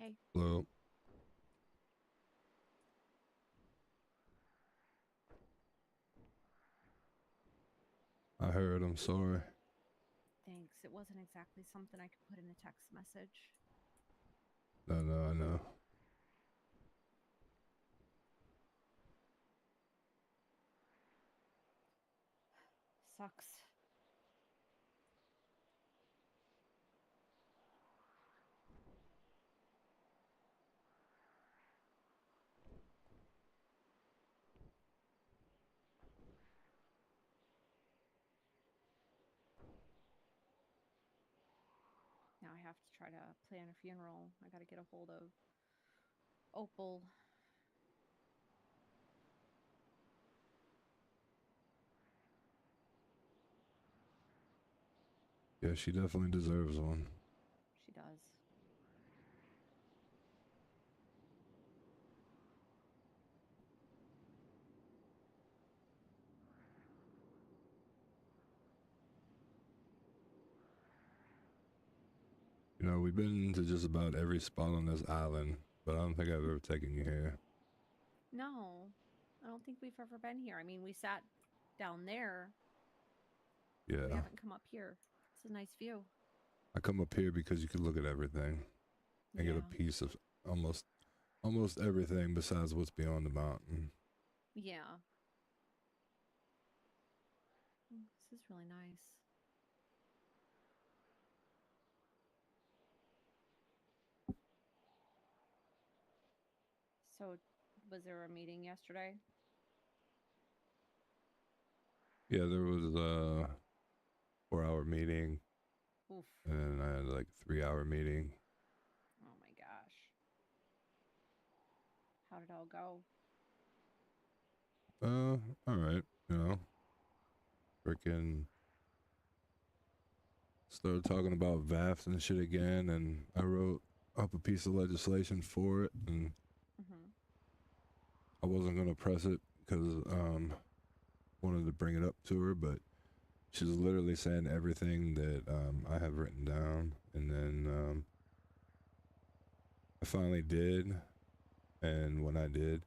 Hey. Hello. I heard. I'm sorry. Thanks. It wasn't exactly something I could put in a text message. No, I know. Sucks. Now I have to try to plan a funeral. I gotta get a hold of Opal. Yeah, she definitely deserves one. She does. You know, we've been to just about every spot on this island, but I don't think I've ever taken you here. No, I don't think we've ever been here. I mean, we sat down there, but we Yeah. haven't come up here. It's a nice view. I come up here because you can look at everything and get a Yeah. piece of almost everything besides what's beyond the mountain. Yeah. This is really nice. So, was there a meeting yesterday? Yeah, there was a 4-hour meeting Oof. and I had like a 3-hour meeting. Oh my gosh. How did it all go? All right. You know, freaking started talking about VAFs and shit again, and I wrote up a piece of legislation for it, and Mm-hmm. I wasn't gonna press it because wanted to bring it up to her, but she's literally saying everything that I have written down, and then I finally did, and when I did,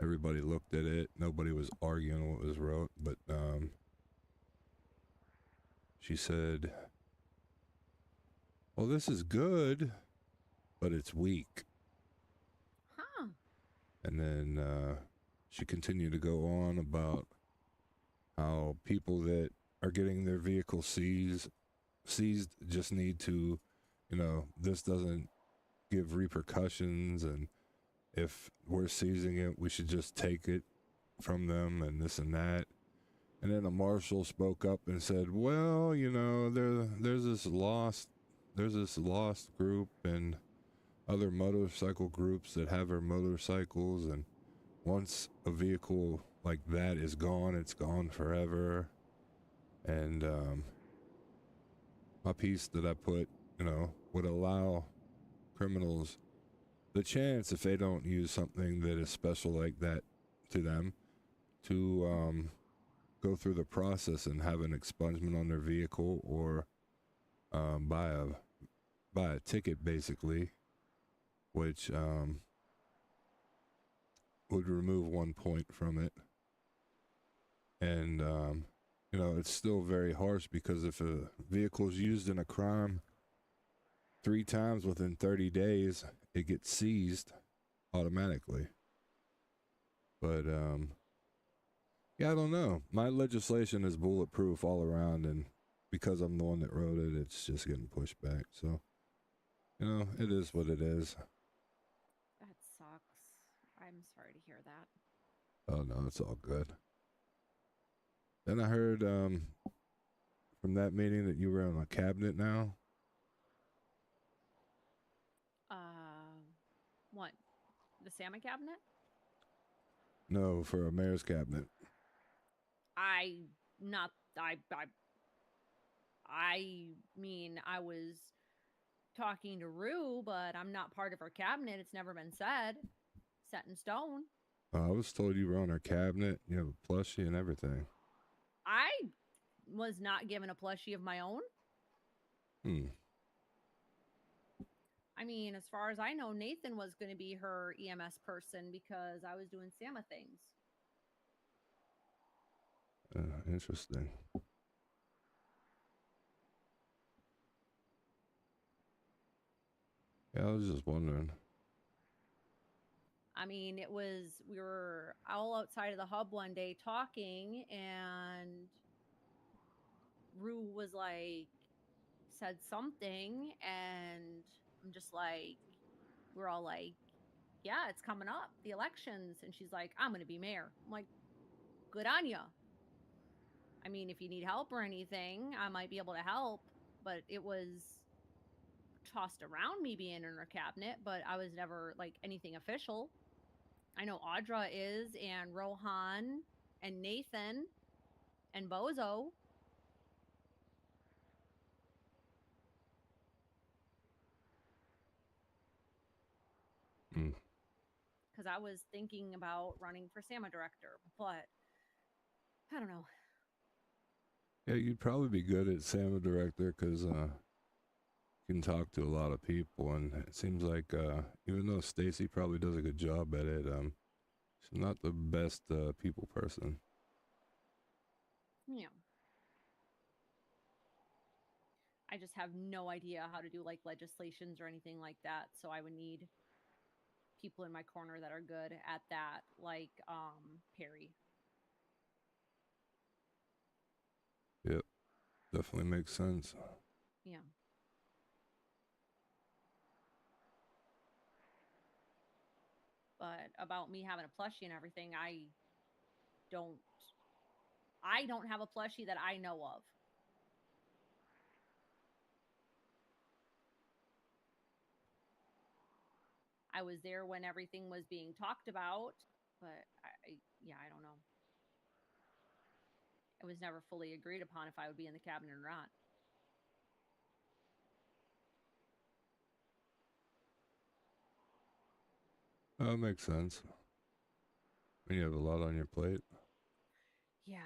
everybody looked at it. Nobody was arguing what was wrote, but she said, "Well, this is good, but it's weak." Huh. And then she continued to go on about how people that are getting their vehicle seized just need to, this doesn't give repercussions, and if we're seizing it, we should just take it from them, and this and that. And then a marshal spoke up and said, "Well, there's this lost group and other motorcycle groups that have their motorcycles, and once a vehicle like that is gone, it's gone forever." And my piece that I put, would allow criminals the chance, if they don't use something that is special like that to them, to go through the process and have an expungement on their vehicle, or buy a ticket, basically, which would remove 1 point from it. And it's still very harsh, because if a vehicle is used in a crime 3 times within 30 days, it gets seized automatically. But yeah, I don't know. My legislation is bulletproof all around, and because I'm the one that wrote it, it's just getting pushed back. So, it is what it is. That sucks. I'm sorry to hear that. Oh no, it's all good. Then I heard from that meeting that you were on a cabinet now. Uh, what? The salmon cabinet? No, for a mayor's cabinet. I not I mean I was talking to Rue, but I'm not part of her cabinet. It's never been said. Set in stone. I was told you were on her cabinet. You have a plushie and everything. I was not given a plushie of my own. Hmm. I mean, as far as I know, Nathan was going to be her EMS person because I was doing Sama things. Interesting. Yeah, I was just wondering. I mean, we were all outside of the hub one day talking, and Rue was like, said something, and I'm just like, we're all like, yeah, it's coming up, the elections. And she's like, I'm going to be mayor. I'm like, good on ya. I mean, if you need help or anything, I might be able to help. But it was tossed around me being in her cabinet, but I was never like anything official. I know Audra is, and Rohan, and Nathan, and Bozo. Mm. Because I was thinking about running for SAMA director, but I don't know. Yeah, you'd probably be good at SAMA director because you can talk to a lot of people, and it seems like even though Stacy probably does a good job at it, she's not the best people person. Yeah. I just have no idea how to do like legislations or anything like that. So I would need people in my corner that are good at that, like Perry. Yep, definitely makes sense. Yeah. But about me having a plushie and everything, don't I don't have a plushie that I know of. I was there when everything was being talked about, but I don't know. It was never fully agreed upon if I would be in the cabinet or not. That makes sense. When you have a lot on your plate. Yeah.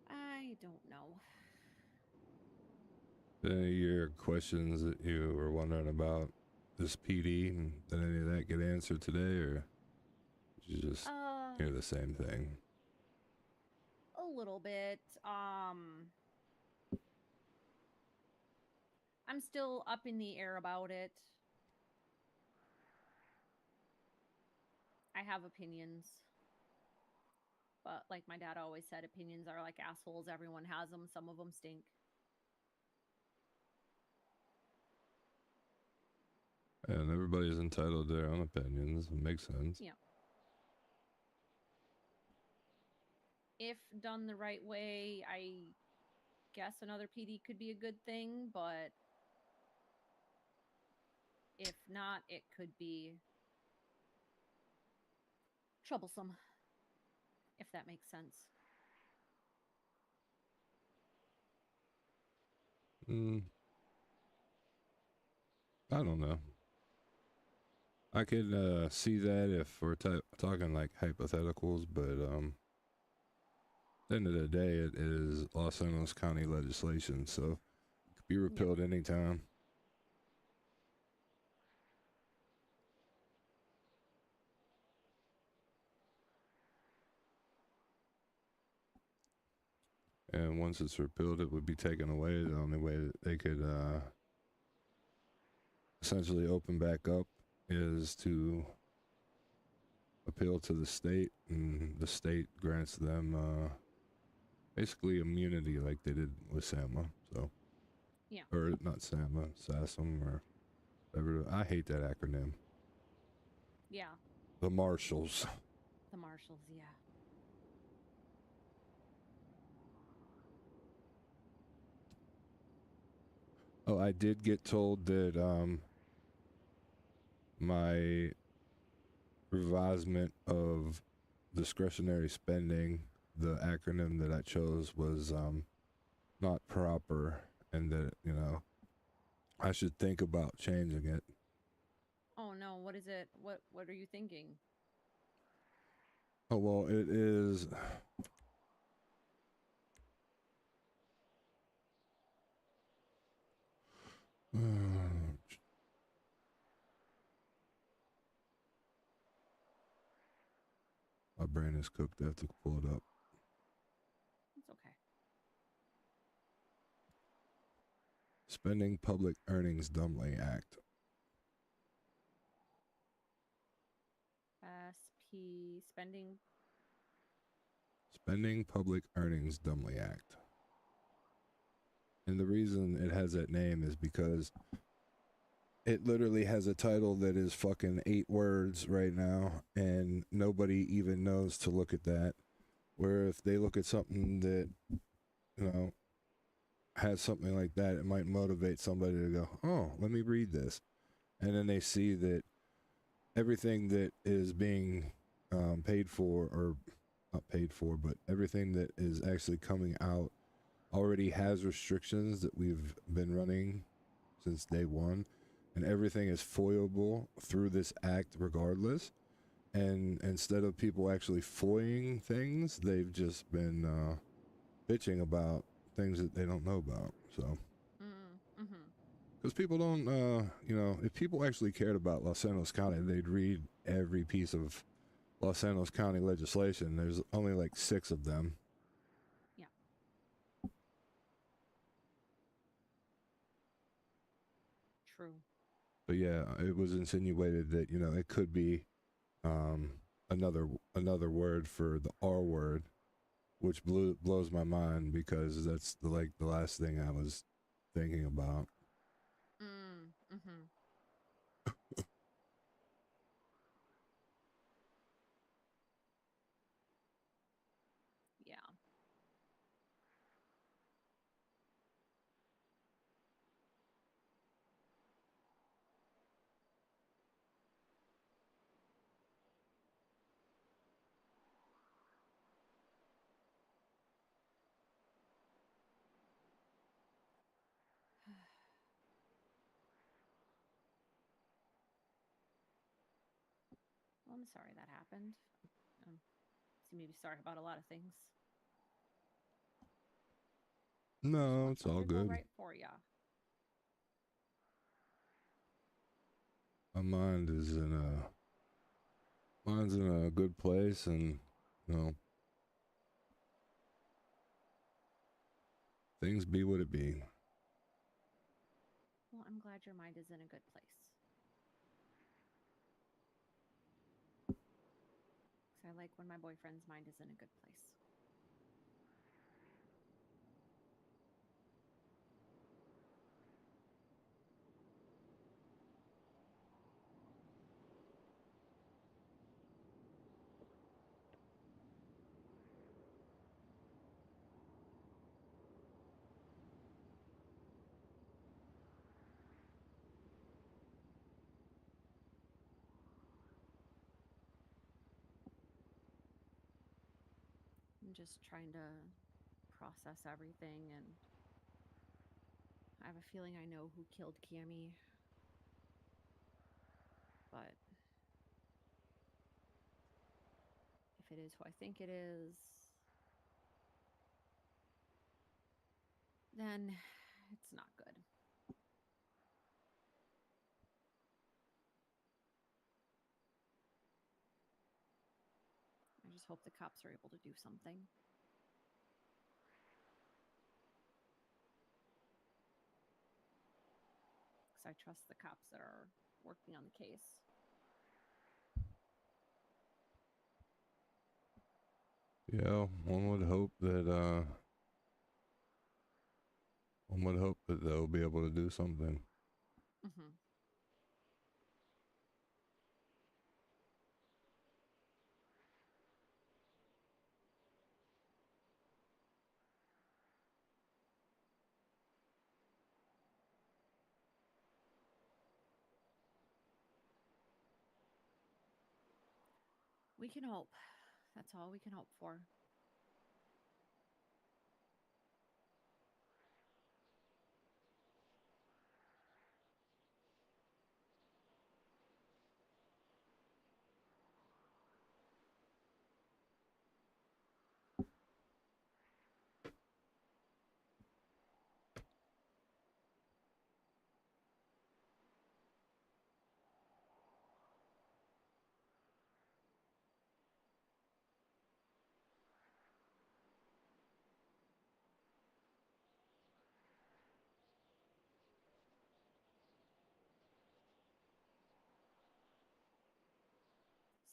I don't know. Any of your questions that you were wondering about this PD, and did any of that get answered today, or did you just hear the same thing? A little bit. I'm still up in the air about it. I have opinions. But like my dad always said, opinions are like assholes. Everyone has them. Some of them stink. And everybody's entitled to their own opinions. It makes sense. Yeah. If done the right way, I guess another PD could be a good thing, but if not, it could be troublesome, if that makes sense. I don't know. I could see that if we're talking like hypotheticals, but at the end of the day, it is Los Angeles County legislation, so it could be repealed anytime. And once it's repealed, it would be taken away. The only way that they could essentially open back up is to appeal to the state, and the state grants them basically immunity like they did with SAMA. So, yeah, or not SAMA, SASM, or whatever. I hate that acronym. yeah. The Marshals. The Marshals, yeah. Oh, I did get told that my revisement of discretionary spending, the acronym that I chose, was not proper, and that, you know, I should think about changing it. Oh no, what is it? What are you thinking? Oh, well, it is. My brain is cooked. I have to pull it up. It's okay. Spending Public Earnings Dumbly Act. SP spending. Spending Public Earnings Dumbly Act. And the reason it has that name is because it literally has a title that is fucking 8 words right now, and nobody even knows to look at that. Where if they look at something that, you know, has something like that, it might motivate somebody to go, oh, let me read this. And then they see that everything that is being paid for, or not paid for, but everything that is actually coming out already has restrictions that we've been running since day one, and everything is foilable through this act regardless. And instead of people actually foiling things, they've just been bitching about things that they don't know about. So because people don't, you know, if people actually cared about Los Angeles County, they'd read every piece of Los Angeles County legislation. There's only like 6 of them. Yeah. True. But yeah, it was insinuated that, you know, it could be another word for the R word, which blows my mind because that's the last thing I was thinking about. Yeah. Well, I'm sorry that happened. Seem to be sorry about a lot of things. No, it's all to go good. right for ya. My mind's in a good place, and you know, things be what it be. Well, I'm glad your mind is in a good place. Because I like when my boyfriend's mind is in a good place. I'm just trying to process everything, and I have a feeling I know who killed Cammy. But if it is who I think it is, then it's not good. I just hope the cops are able to do something. Because I trust the cops that are working on the case. Yeah, one would hope that they'll be able to do something. We can hope. That's all we can hope for.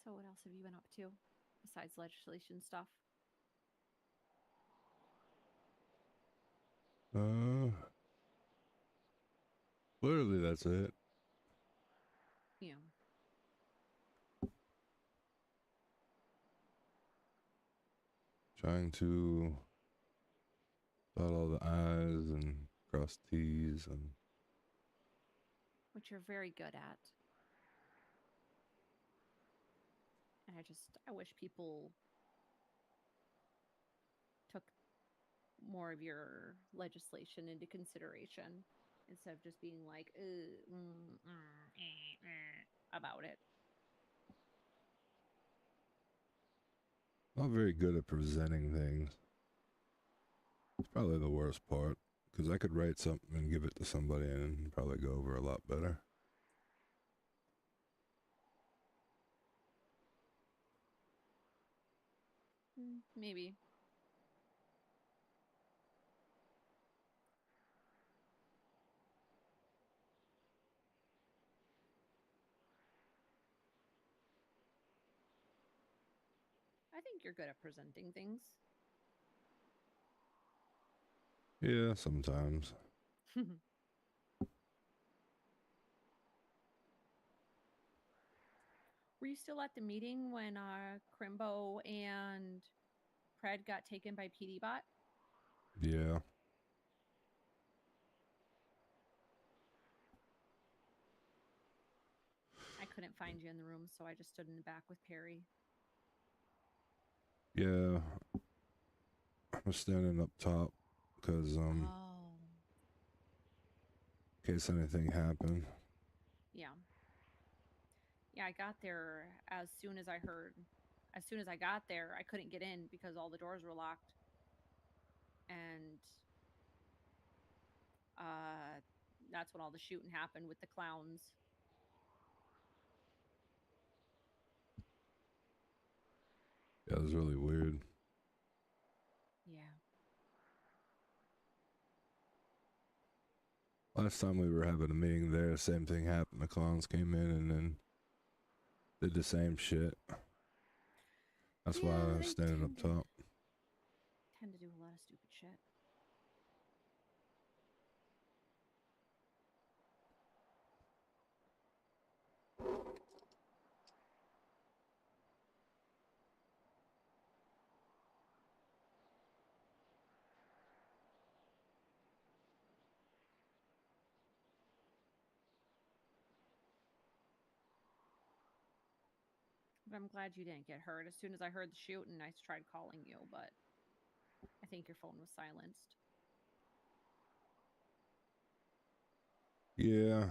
So, what else have you been up to besides legislation stuff? Literally, that's it. Yeah. Trying to dot all the I's and cross T's, and Which you're very good at. And I wish people took more of your legislation into consideration instead of just being like, about it. not very good at presenting things. It's probably the worst part, because I could write something and give it to somebody and probably go over a lot better. Maybe. I think you're good at presenting things. Yeah, sometimes. Were you still at the meeting when Crimbo and Pred got taken by PD Bot? Yeah. I couldn't find you in the room, so I just stood in the back with Perry. Yeah. I'm standing up top because in case anything happened. Yeah. Yeah, I got there as soon as I got there, I couldn't get in because all the doors were locked. And that's when all the shooting happened with the clowns. Yeah, it was really weird. Yeah. Last time we were having a meeting there, same thing happened. The clowns came in and then did the same shit. That's why I was standing up top. Tend to do a lot of stupid shit. But I'm glad you didn't get hurt. As soon as I heard the shooting, I tried calling you, but I think your phone was silenced. Yeah.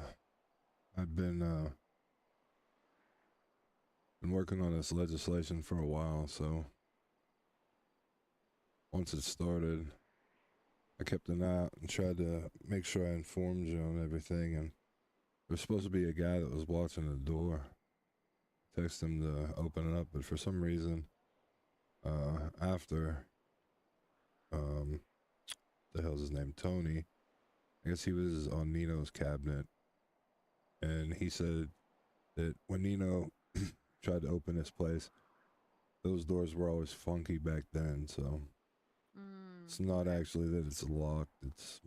I've been working on this legislation for a while, so once it started, I kept an eye out and tried to make sure I informed you on everything. And there was supposed to be a guy that was watching the door. Text him to open it up, but for some reason, after the hell's his name, Tony, I guess he was on Nino's cabinet, and he said that when Nino tried to open this place, those doors were always funky back then, so it's not actually that it's locked, it's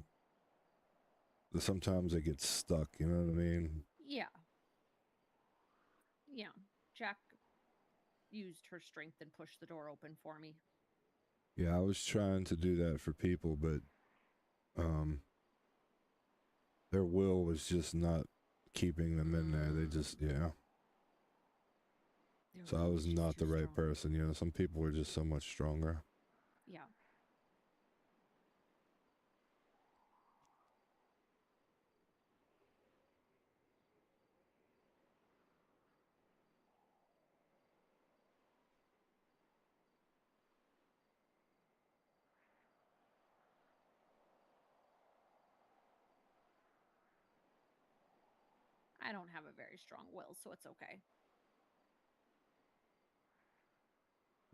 that sometimes it gets stuck, you know what I mean? Yeah. Yeah. Jack used her strength and pushed the door open for me. Yeah, I was trying to do that for people, but their will was just not keeping them in there. They just, yeah. So I was just not too the right strong. person. You know, some people were just so much stronger. Yeah. I don't have a very strong will, so it's okay.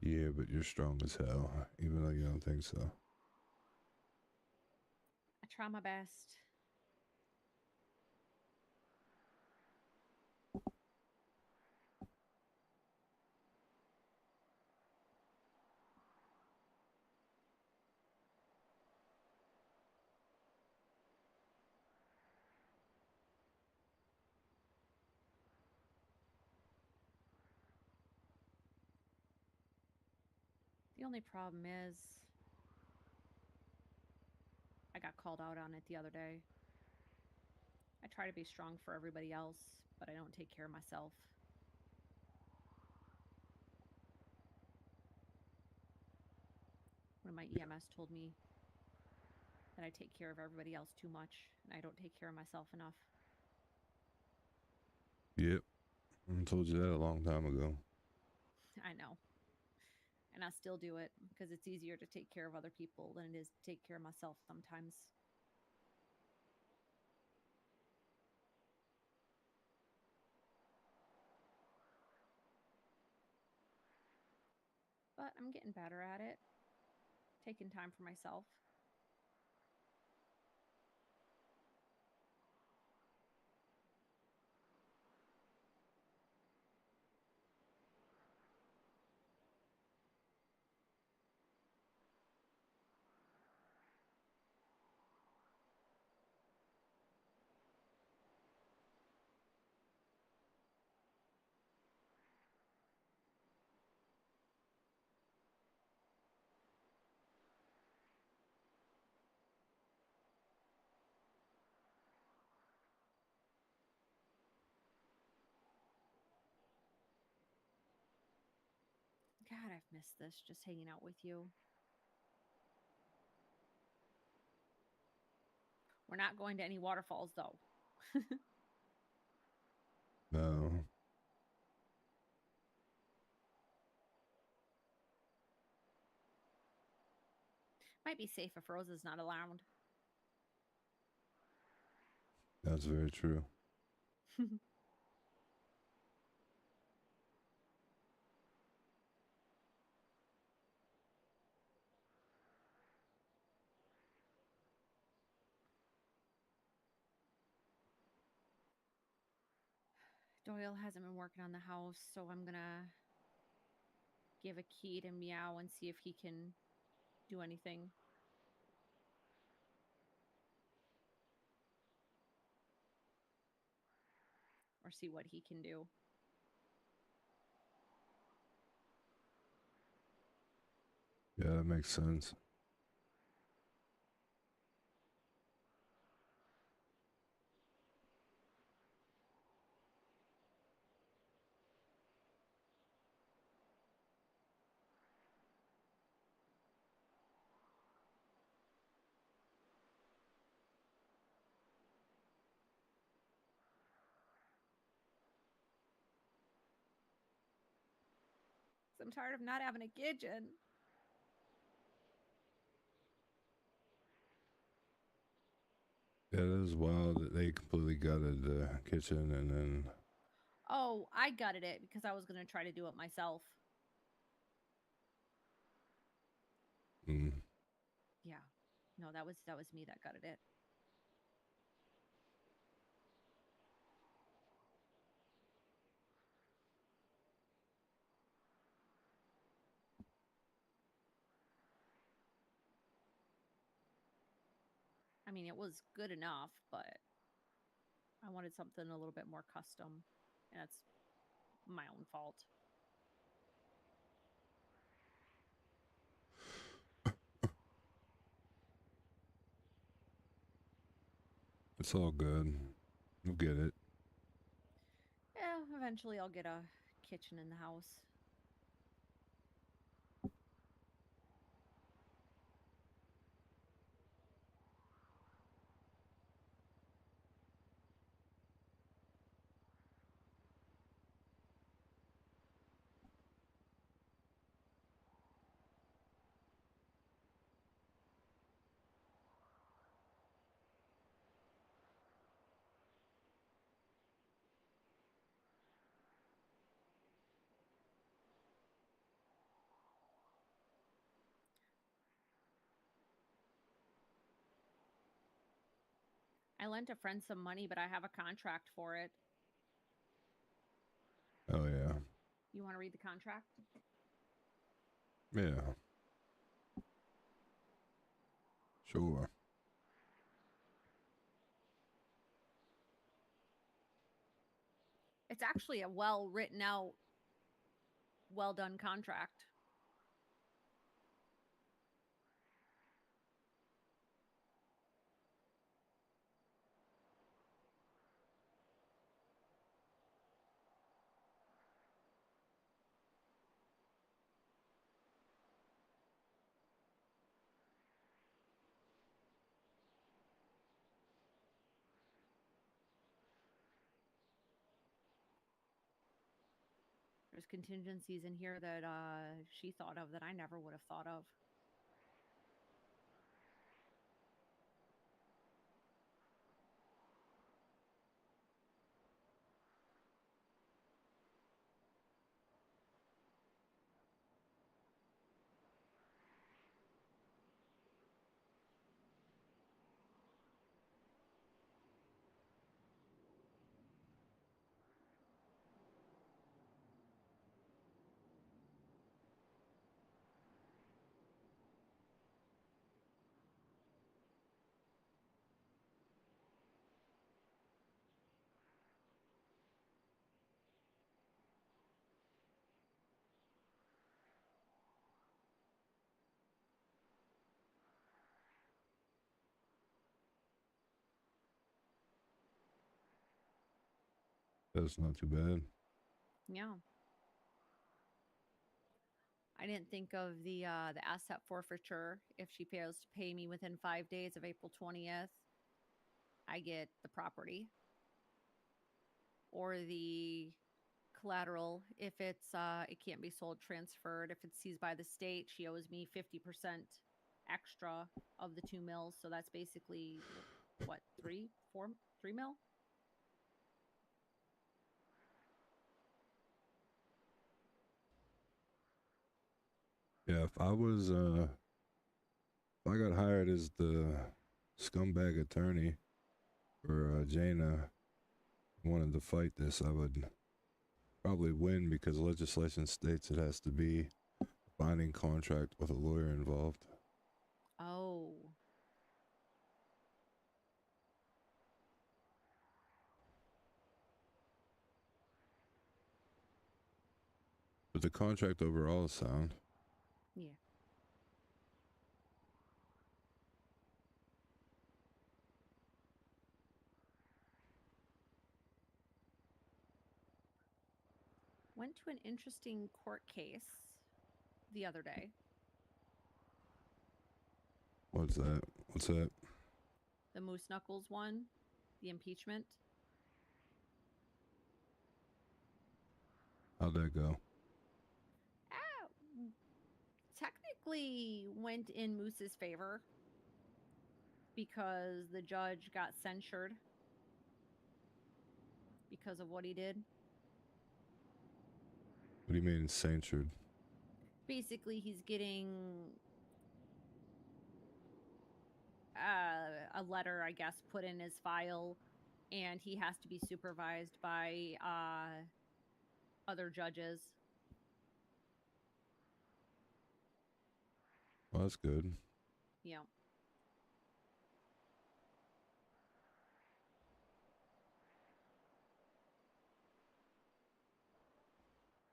Yeah, but you're strong as hell, even though you don't think so. I try my best. The only problem is I got called out on it the other day. I try to be strong for everybody else, but I don't take care of myself. One of my EMS told me that I take care of everybody else too much and I don't take care of myself enough. Yep, I told you that a long time ago. I know. And I still do it because it's easier to take care of other people than it is to take care of myself sometimes. But I'm getting better at it, taking time for myself. God, I've missed this just hanging out with you. We're not going to any waterfalls though. No, Might be safe if Rose is not around. that's very true. Doyle hasn't been working on the house, so I'm gonna give a key to Meow and see if he can do anything. Or see what he can do. Yeah, that makes sense. So I'm tired of not having a kitchen. Yeah, it is wild that they completely gutted the kitchen and then. Oh, I gutted it because I was gonna try to do it myself. Mm, Yeah. No, that was me that gutted it. I mean, it was good enough, but I wanted something a little bit more custom. And that's my own fault. it's all good. You'll get it. Yeah, eventually I'll get a kitchen in the house. I lent a friend some money, but I have a contract for it. Oh yeah. You want to read the contract? Yeah. Sure. It's actually a well written out, well done contract. There's contingencies in here that she thought of that I never would have thought of. That's not too bad. Yeah. I didn't think of the asset forfeiture. If she fails to pay me within 5 days of April 20th, I get the property. Or the collateral if it's it can't be sold, transferred. If it's seized by the state, she owes me 50% extra of the 2 mils. So that's basically what, 3 mil? Yeah, if I got hired as the scumbag attorney for Jaina, wanted to fight this, I would probably win because legislation states it has to be a binding contract with a lawyer involved. Oh. But the contract overall is sound. Yeah. Went to an interesting court case the other day. What's that? What's that? The Moose Knuckles one, the impeachment. How'd that go? Technically went in Moose's favor because the judge got censured because of what he did. What do you mean censured? Basically, he's getting a letter, I guess, put in his file, and he has to be supervised by other judges. Well, that's good. Yeah.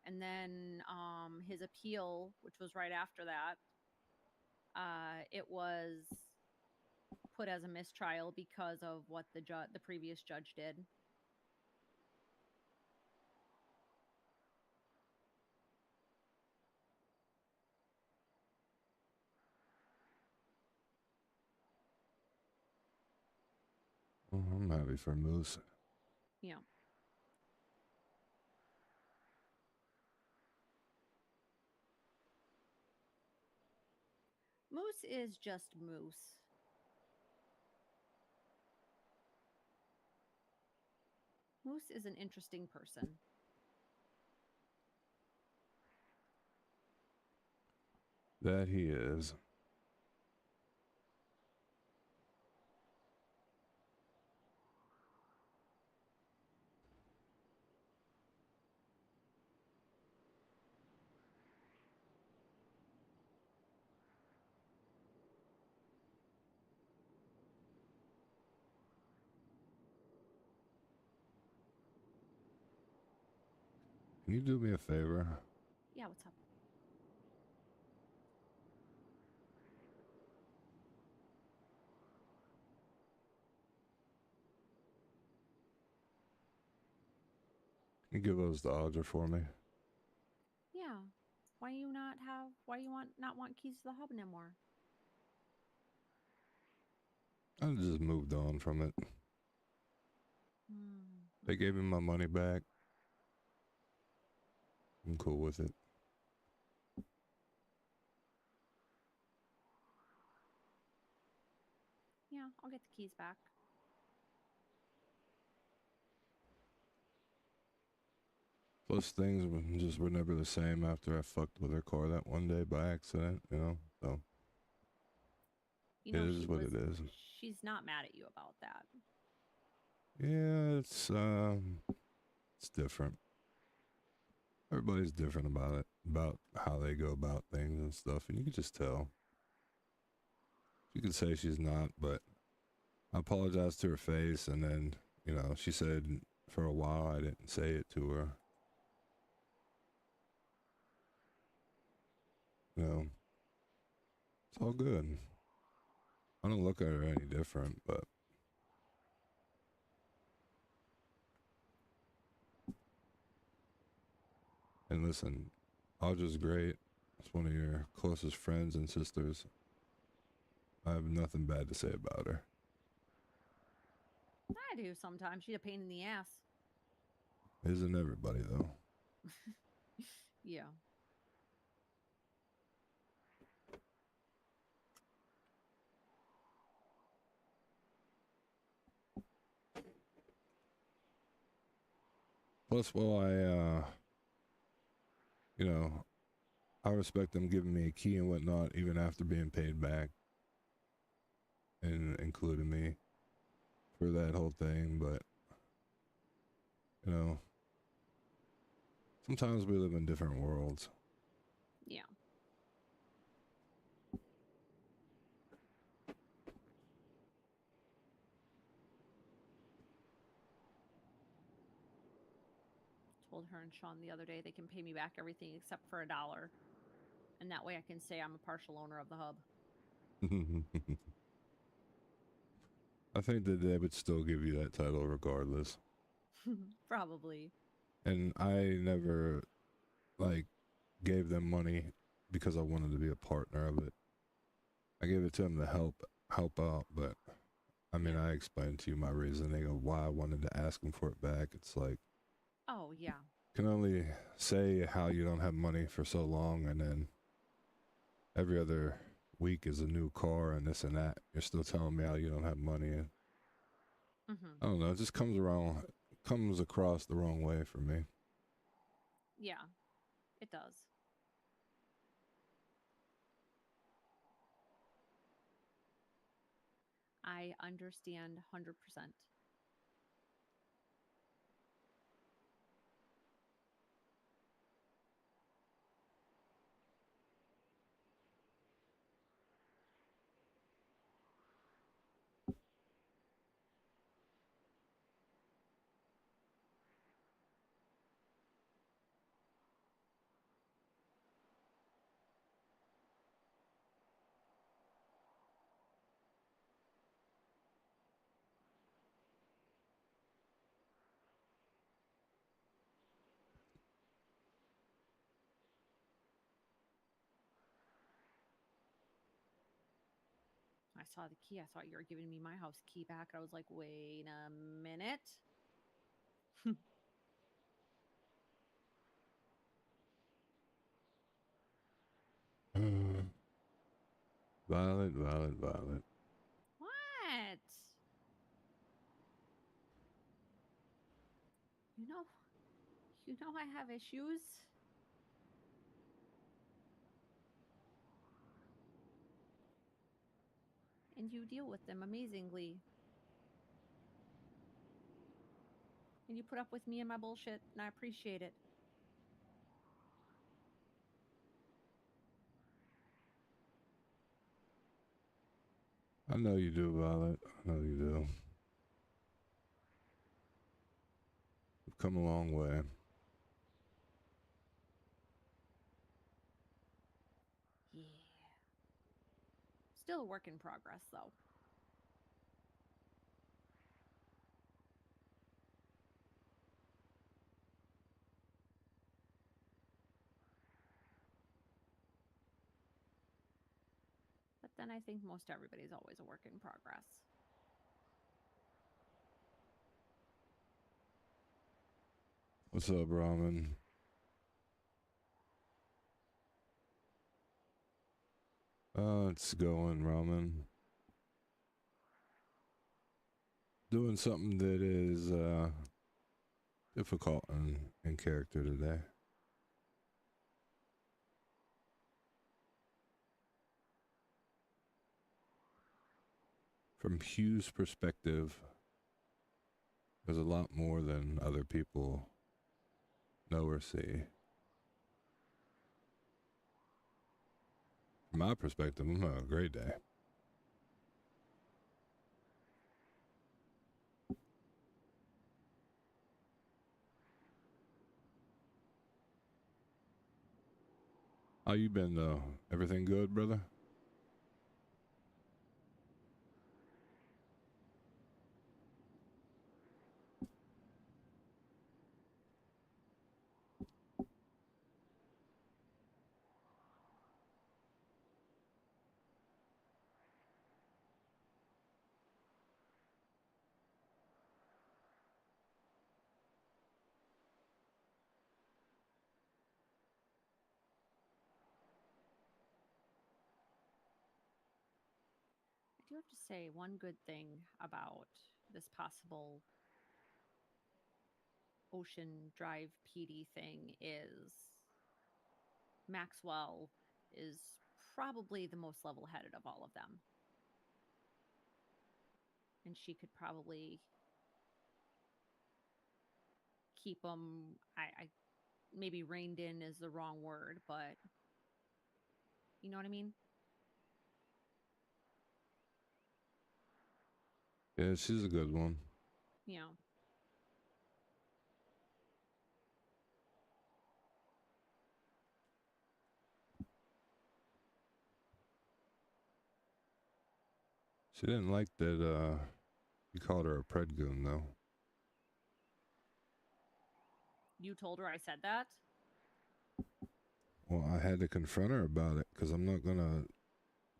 And then his appeal, which was right after that, it was put as a mistrial because of what the previous judge did. I'm happy for Moose. Yeah. Moose is just Moose. Moose is an interesting person. That he is. Can you do me a favor? Yeah, what's up? Can you give those to Audra for me? Yeah. Why you not want keys to the hub anymore? I just moved on from it. They Okay. gave me my money back. I'm cool with it. Yeah, I'll get the keys back. Plus, things were never the same after I fucked with her car that one day by accident, you know? So, You it know, is what it is. she's not mad at you about that. Yeah, it's different. Everybody's different about it, about how they go about things and stuff, and you can just tell. She could say she's not, but I apologized to her face, and then, you know, she said for a while I didn't say it to her. You know, it's all good. I don't look at her any different, but and listen, Audra's great. It's one of your closest friends and sisters. I have nothing bad to say about her. I do sometimes. She's a pain in the ass. Isn't everybody, though? Yeah. Plus, well, you know, I respect them giving me a key and whatnot, even after being paid back and including me for that whole thing. But, you know, sometimes we live in different worlds. Yeah. Told her and Sean the other day they can pay me back everything except for $1. And that way I can say I'm a partial owner of the hub. I think that they would still give you that title regardless. Probably. And I never, like, gave them money because I wanted to be a partner of it. I gave it to them to help out, but I mean, Yeah. I explained to you my reasoning of why I wanted to ask them for it back. It's like, Oh, yeah. can only say how you don't have money for so long, and then every other week is a new car and this and that. You're still telling me how you don't have money. And I don't know. It just comes across the wrong way for me. Yeah, it does. I understand 100%. saw the key. I thought you were giving me my house key back. I was like, wait a minute. Violet, Violet, Violet. What? You know I have issues. And you deal with them amazingly. And you put up with me and my bullshit, and I appreciate it. I know you do, Violet. I know you do. We've come a long way. Yeah. Still a work in progress, though. But then I think most everybody's always a work in progress. What's up, Ramen? It's going, Ramen. Doing something that is difficult in character today. From Hugh's perspective, there's a lot more than other people know or see. From my perspective, I'm having a great day. How you been, though? Everything good, brother? I do have to say one good thing about this possible Ocean Drive PD thing is Maxwell is probably the most level-headed of all of them. And she could probably keep them, I maybe reined in is the wrong word, but you know what I mean? Yeah, she's a good one. You know. She didn't like that you called her a predgoon, though. You told her I said that? Well, I had to confront her about it because I'm not going to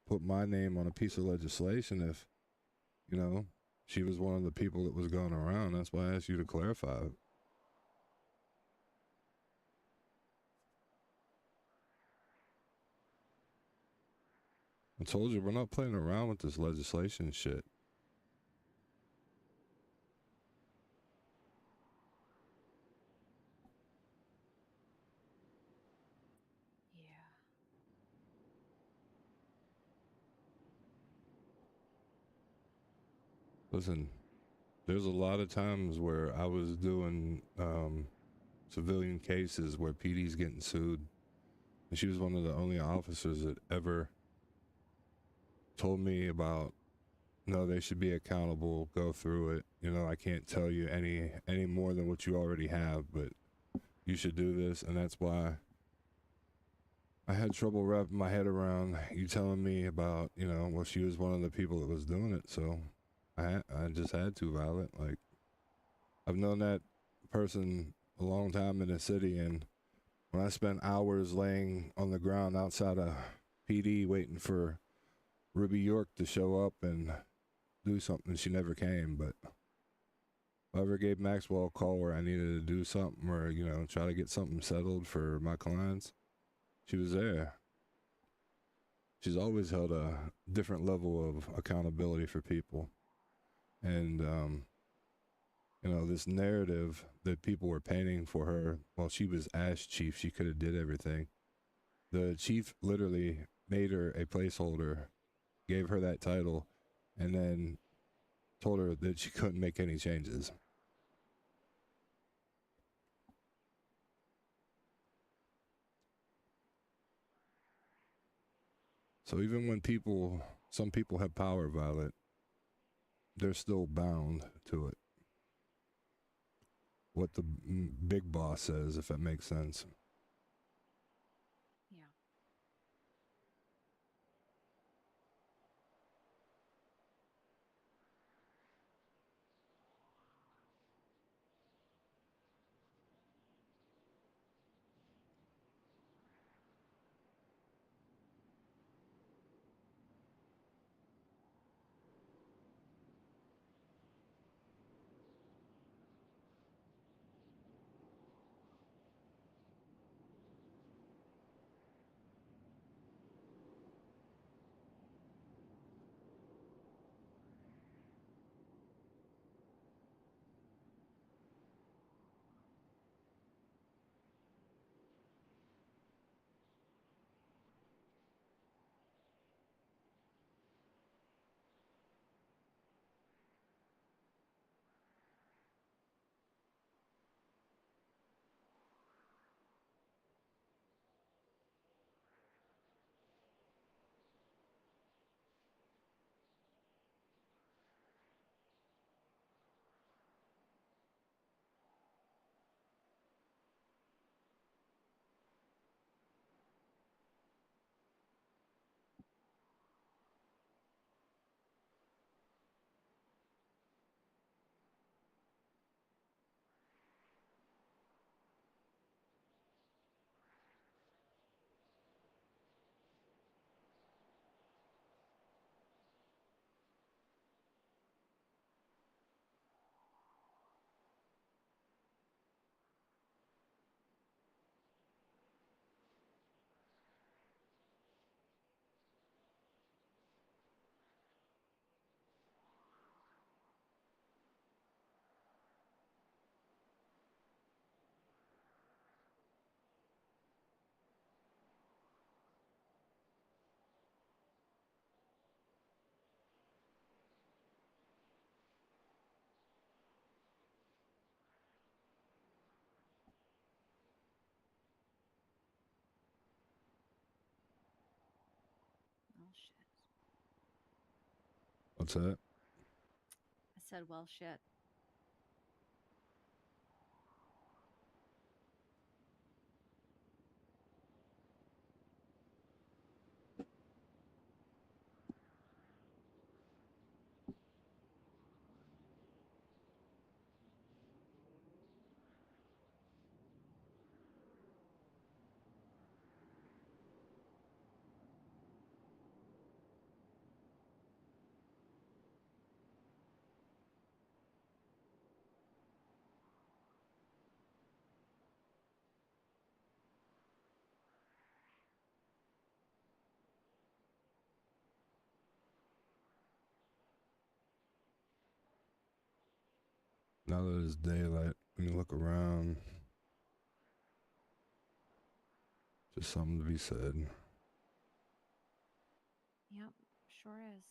put my name on a piece of legislation if, you know, she was one of the people that was going around. That's why I asked you to clarify it. I told you, we're not playing around with this legislation shit. Yeah. Listen, there's a lot of times where I was doing civilian cases where PD's getting sued. And she was one of the only officers that ever told me about, no, they should be accountable, go through it. You know, I can't tell you any more than what you already have, but you should do this. And that's why I had trouble wrapping my head around you telling me about, you know, well, she was one of the people that was doing it. So I just had to, Violet. Like, I've known that person a long time in the city, and when I spent hours laying on the ground outside of PD waiting for Ruby York to show up and do something. She never came, but if I ever gave Maxwell a call where I needed to do something or, you know, try to get something settled for my clients, she was there. She's always held a different level of accountability for people. And, you know, this narrative that people were painting for her while she was as chief, she could have did everything. The chief literally made her a placeholder, gave her that title, and then told her that she couldn't make any changes. So even when some people have power, Violet, they're still bound to it. What the big boss says, if that makes sense. Yeah. Well, shit. What's that? I said, well, shit. Now that it's daylight, when you look around, just something to be said. Yep, sure is.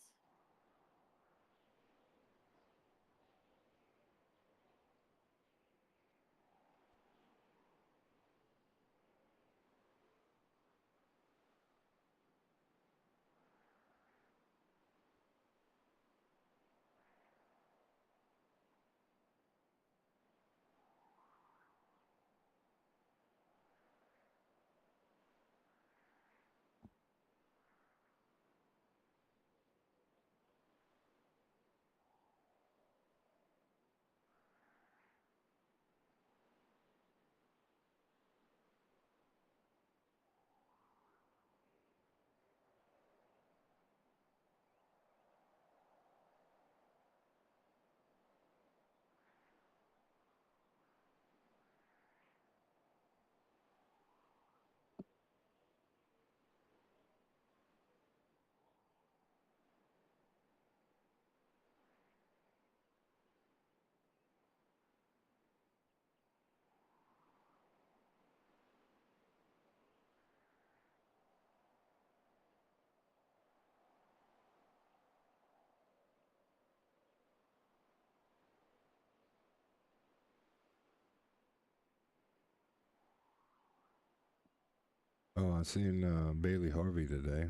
Oh, I seen Bailey Harvey today.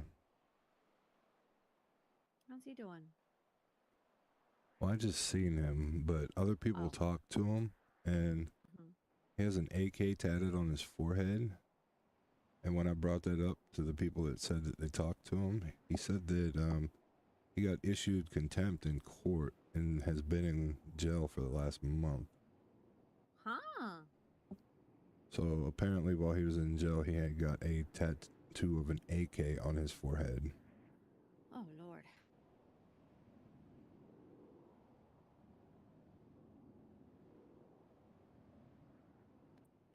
How's he doing? Well, I just seen him, but other people Oh. talked to him, and Mhm. he has an AK tatted on his forehead. And when I brought that up to the people that said that they talked to him, he said that he got issued contempt in court and has been in jail for the last month. Huh. So apparently, while he was in jail, he had got a tattoo of an AK on his forehead. Oh, Lord.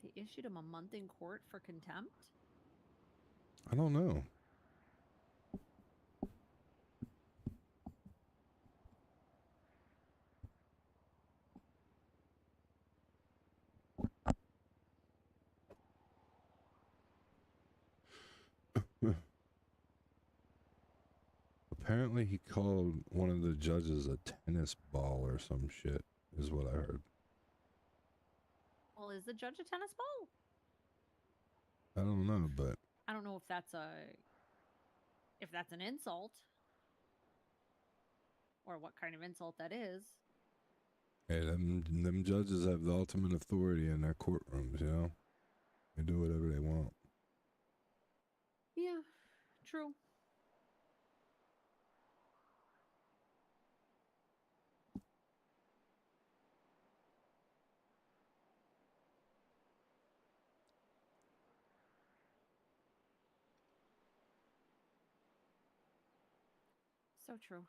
They issued him a month in court for contempt? I don't know. Apparently, he called one of the judges a tennis ball or some shit, is what I heard. Well, is the judge a tennis ball? I don't know, but I don't know if that's an insult or what kind of insult that is. hey, them judges have the ultimate authority in their courtrooms, you know? They do whatever they want. Yeah, true. So true.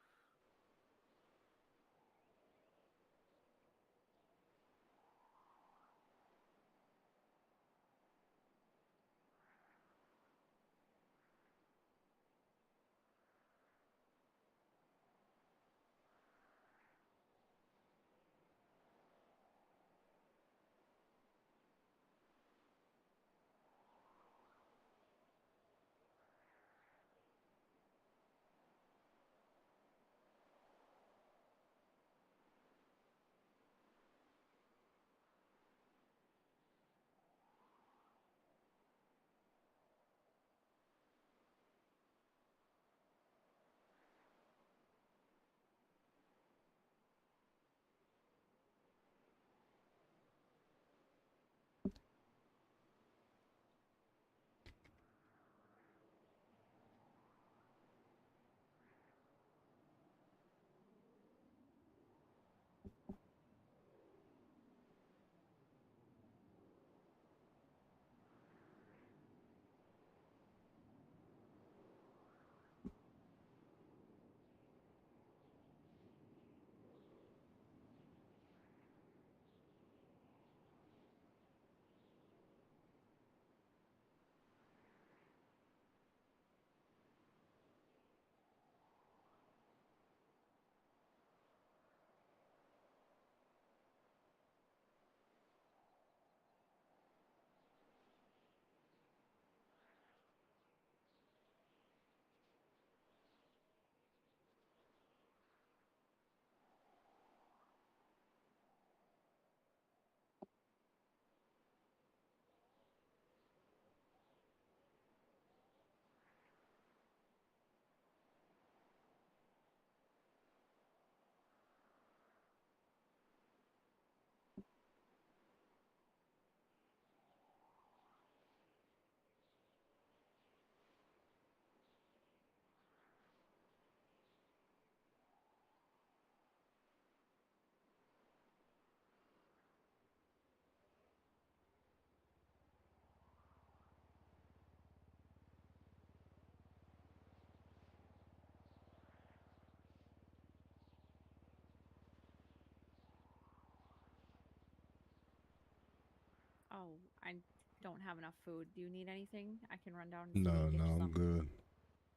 Oh, I don't have enough food. Do you need anything? I can run down and see No, and get no, you I'm some. good.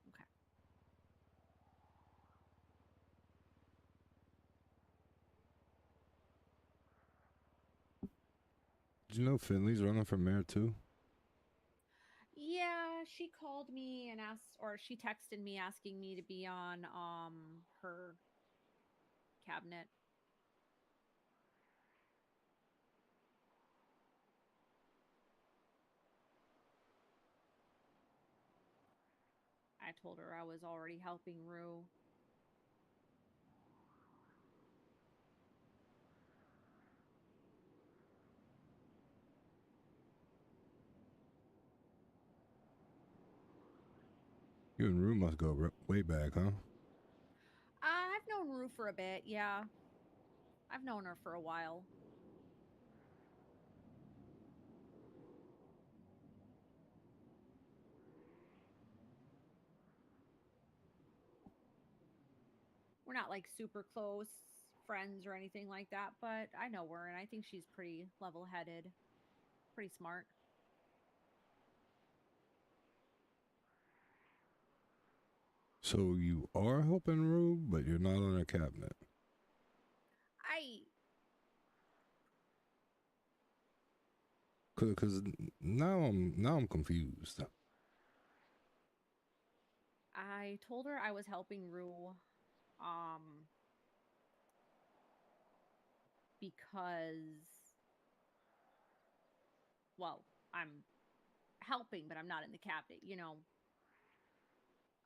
Okay. Did you know Finley's running for mayor too? Yeah, she called me and asked, or she texted me asking me to be on her cabinet. told her I was already helping Rue. You and Rue must go way back, huh? I've known Rue for a bit, yeah. I've known her for a while. We're not like super close friends or anything like that, but I know her and I think she's pretty level headed, pretty smart. So you are helping Rue, but you're not on a cabinet. I Cause now I'm confused. I told her I was helping Rue because well, I'm helping, but I'm not in the cabinet, you know.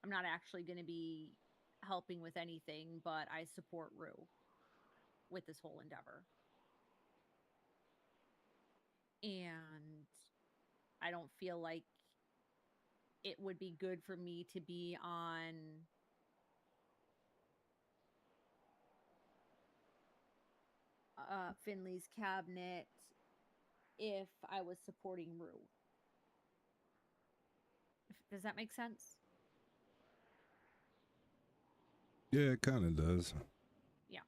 I'm not actually going to be helping with anything, but I support Rue with this whole endeavor. And I don't feel like it would be good for me to be on Finley's cabinet if I was supporting Rue. Does that make sense? Yeah, it kind of does. Yeah.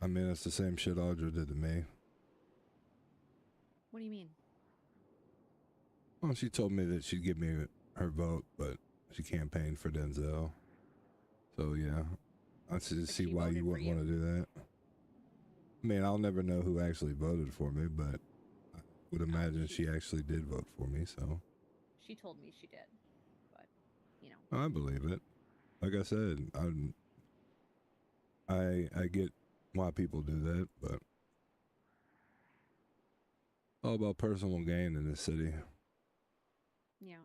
I mean, it's the same shit Audra did to me. What do you mean? Well, she told me that she'd give me her vote, but she campaigned for Denzel. So yeah, I see why you wouldn't want to do that. I mean, I'll never know who actually voted for me, but I would imagine she actually did vote for me. So she told me she did, but you know, I believe it. Like I said, I get why people do that, but all about personal gain in this city. yeah.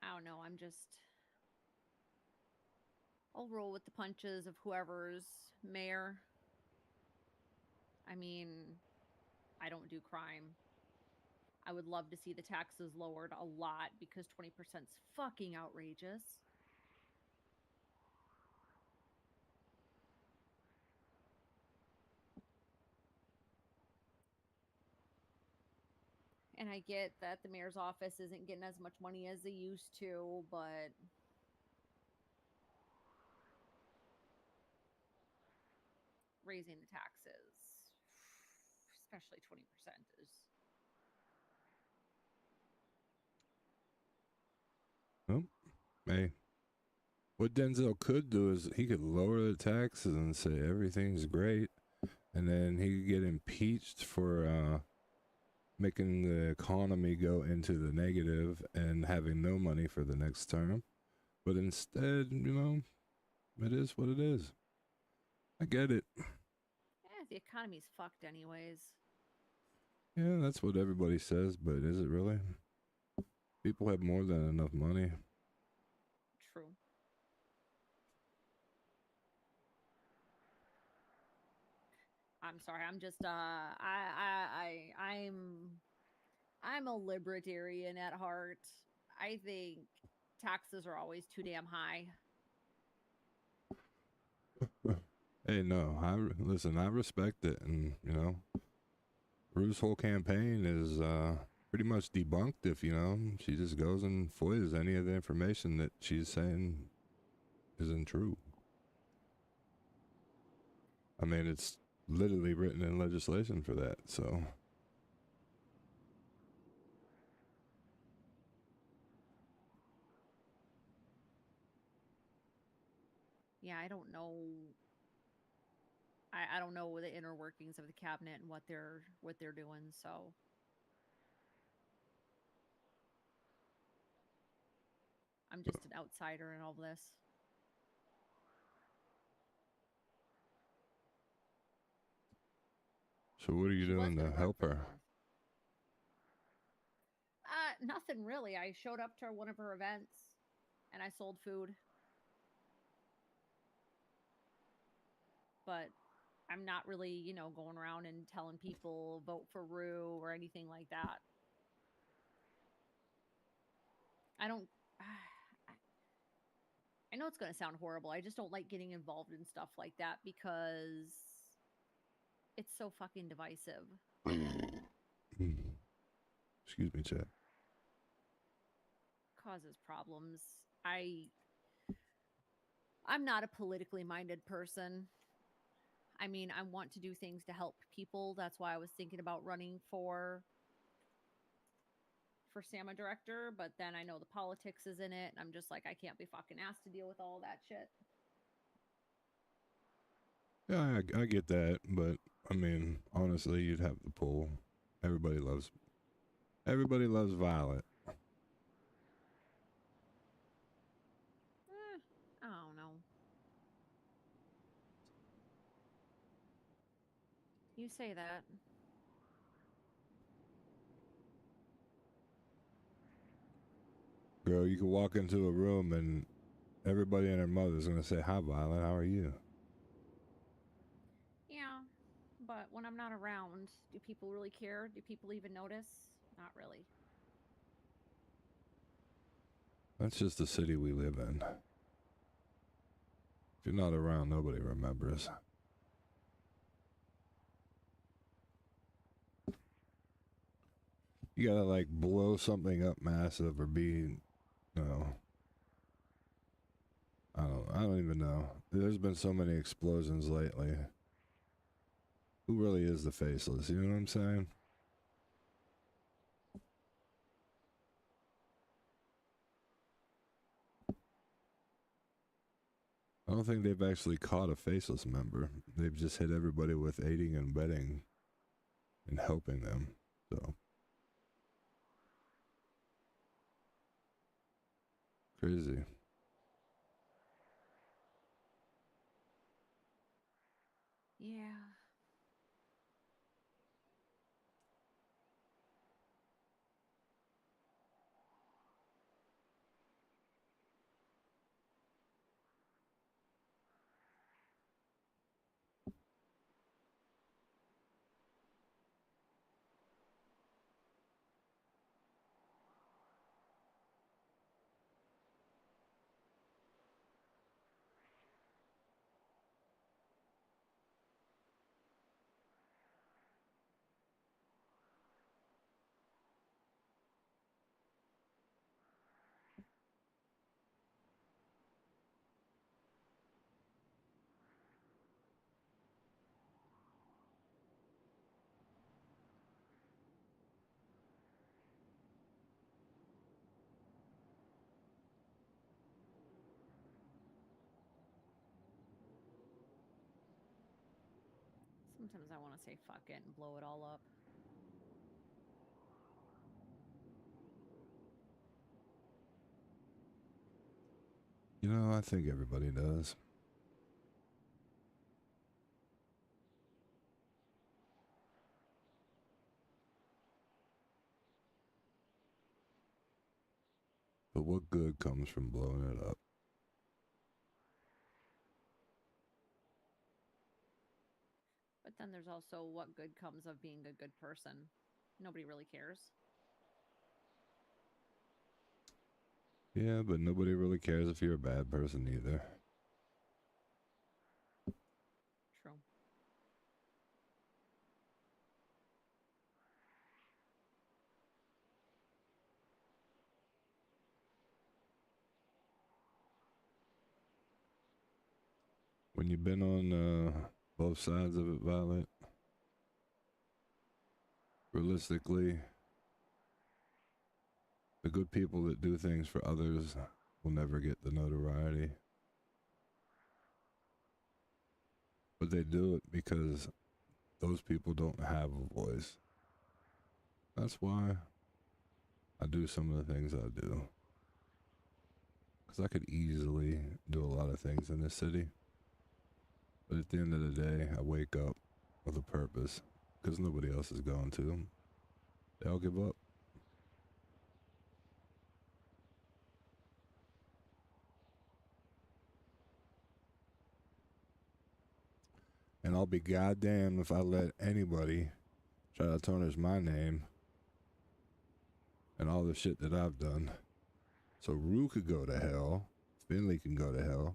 I don't know. I'll roll with the punches of whoever's mayor. I mean, I don't do crime. I would love to see the taxes lowered a lot because 20% is fucking outrageous. And I get that the mayor's office isn't getting as much money as they used to, but raising the taxes, especially 20%, is Well, hey, what Denzel could do is he could lower the taxes and say everything's great, and then he could get impeached for making the economy go into the negative and having no money for the next term. But instead, you know, it is what it is. I get it. the economy's fucked anyways. Yeah, that's what everybody says, but is it really? People have more than enough money. True. I'm sorry. I'm just I'm a libertarian at heart. I think taxes are always too damn high. Hey, no, listen. I respect it, and you know, Rue's whole campaign is pretty much debunked. If you know, she just goes and foils any of the information that she's saying isn't true. I mean, it's literally written in legislation for that. So, Yeah, I don't know. I don't know the inner workings of the cabinet and what they're doing. So I'm just an outsider in all this. So what are you She was doing gonna to work help for the her? month. Nothing really. I showed up to one of her events and I sold food. But I'm not really, going around and telling people vote for Rue or anything like that. I don't I know it's going to sound horrible. I just don't like getting involved in stuff like that because it's so fucking divisive. Excuse me, Chad. Causes problems. I'm not a politically minded person. I mean, I want to do things to help people. That's why I was thinking about running for SAMA director, but then I know the politics is in it, and I'm just like, I can't be fucking asked to deal with all that shit. Yeah, I get that, but I mean, honestly, you'd have the pull. Everybody loves Violet. I don't know. You say that. Girl, you could walk into a room and everybody and their mother's gonna say, "Hi, Violet. How are you?" Yeah, but when I'm not around, do people really care? Do people even notice? Not really. That's just the city we live in. If you're not around, nobody remembers. You gotta like blow something up massive or be, no. I don't even know. There's been so many explosions lately. Who really is the faceless? You know what I'm saying? I don't think they've actually caught a faceless member. They've just hit everybody with aiding and abetting and helping them. So crazy. Yeah. Sometimes I want to say fuck it and blow it all up. You know, I think everybody does. But what good comes from blowing it up? But then there's also what good comes of being a good person. Nobody really cares. Yeah, but nobody really cares if you're a bad person either. True. When you've been on both sides of it, Violet, realistically, the good people that do things for others will never get the notoriety. But they do it because those people don't have a voice. That's why I do some of the things I do. Because I could easily do a lot of things in this city. But at the end of the day, I wake up with a purpose. Because nobody else is going to. They all give up. And I'll be goddamn if I let anybody try to tarnish my name and all the shit that I've done. So Rue could go to hell. Finley can go to hell.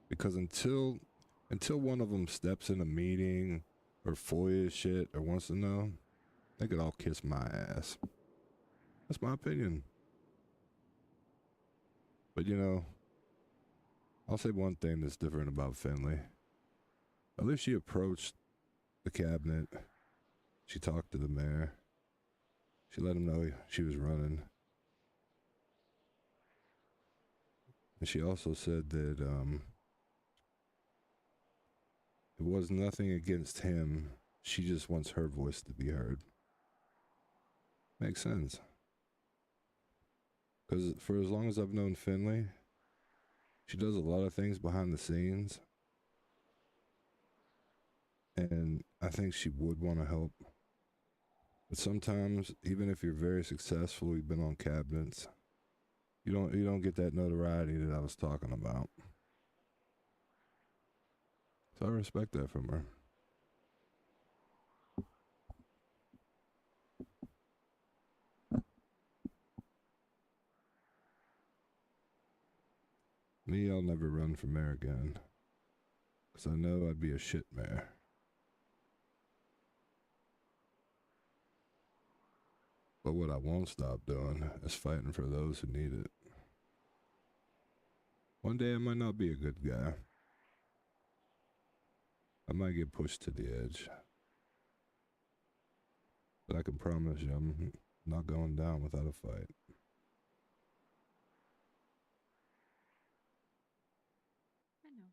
Because until one of them steps in a meeting or FOIA shit or wants to know, they could all kiss my ass. That's my opinion. But you know, I'll say one thing that's different about Finley. At least she approached the cabinet. She talked to the mayor. She let him know she was running. And she also said that it was nothing against him. She just wants her voice to be heard. Makes sense. Because for as long as I've known Finley, she does a lot of things behind the scenes. And I think she would want to help. But sometimes, even if you're very successful, you've been on cabinets, you don't get that notoriety that I was talking about. So I respect that from her. Me, I'll never run for mayor again. Because I know I'd be a shit mayor. But what I won't stop doing is fighting for those who need it. One day I might not be a good guy. I might get pushed to the edge. But I can promise you I'm not going down without a fight. I know.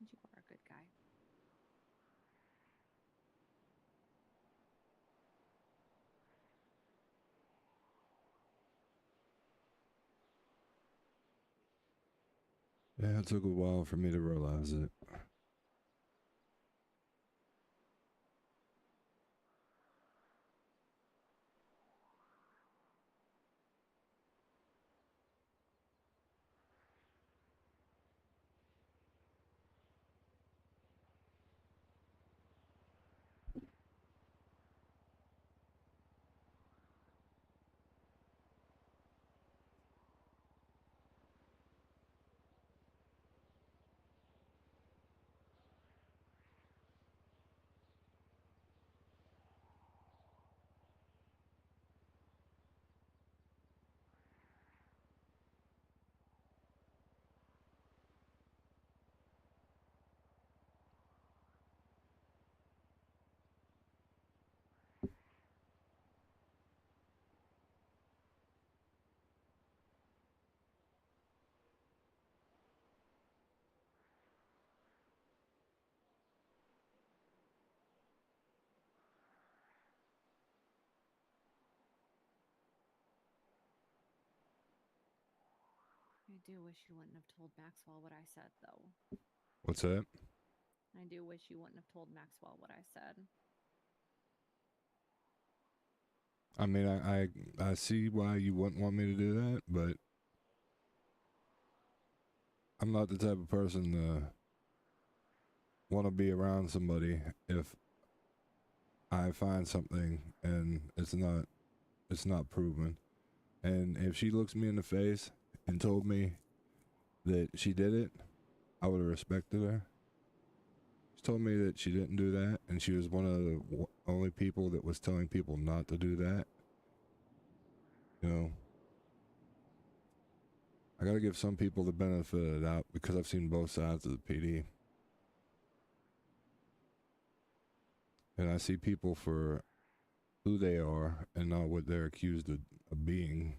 You are a good guy. Yeah, it took a while for me to realize it. I do wish you wouldn't have told Maxwell what I said, though. What's that? I do wish you wouldn't have told Maxwell what I said. I mean, I see why you wouldn't want me to do that, but I'm not the type of person to want to be around somebody if I find something and it's not proven. And if she looks me in the face and told me that she did it, I would have respected her. She told me that she didn't do that, and she was one of the only people that was telling people not to do that. You know, I gotta give some people the benefit of the doubt because I've seen both sides of the PD. And I see people for who they are and not what they're accused of being.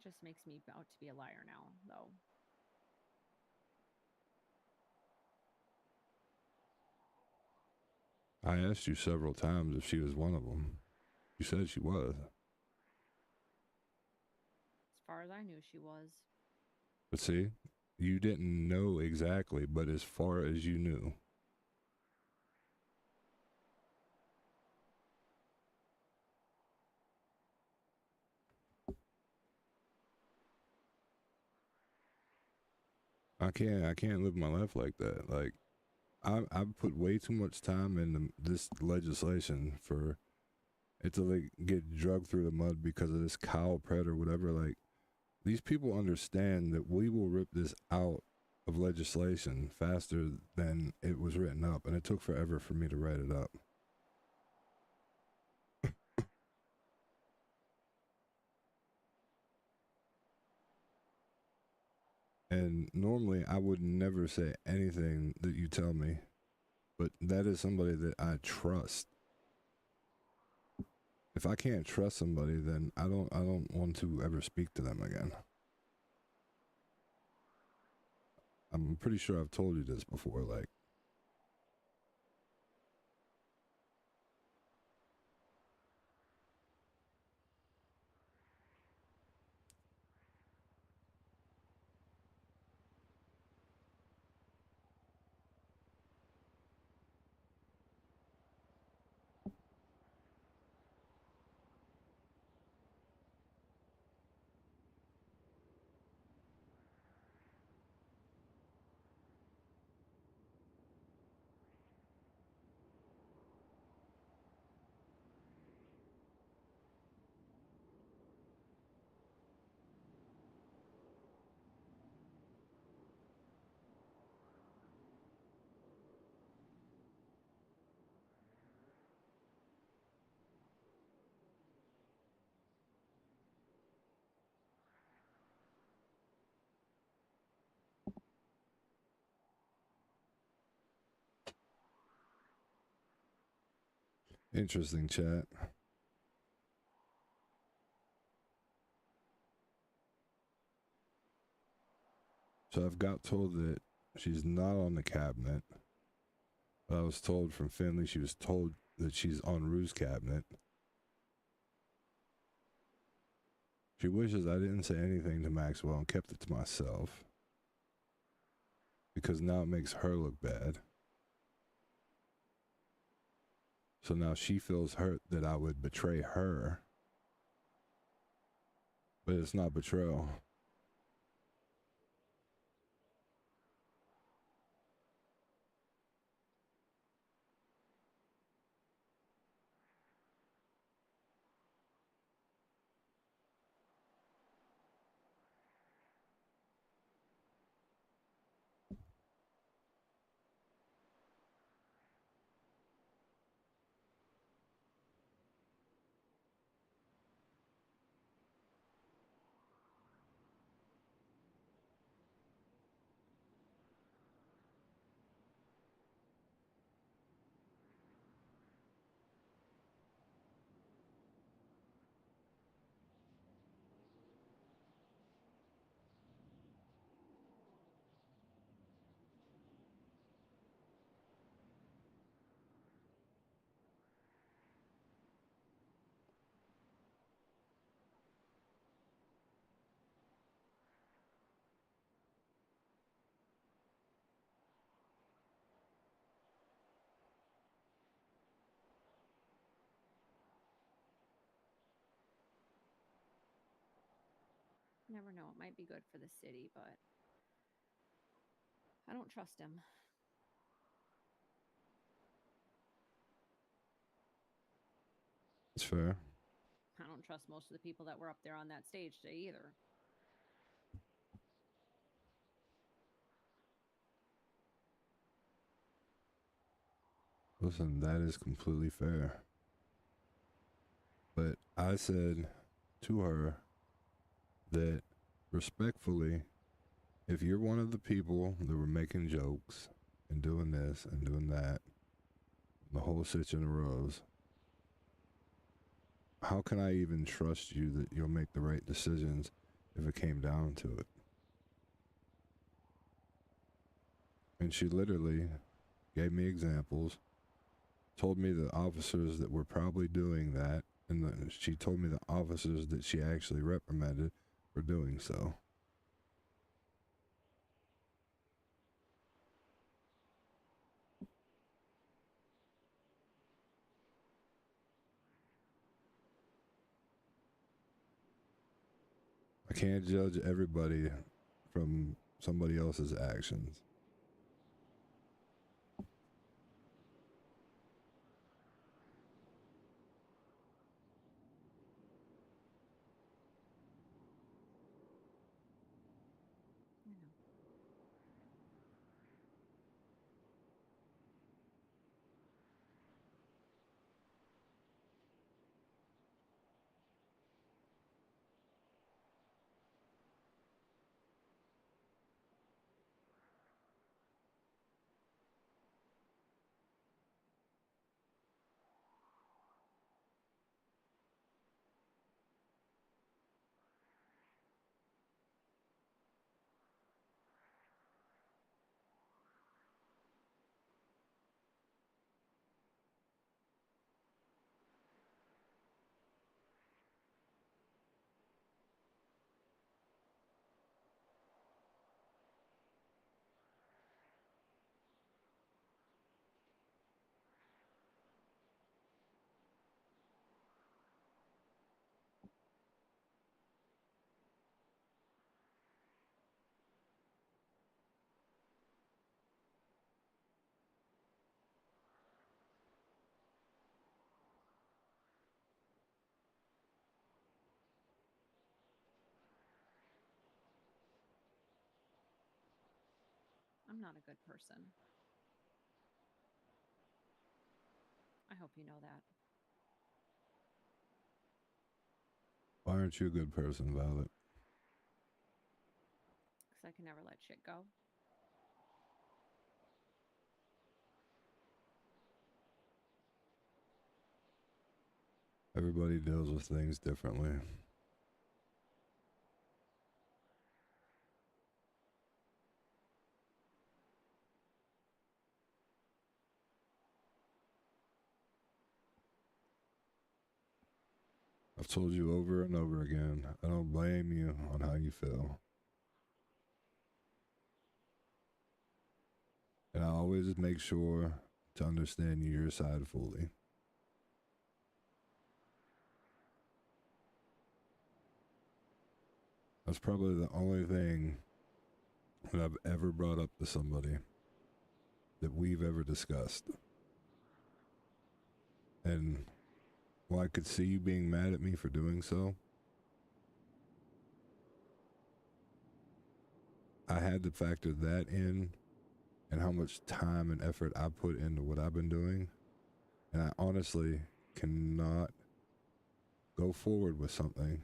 Just makes me out to be a liar now, though. I asked you several times if she was one of them. You said she was. As far as I knew, she was. But see, you didn't know exactly, but as far as you knew. I can't live my life like that. Like, I've put way too much time into this legislation for it to like get drugged through the mud because of this cow pred or whatever. Like, these people understand that we will rip this out of legislation faster than it was written up, and it took forever for me to write it up. And normally I would never say anything that you tell me, but that is somebody that I trust. If I can't trust somebody, then I don't want to ever speak to them again. I'm pretty sure I've told you this before, like, interesting chat. So I've got told that she's not on the cabinet. I was told from Finley she was told that she's on Rue's cabinet. She wishes I didn't say anything to Maxwell and kept it to myself, because now it makes her look bad. So now she feels hurt that I would betray her. But it's not betrayal. Never know. It might be good for the city, but I don't trust him. It's fair. I don't trust most of the people that were up there on that stage today either. Listen, that is completely fair. But I said to her that respectfully, if you're one of the people that were making jokes and doing this and doing that, the whole sitch in a rows, how can I even trust you that you'll make the right decisions if it came down to it? And she literally gave me examples, told me the officers that were probably doing that, and she told me the officers that she actually reprimanded for doing so. I can't judge everybody from somebody else's actions. I know. I'm not a good person. I hope you know that. Why aren't you a good person, Violet? Because I can never let shit go. Everybody deals with things differently. I've told you over and over again, I don't blame you on how you feel. And I always make sure to understand your side fully. That's probably the only thing that I've ever brought up to somebody that we've ever discussed. And while I could see you being mad at me for doing so, I had to factor that in and how much time and effort I put into what I've been doing. And I honestly cannot go forward with something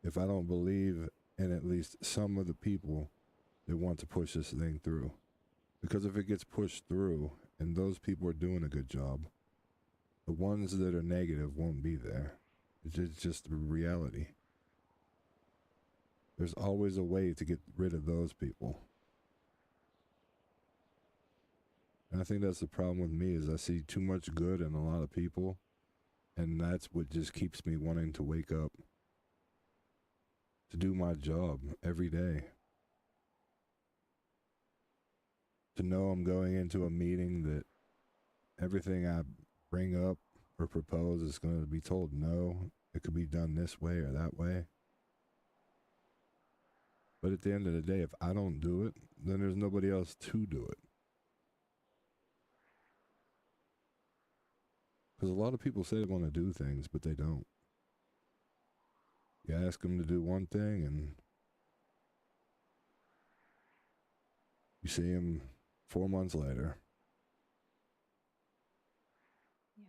if I don't believe in at least some of the people that want to push this thing through. Because if it gets pushed through and those people are doing a good job, the ones that are negative won't be there. It's just the reality. There's always a way to get rid of those people. And I think that's the problem with me is I see too much good in a lot of people, and that's what just keeps me wanting to wake up to do my job every day. To know I'm going into a meeting that everything I bring up or propose is going to be told no, it could be done this way or that way. But at the end of the day, if I don't do it, then there's nobody else to do it. Because a lot of people say they want to do things, but they don't. You ask them to do one thing, and you see them 4 months later. Yeah.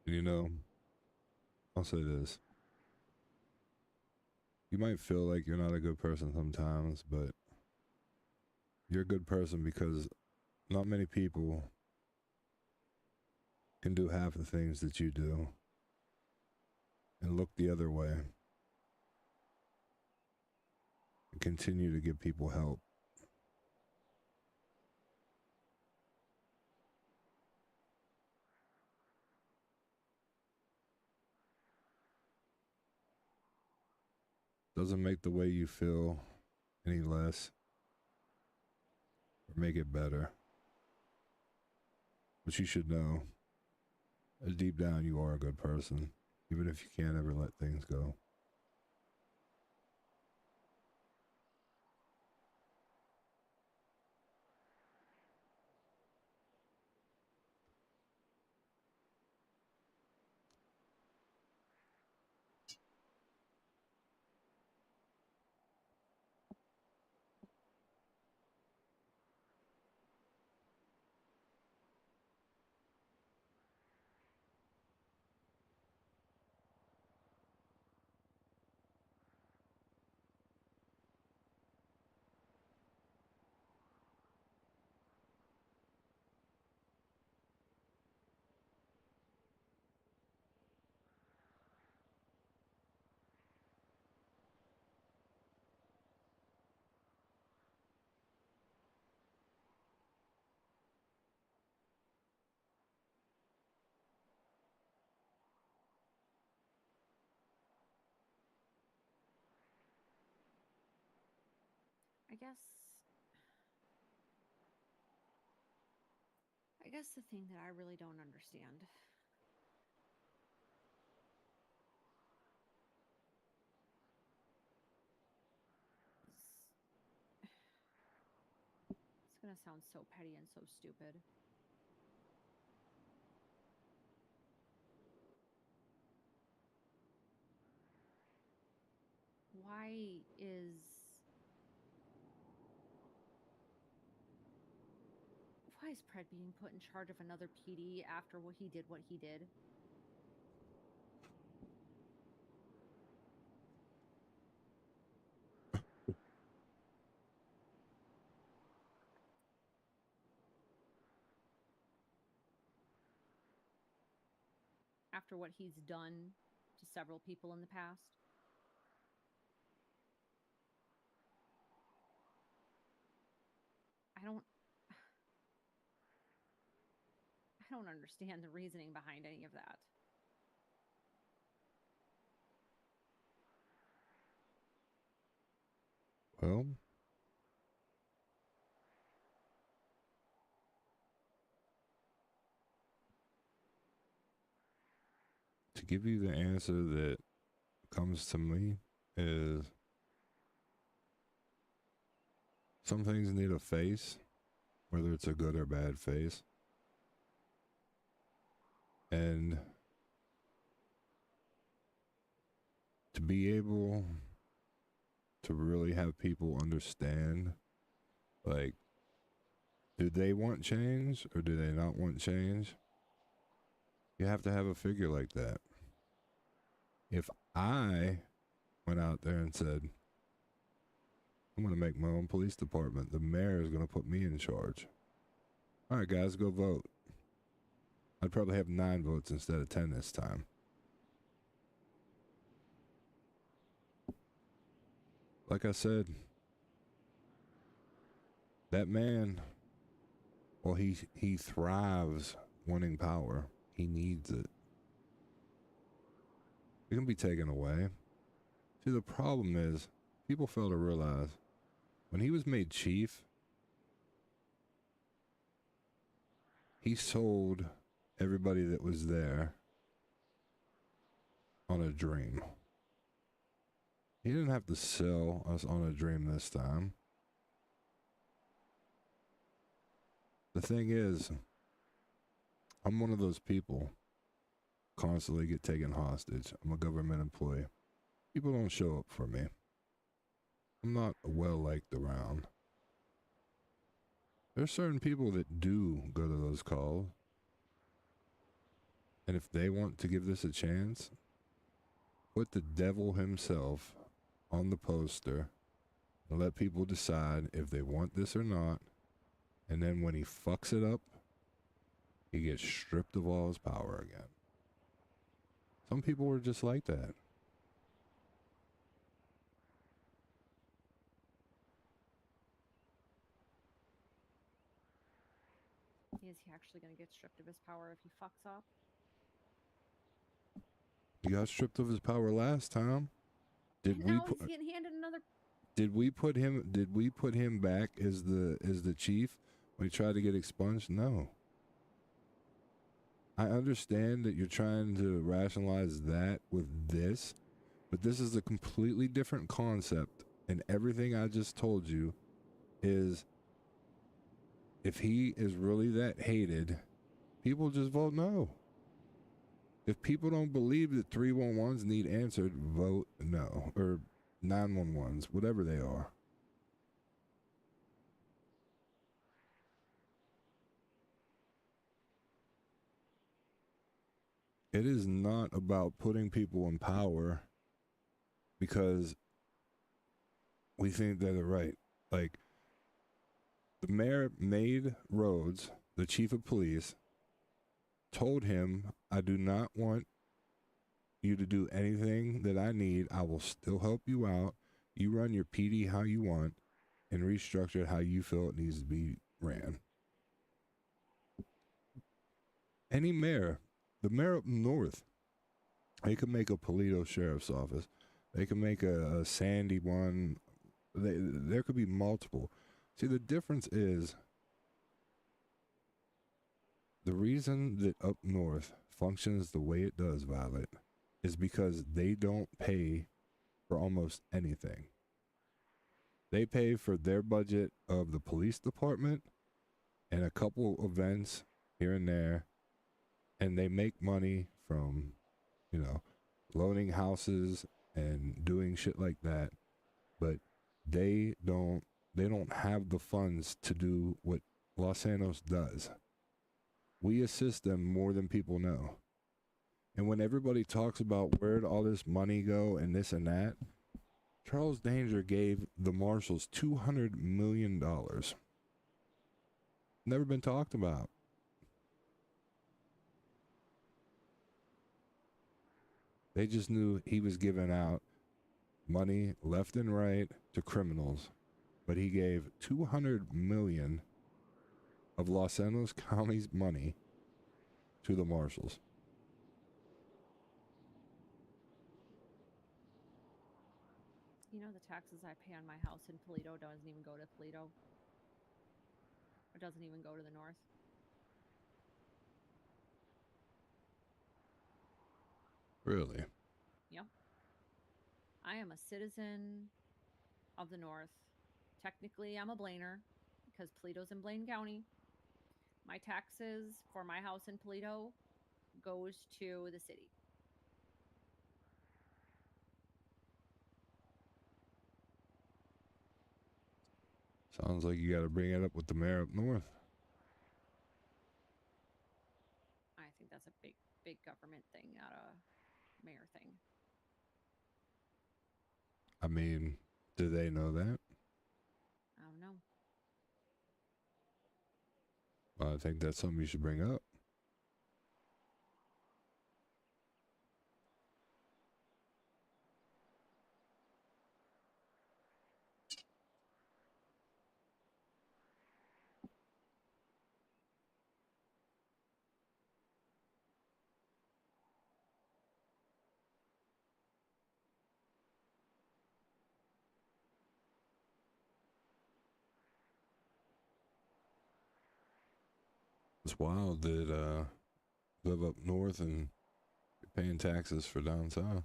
And you know, I'll say this. You might feel like you're not a good person sometimes, but you're a good person because not many people can do half the things that you do and look the other way and continue to give people help. Doesn't make the way you feel any less or make it better. But you should know, deep down, you are a good person, even if you can't ever let things go. I guess the thing that I really don't understand is, it's going to sound so petty and so stupid. Why is Pred being put in charge of another PD after what he did? After what he's done to several people in the past? I don't understand the reasoning behind any of that. Well, to give you the answer that comes to me is Some things need a face, whether it's a good or bad face. And to be able to really have people understand, like, do they want change or do they not want change? You have to have a figure like that. If I went out there and said, I'm going to make my own police department, the mayor is going to put me in charge. All right, guys, go vote. I'd probably have 9 votes instead of 10 this time. Like I said, that man, well, he thrives wanting power. He needs it. It can be taken away. See, the problem is, people fail to realize, when he was made chief, he sold everybody that was there on a dream. He didn't have to sell us on a dream this time. The thing is, I'm one of those people constantly get taken hostage. I'm a government employee. People don't show up for me. I'm not well liked around. There's certain people that do go to those calls. And if they want to give this a chance, put the devil himself on the poster and let people decide if they want this or not. And then when he fucks it up, he gets stripped of all his power again. Some people are just like that. Is he actually going to get stripped of his power if he fucks up? He got stripped of his power last time. He's getting handed another. Did we put him back as the chief when he tried to get expunged? No. I understand that you're trying to rationalize that with this, but this is a completely different concept, and everything I just told you is, if he is really that hated, people just vote no. If people don't believe that 311s need answered, vote no. Or 911s, whatever they are. It is not about putting people in power because we think that they're right. Like, the mayor made roads, the chief of police told him, I do not want you to do anything that I need. I will still help you out. You run your PD how you want and restructure it how you feel it needs to be ran. Any mayor, the mayor up north, they could make a Paleto sheriff's office. They could make a Sandy one. There could be multiple. See, the difference is, the reason that up north functions the way it does, Violet, is because they don't pay for almost anything. They pay for their budget of the police department and a couple events here and there, and they make money from, loaning houses and doing shit like that, but they don't have the funds to do what Los Angeles does. We assist them more than people know. And when everybody talks about where'd all this money go and this and that, Charles Danger gave the marshals $200 million. Never been talked about. They just knew he was giving out money left and right to criminals. But he gave $200 million of Los Angeles County's money to the marshals. You know, the taxes I pay on my house in Paleto doesn't even go to Paleto. It doesn't even go to the north. Really? Yep. I am a citizen of the north, technically I'm a Blainer because Polito's in Blaine County. My taxes for my house in Polito goes to the city. Sounds like you got to bring it up with the mayor up north. I think that's a big government thing, not a mayor thing. I mean, do they know that? I don't know. I think that's something you should bring up. It's wild that live up north and you're paying taxes for down south.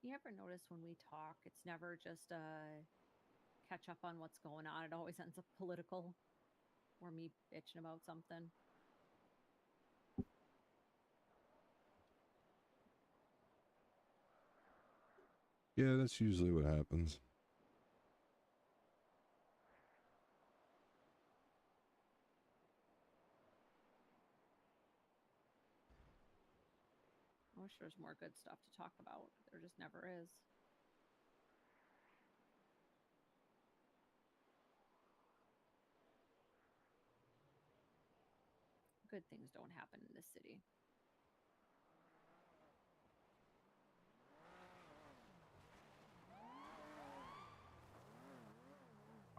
You ever notice when we talk, it's never just a catch up on what's going on. It always ends up political or me bitching about something. Yeah, that's usually what happens. I wish there was more good stuff to talk about. There just never is. Good things don't happen in this city.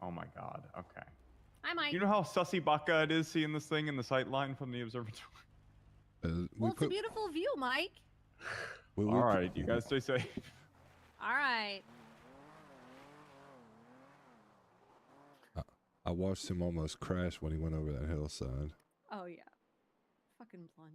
Oh my god, okay. Hi, Mike. You know how sussy baka it is seeing this thing in the sight line from the observatory? Well, it's a beautiful view, Mike. All right, you guys stay safe. All right. I watched him almost crash when he went over that hillside. Oh, yeah. Fucking blunt.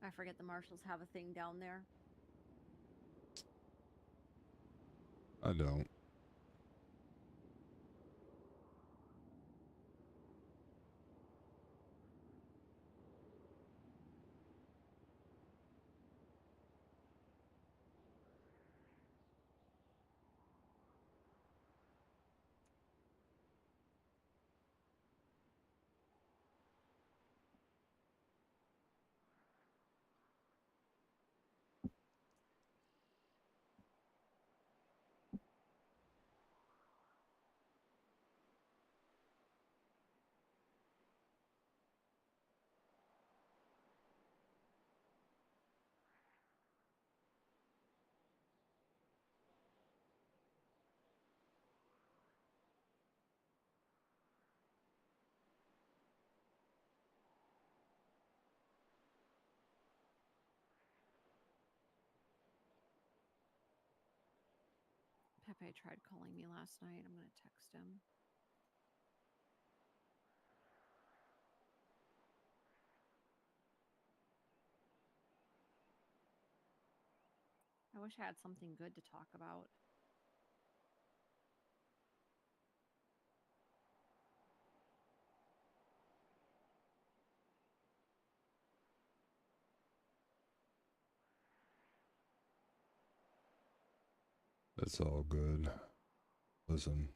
I forget the marshals have a thing down there. I don't. Pepe tried calling me last night. I'm going to text him. I wish I had something good to talk about. That's all good. Listen,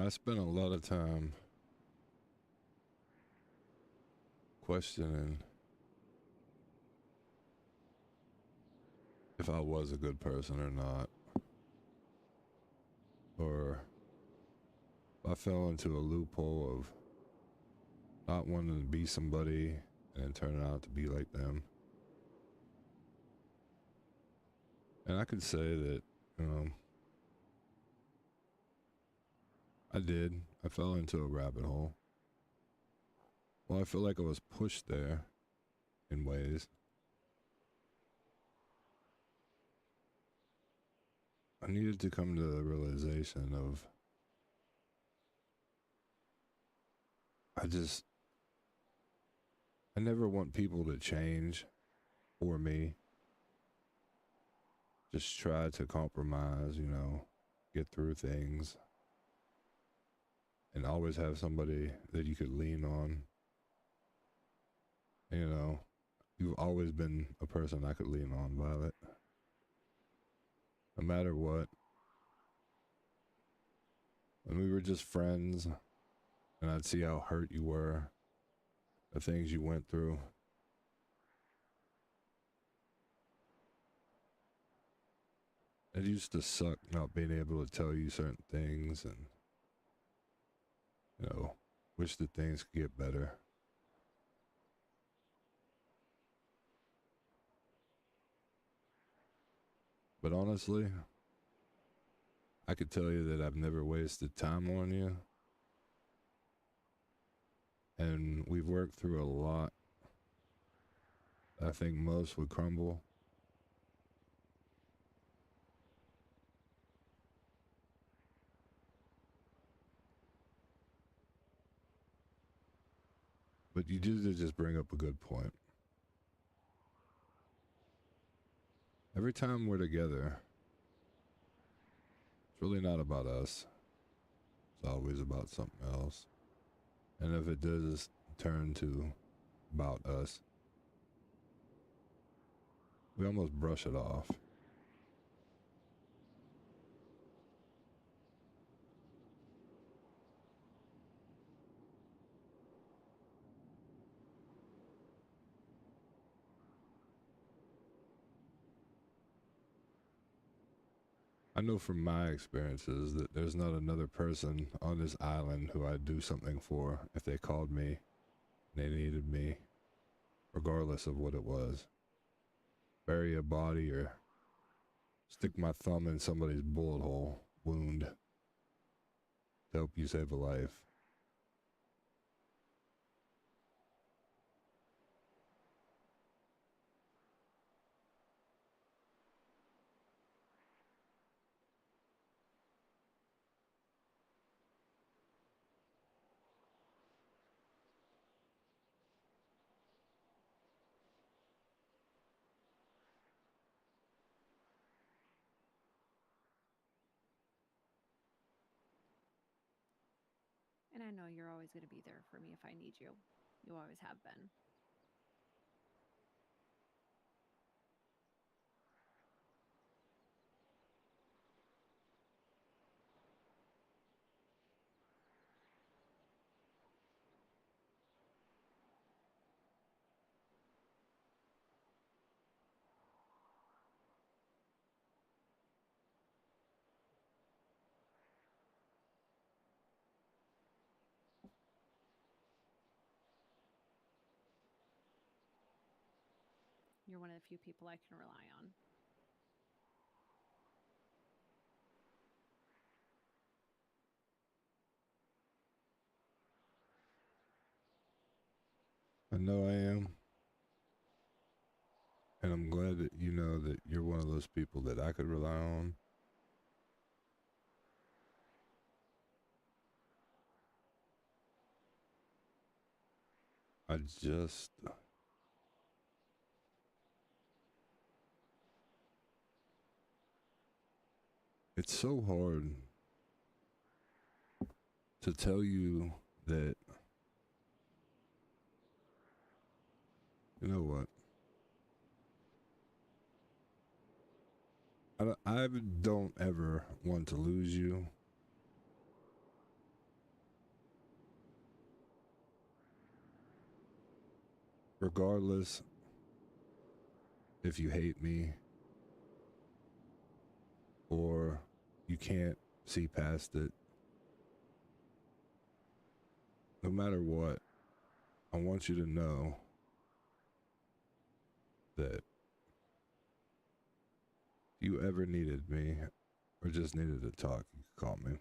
I spent a lot of time questioning if I was a good person or not, or if I fell into a loophole of not wanting to be somebody and then turning out to be like them. And I could say that, I did. I fell into a rabbit hole. Well, I feel like I was pushed there in ways. I needed to come to the realization of I never want people to change for me. Just try to compromise, get through things. And always have somebody that you could lean on. You've always been a person I could lean on, Violet. No matter what. When we were just friends, and I'd see how hurt you were, the things you went through. It used to suck not being able to tell you certain things and, wish that things could get better. But honestly, I could tell you that I've never wasted time on you. And we've worked through a lot. I think most would crumble. But you did just bring up a good point. Every time we're together, it's really not about us. It's always about something else. And if it does turn to about us, we almost brush it off. I know from my experiences that there's not another person on this island who I'd do something for if they called me and they needed me, regardless of what it was. Bury a body or stick my thumb in somebody's bullet hole wound to help you save a life. And I know you're always going to be there for me if I need you. You always have been. You're one of the few people I can rely on. I know I am. And I'm glad that you know that you're one of those people that I could rely on. I just... It's so hard to tell you that, you know what? I don't ever want to lose you. Regardless if you hate me or you can't see past it. No matter what, I want you to know that if you ever needed me or just needed to talk, you could call me.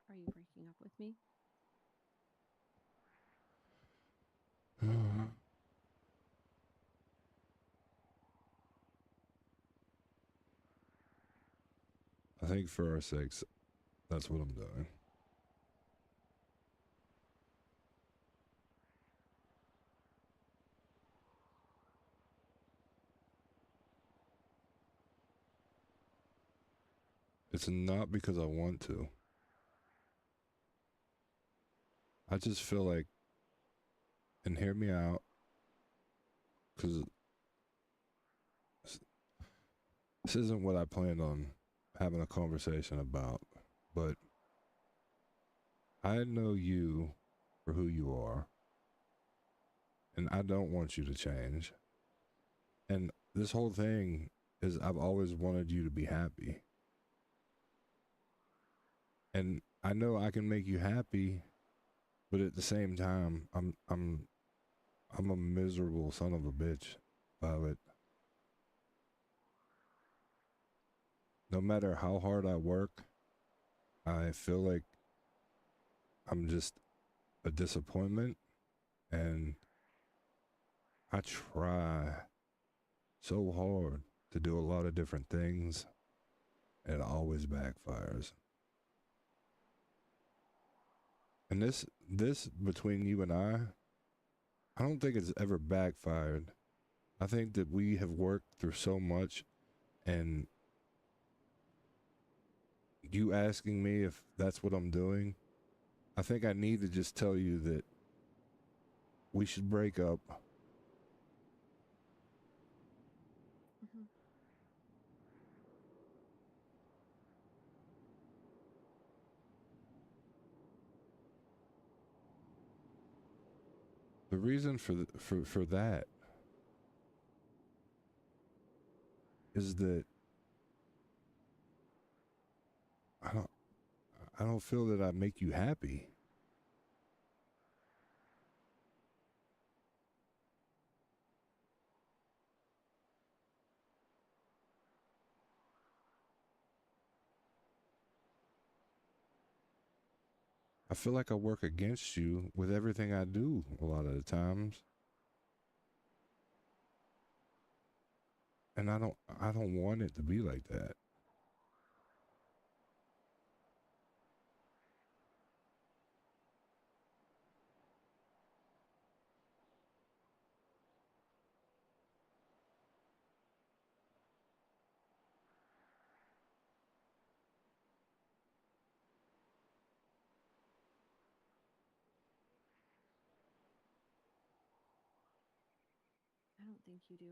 Are you breaking up with me? I think for our sakes, that's what I'm doing. It's not because I want to. I just feel like, and hear me out, because this isn't what I planned on having a conversation about, but I know you for who you are, and I don't want you to change. And this whole thing is I've always wanted you to be happy. And I know I can make you happy, but at the same time, I'm a miserable son of a bitch, Violet. No matter how hard I work, I feel like I'm just a disappointment, and I try so hard to do a lot of different things, and it always backfires. And this between you and I don't think it's ever backfired. I think that we have worked through so much, and you asking me if that's what I'm doing, I think I need to just tell you that we should break up. Mm-hmm. The reason for that is that I don't feel that I make you happy. I feel like I work against you with everything I do a lot of the times. And I don't want it to be like that. I don't think you do.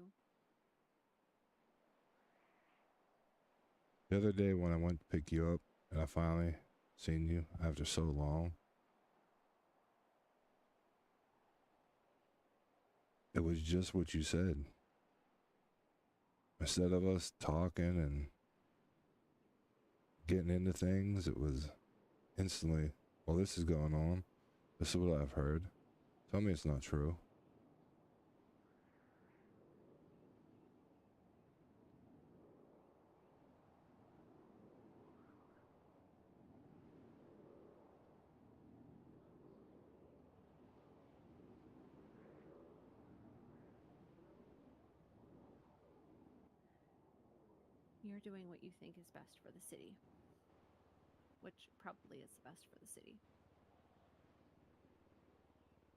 The other day when I went to pick you up and I finally seen you after so long, it was just what you said. Instead of us talking and getting into things, it was instantly, well, this is going on. This is what I've heard. Tell me it's not true. you're doing what you think is best for the city, which probably is the best for the city.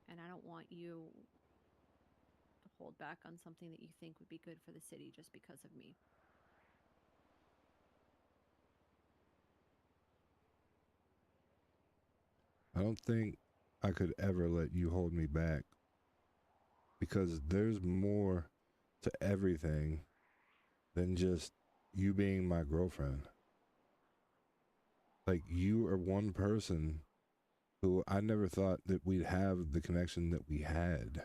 And I don't want you to hold back on something that you think would be good for the city just because of me. I don't think I could ever let you hold me back, because there's more to everything than just you being my girlfriend. Like, you are one person who I never thought that we'd have the connection that we had.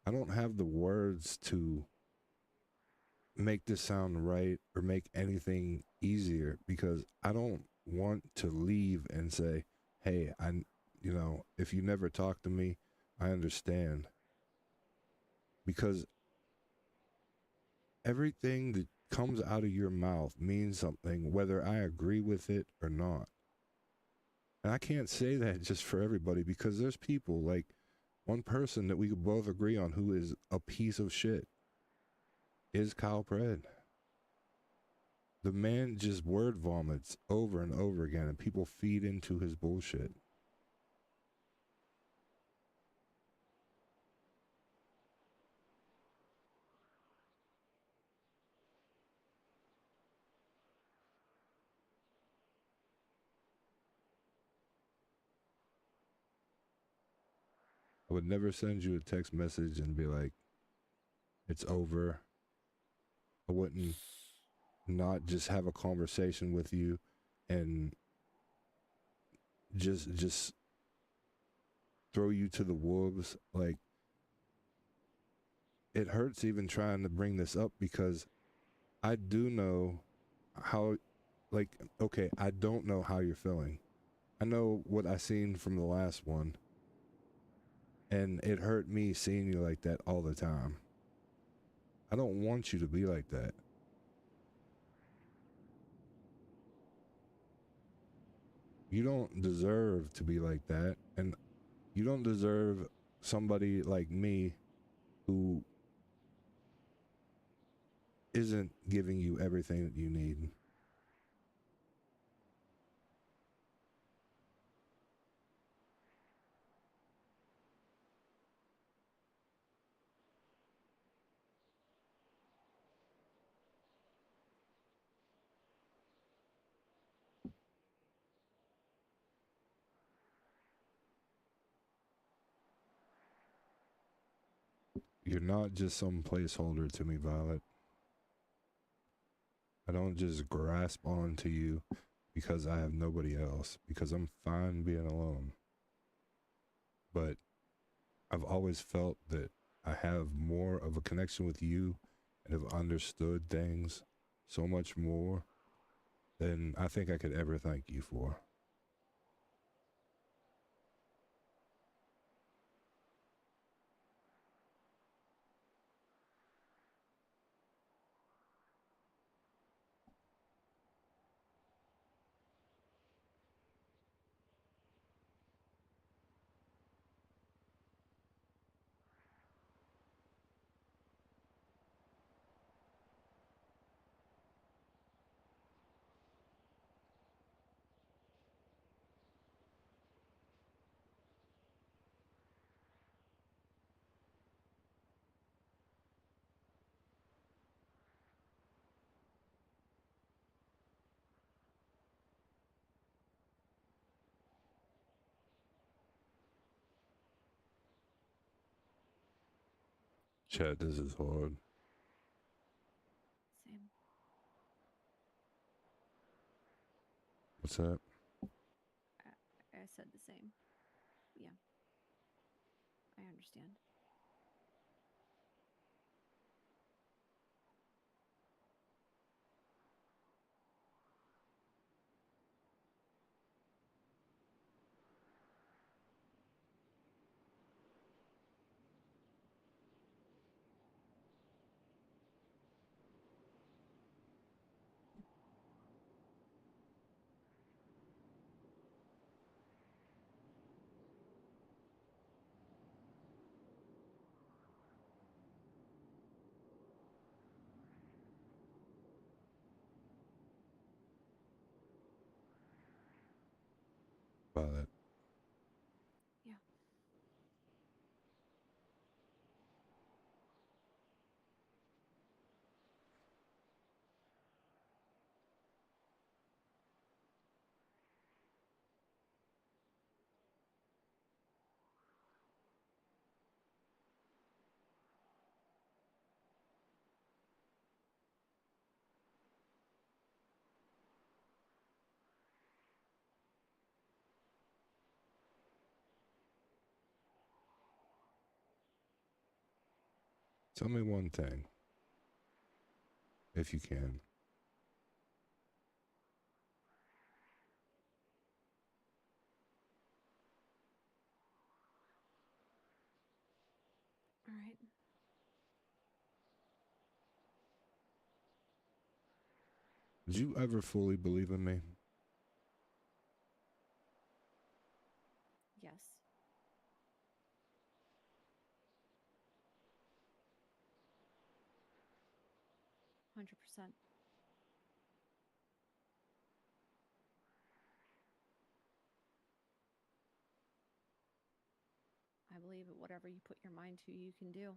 I don't have the words to make this sound right or make anything easier, because I don't want to leave and say, hey, if you never talk to me, I understand. Because everything that comes out of your mouth means something, whether I agree with it or not. And I can't say that just for everybody, because there's people, like one person that we could both agree on who is a piece of shit is Kyle Pred. The man just word vomits over and over again, and people feed into his bullshit. I would never send you a text message and be like, it's over. I wouldn't not just have a conversation with you and just throw you to the wolves. Like, it hurts even trying to bring this up, because I do know how, like, okay, I don't know how you're feeling. I know what I seen from the last one, and it hurt me seeing you like that all the time. I don't want you to be like that. You don't deserve to be like that, and you don't deserve somebody like me who isn't giving you everything that you need. You're not just some placeholder to me, Violet. I don't just grasp onto you because I have nobody else, because I'm fine being alone. But I've always felt that I have more of a connection with you and have understood things so much more than I think I could ever thank you for. Chat, this is hard. Same. What's that? I said the same. Yeah. I understand. by that. Yeah. Tell me one thing, if you can. All right. Did you ever fully believe in me? Yes. %100. I believe that whatever you put your mind to, you can do.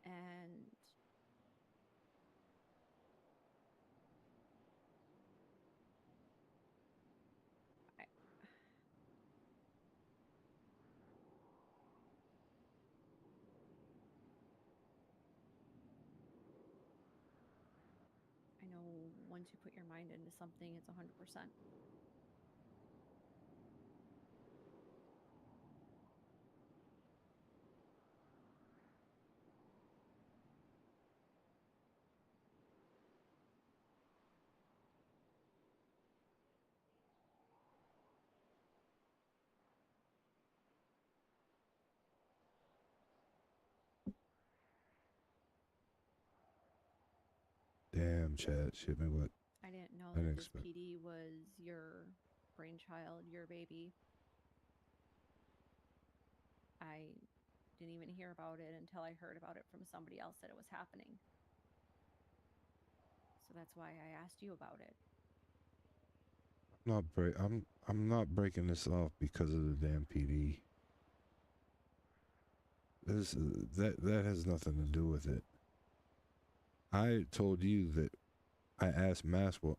And I, I know once you put your mind into something, it's 100%. Damn, Chad, shit me what? I didn't know I that didn't this expect. PD was your brainchild, your baby. I didn't even hear about it until I heard about it from somebody else that it was happening. So that's why I asked you about it. I'm not breaking this off because of the damn PD. That has nothing to do with it. I told you that I asked Maxwell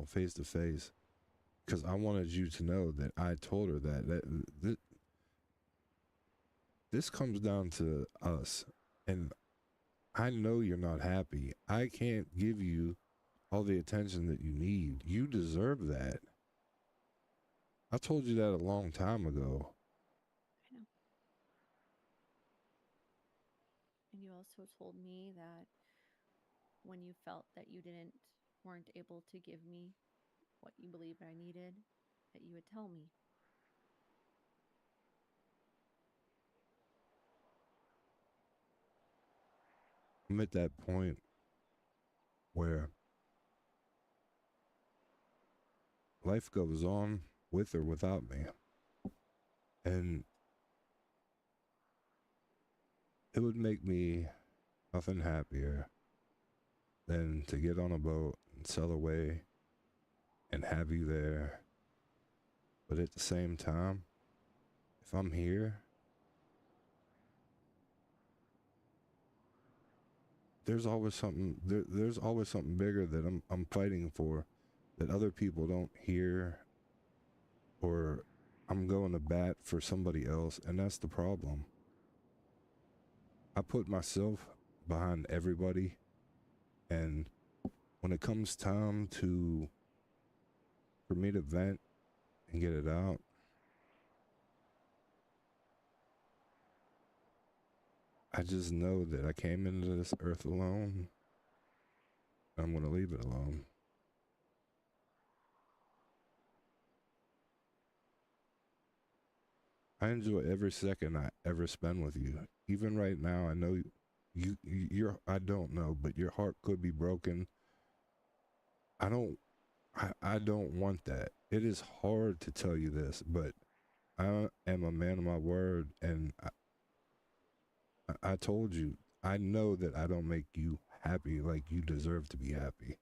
face to face because I wanted you to know that I told her that this comes down to us, and I know you're not happy. I can't give you all the attention that you need. You deserve that. I told you that a long time ago. I know. And you also told me that when you felt that you weren't able to give me what you believed I needed, that you would tell me. I'm at that point where life goes on with or without me. And it would make me nothing happier than to get on a boat and sail away and have you there. But at the same time, if I'm here, there's always something there's always something bigger that I'm fighting for that other people don't hear, or I'm going to bat for somebody else, and that's the problem. I put myself behind everybody, and when it comes time for me to vent and get it out, I just know that I came into this earth alone. I'm going to leave it alone. I enjoy every second I ever spend with you. Even right now, I know I don't know, but your heart could be broken. I don't want that. It is hard to tell you this, but I am a man of my word, and I told you, I know that I don't make you happy like you deserve to be happy.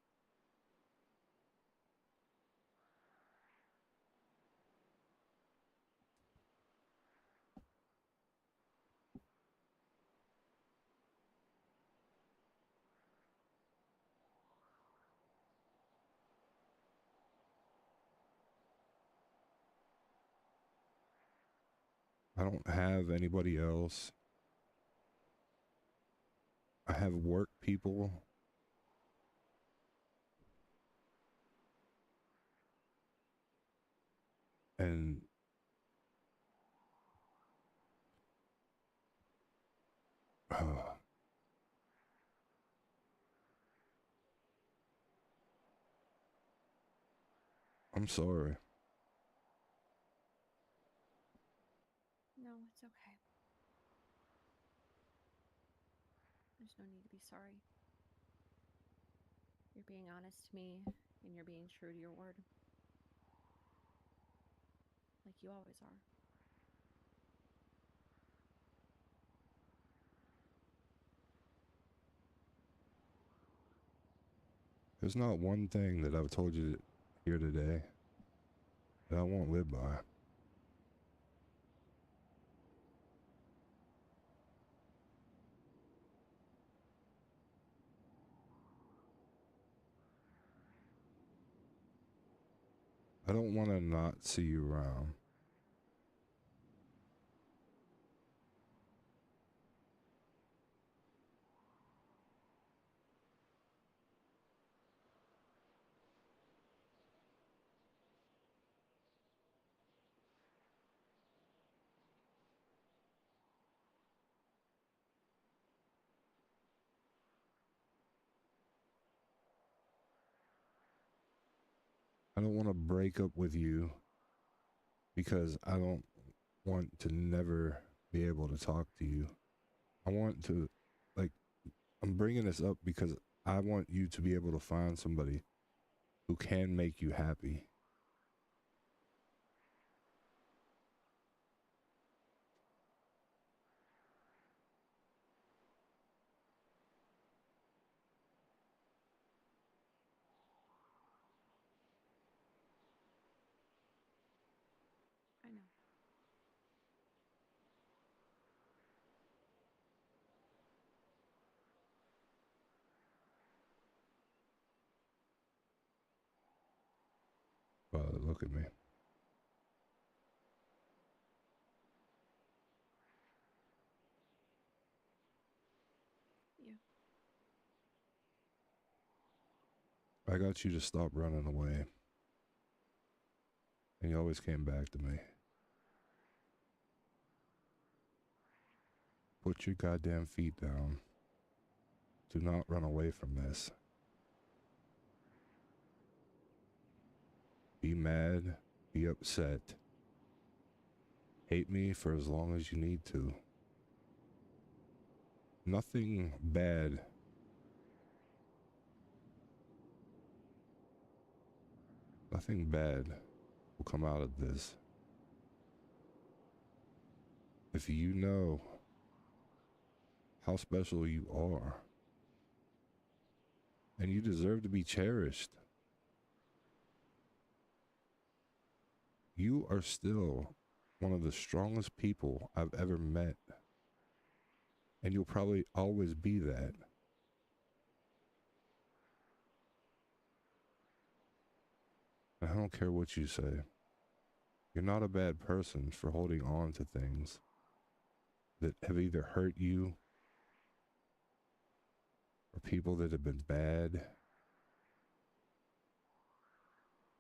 I don't have anybody else. I have work people. And I'm sorry. No, it's okay. There's no need to be sorry. You're being honest to me, and you're being true to your word. Like you always are. There's not one thing that I've told you here today that I won't live by. I don't want to not see you around. I don't want to break up with you because I don't want to never be able to talk to you. I want to, like, I'm bringing this up because I want you to be able to find somebody who can make you happy. I know. Look at me. Yeah. I got you to stop running away. And you always came back to me. Put your goddamn feet down. Do not run away from this. Be mad. Be upset. Hate me for as long as you need to. Nothing bad. Nothing bad will come out of this. If you know how special you are, and you deserve to be cherished, you are still one of the strongest people I've ever met. And you'll probably always be that. I don't care what you say. You're not a bad person for holding on to things that have either hurt you or people that have been bad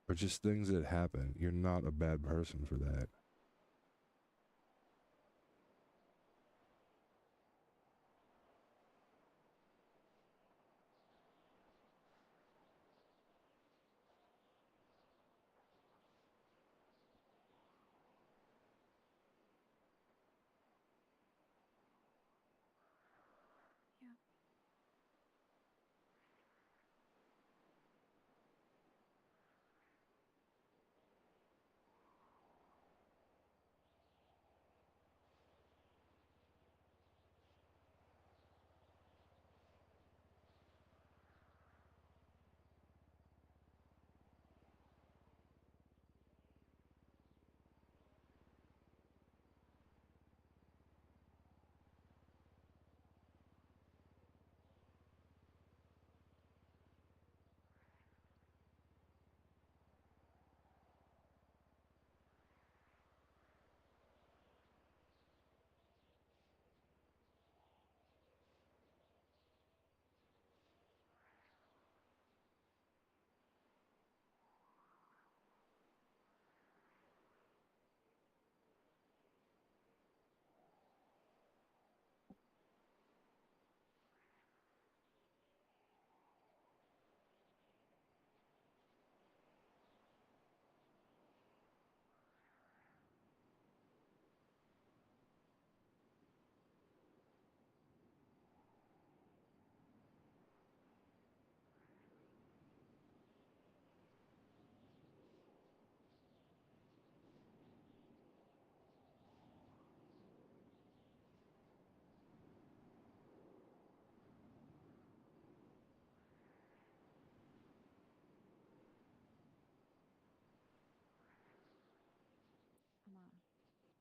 or just things that happen. You're not a bad person for that. Yeah.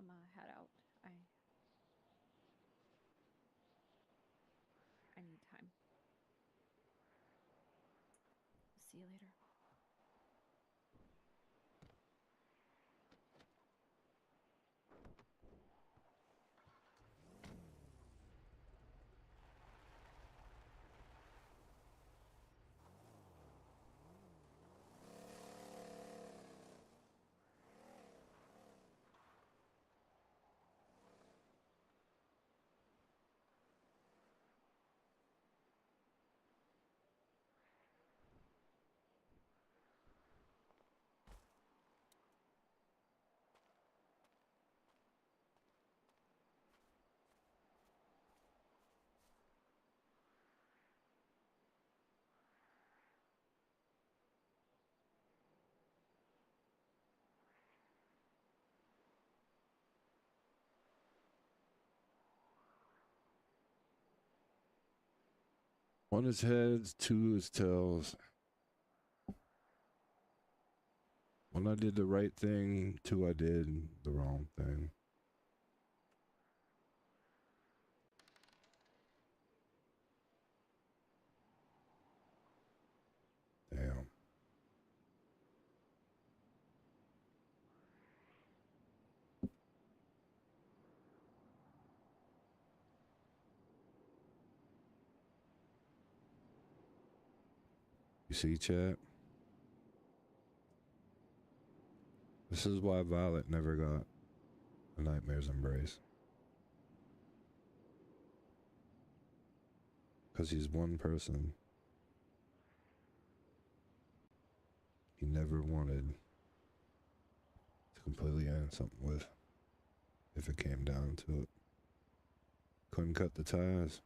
I'm gonna head out. I need time. See you later. One is heads, two is tails. One I did the right thing, two I did the wrong thing. Damn. You see, chat? This is why Violet never got a Nightmare's Embrace. Because he's one person he never wanted to completely end something with, if it came down to it. Couldn't cut the ties.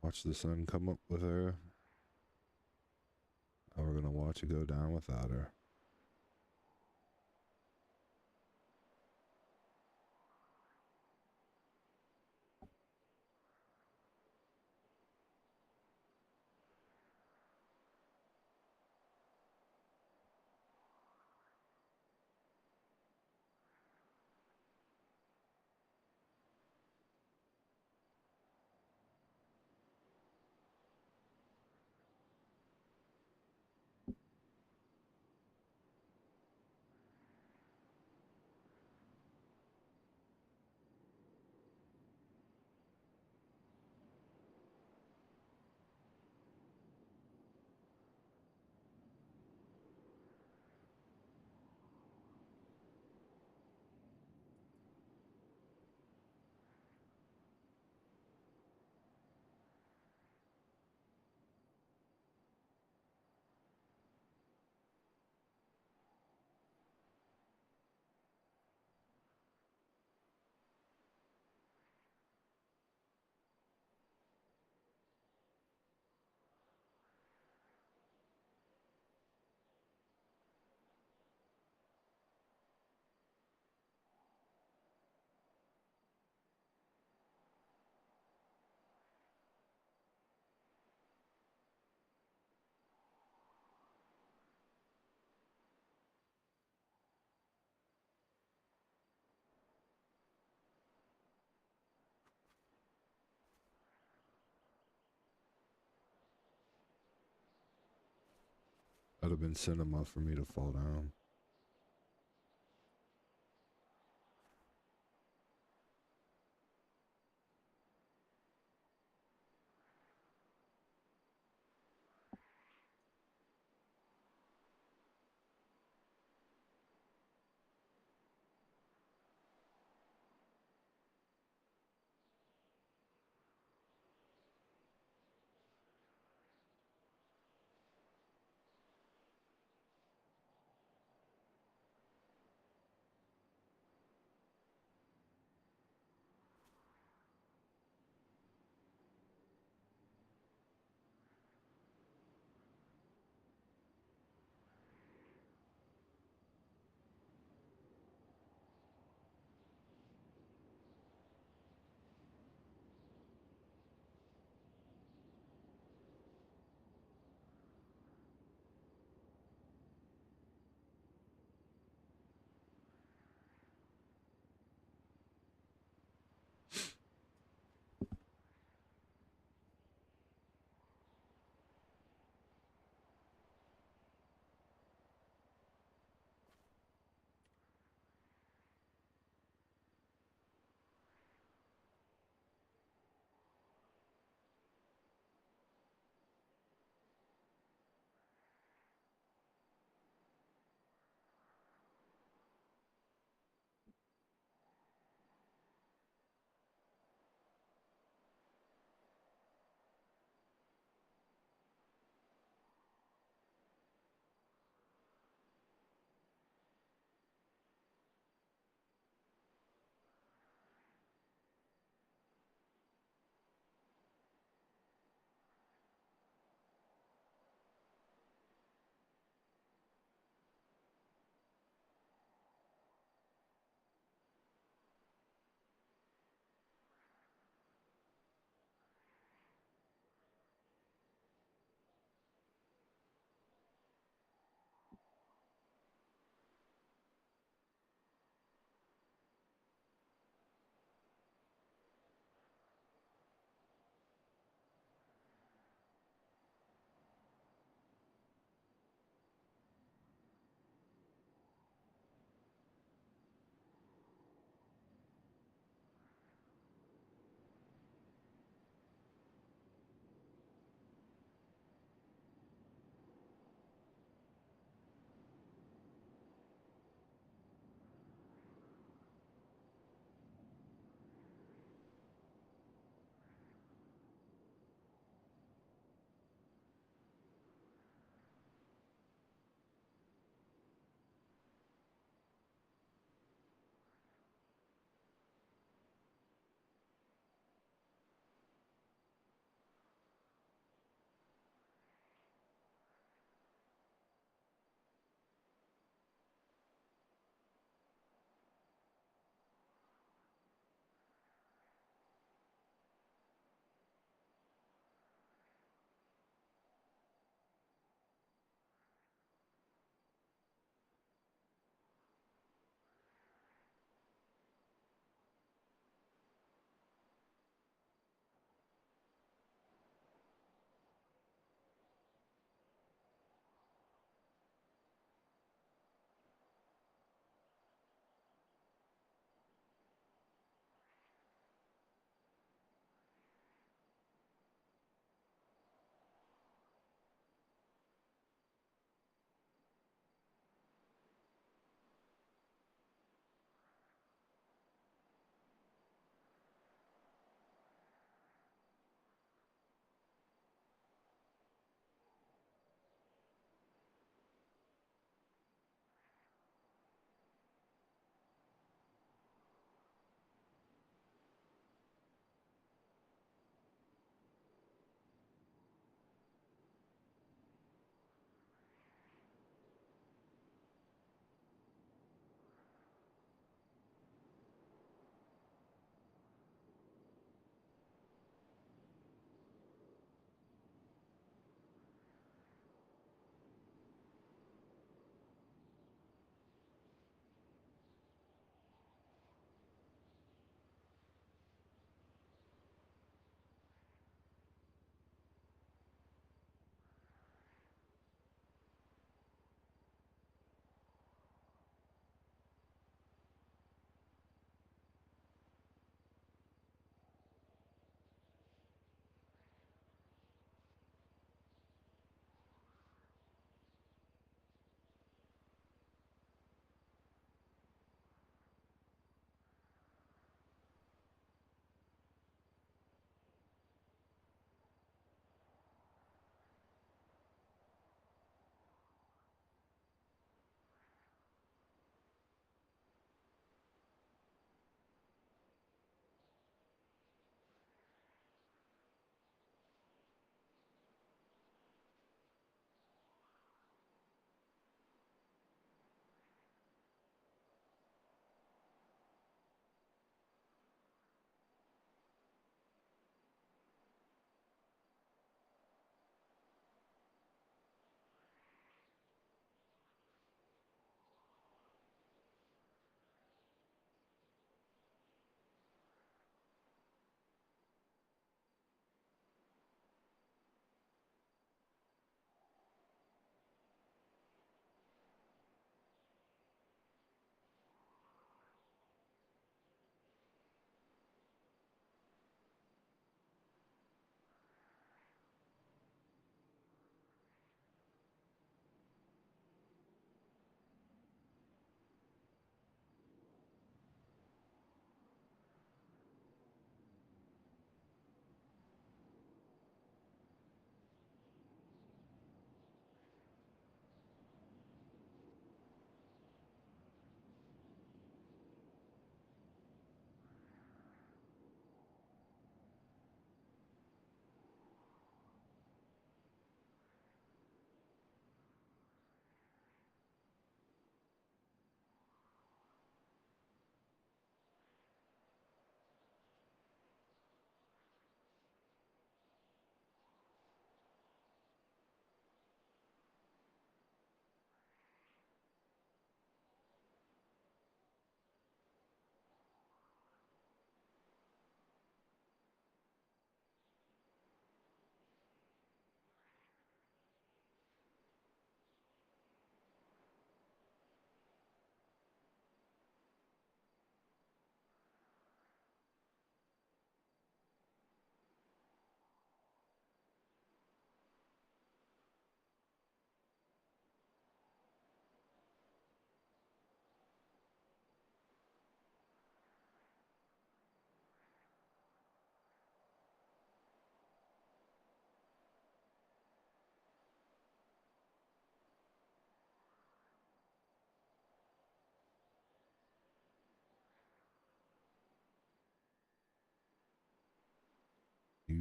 Watch the sun come up with her. Now we're gonna watch it go down without her. That'd have been cinema for me to fall down.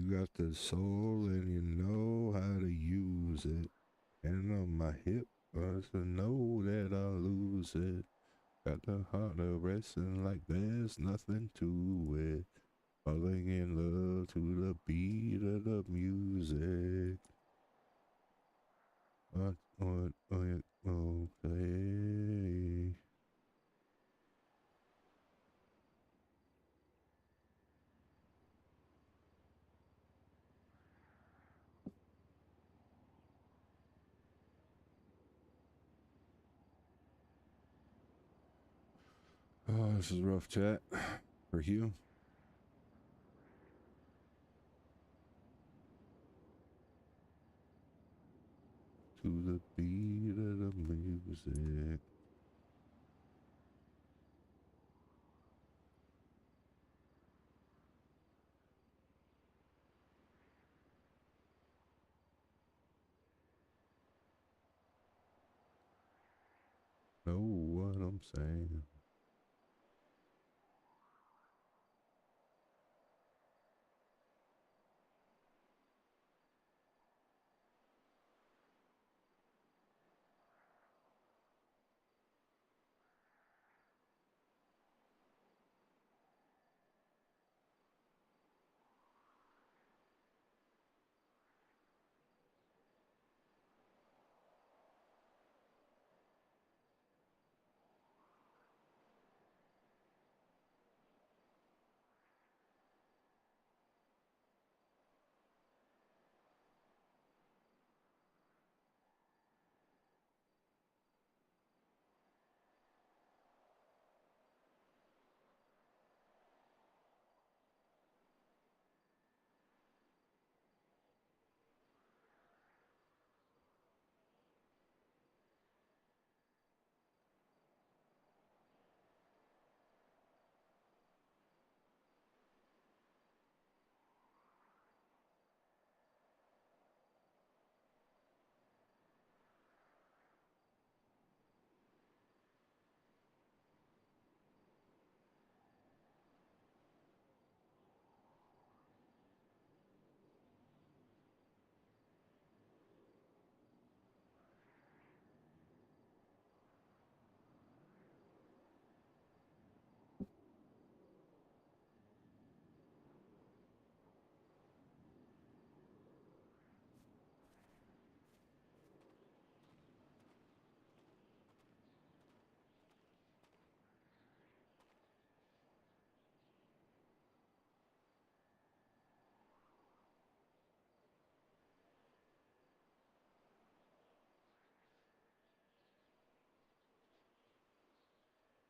got the soul and you know how to use it. And on my hip, I to know that I'll lose it. Got the heart of wrestling like there's nothing to it. Falling in love to the beat of the music. What okay. Oh, this is a rough chat for Hugh. To the beat of the music. Know what I'm saying?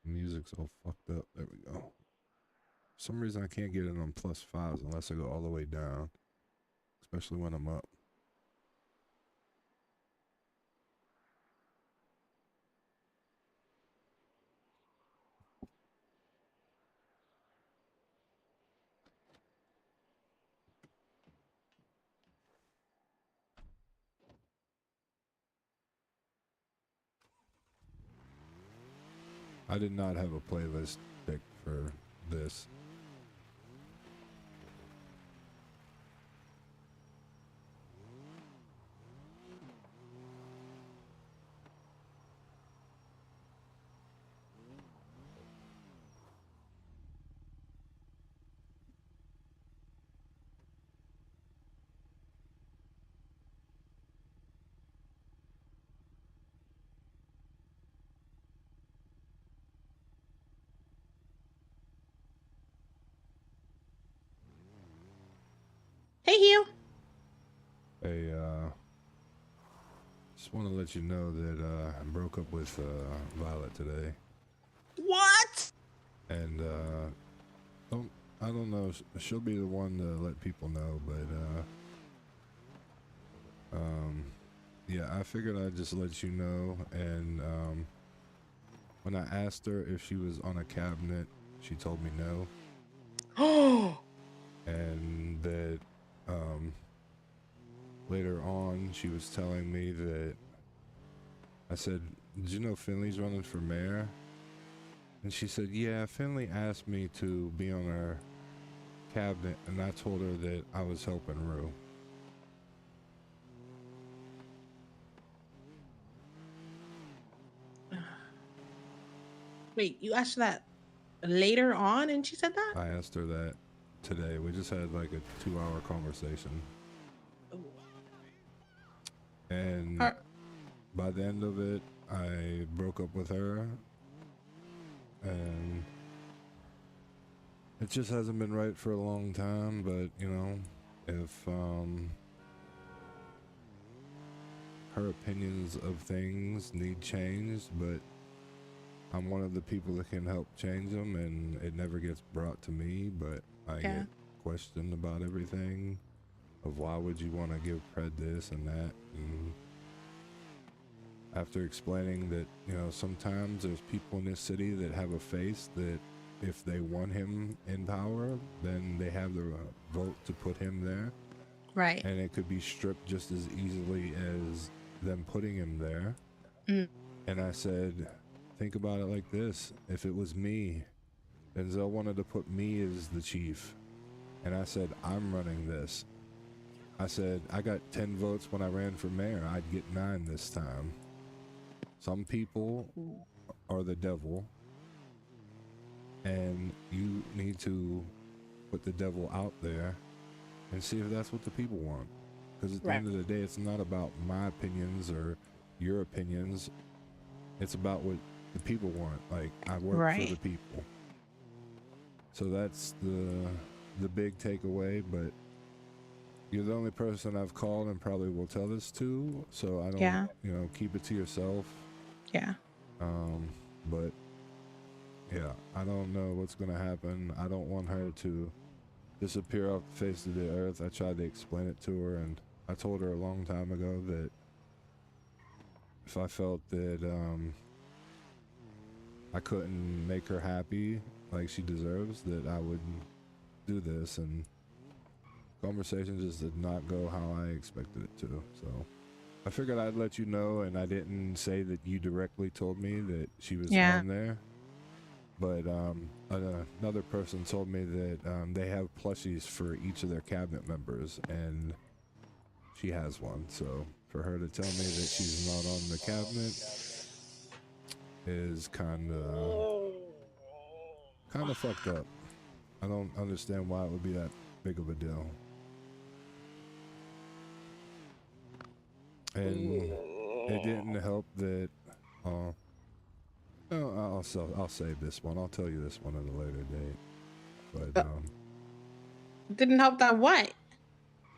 Music's all fucked up. There we go. For some reason I can't get it on +5s unless I go all the way down, especially when I'm up. I did not have a playlist picked for this. Hey, Hugh. Hey, just want to let you know that I broke up with Violet today. What? And I don't know. She'll be the one to let people know, but yeah, I figured I'd just let you know. And when I asked her if she was on a cabinet, she told me no. Oh. And that later on she was telling me that I said, "Did you know Finley's running for mayor?" And she said, "Yeah, Finley asked me to be on her cabinet, and I told her that I was helping Rue. Wait, you asked that later on and she said that? I asked her that today. We just had like a 2-hour conversation. And by the end of it, I broke up with her. And it just hasn't been right for a long time, but you know, if her opinions of things need changed, but I'm one of the people that can help change them, and it never gets brought to me, but I get questioned about everything of why would you want to give Pred this and that, and after explaining that, you know, sometimes there's people in this city that have a face that if they want him in power, then they have the vote to put him there. Right. And it could be stripped just as easily as them putting him there. And I said, think about it like this. If it was me, Denzel wanted to put me as the chief. And I said, I'm running this. I said, I got 10 votes when I ran for mayor. I'd get 9 this time. Some people are the devil. And you need to put the devil out there and see if that's what the people want. Because at the end of the day, it's not about my opinions or your opinions. It's about what the people want. Like, I work for the people. So that's the big takeaway, but you're the only person I've called and probably will tell this to, so I don't, you know, keep it to yourself. Yeah. But yeah, I don't know what's gonna happen. I don't want her to disappear off the face of the earth. I tried to explain it to her, and I told her a long time ago that if I felt that I couldn't make her happy like she deserves, that I would do this, and conversation just did not go how I expected it to. So I figured I'd let you know, and I didn't say that you directly told me that she was on there. But another person told me that they have plushies for each of their cabinet members, and she has one. So for her to tell me that she's not on the cabinet is kind of fucked up. I don't understand why it would be that big of a deal. And it didn't help that I'll save this one. I'll tell you this one at a later date. But didn't help that what?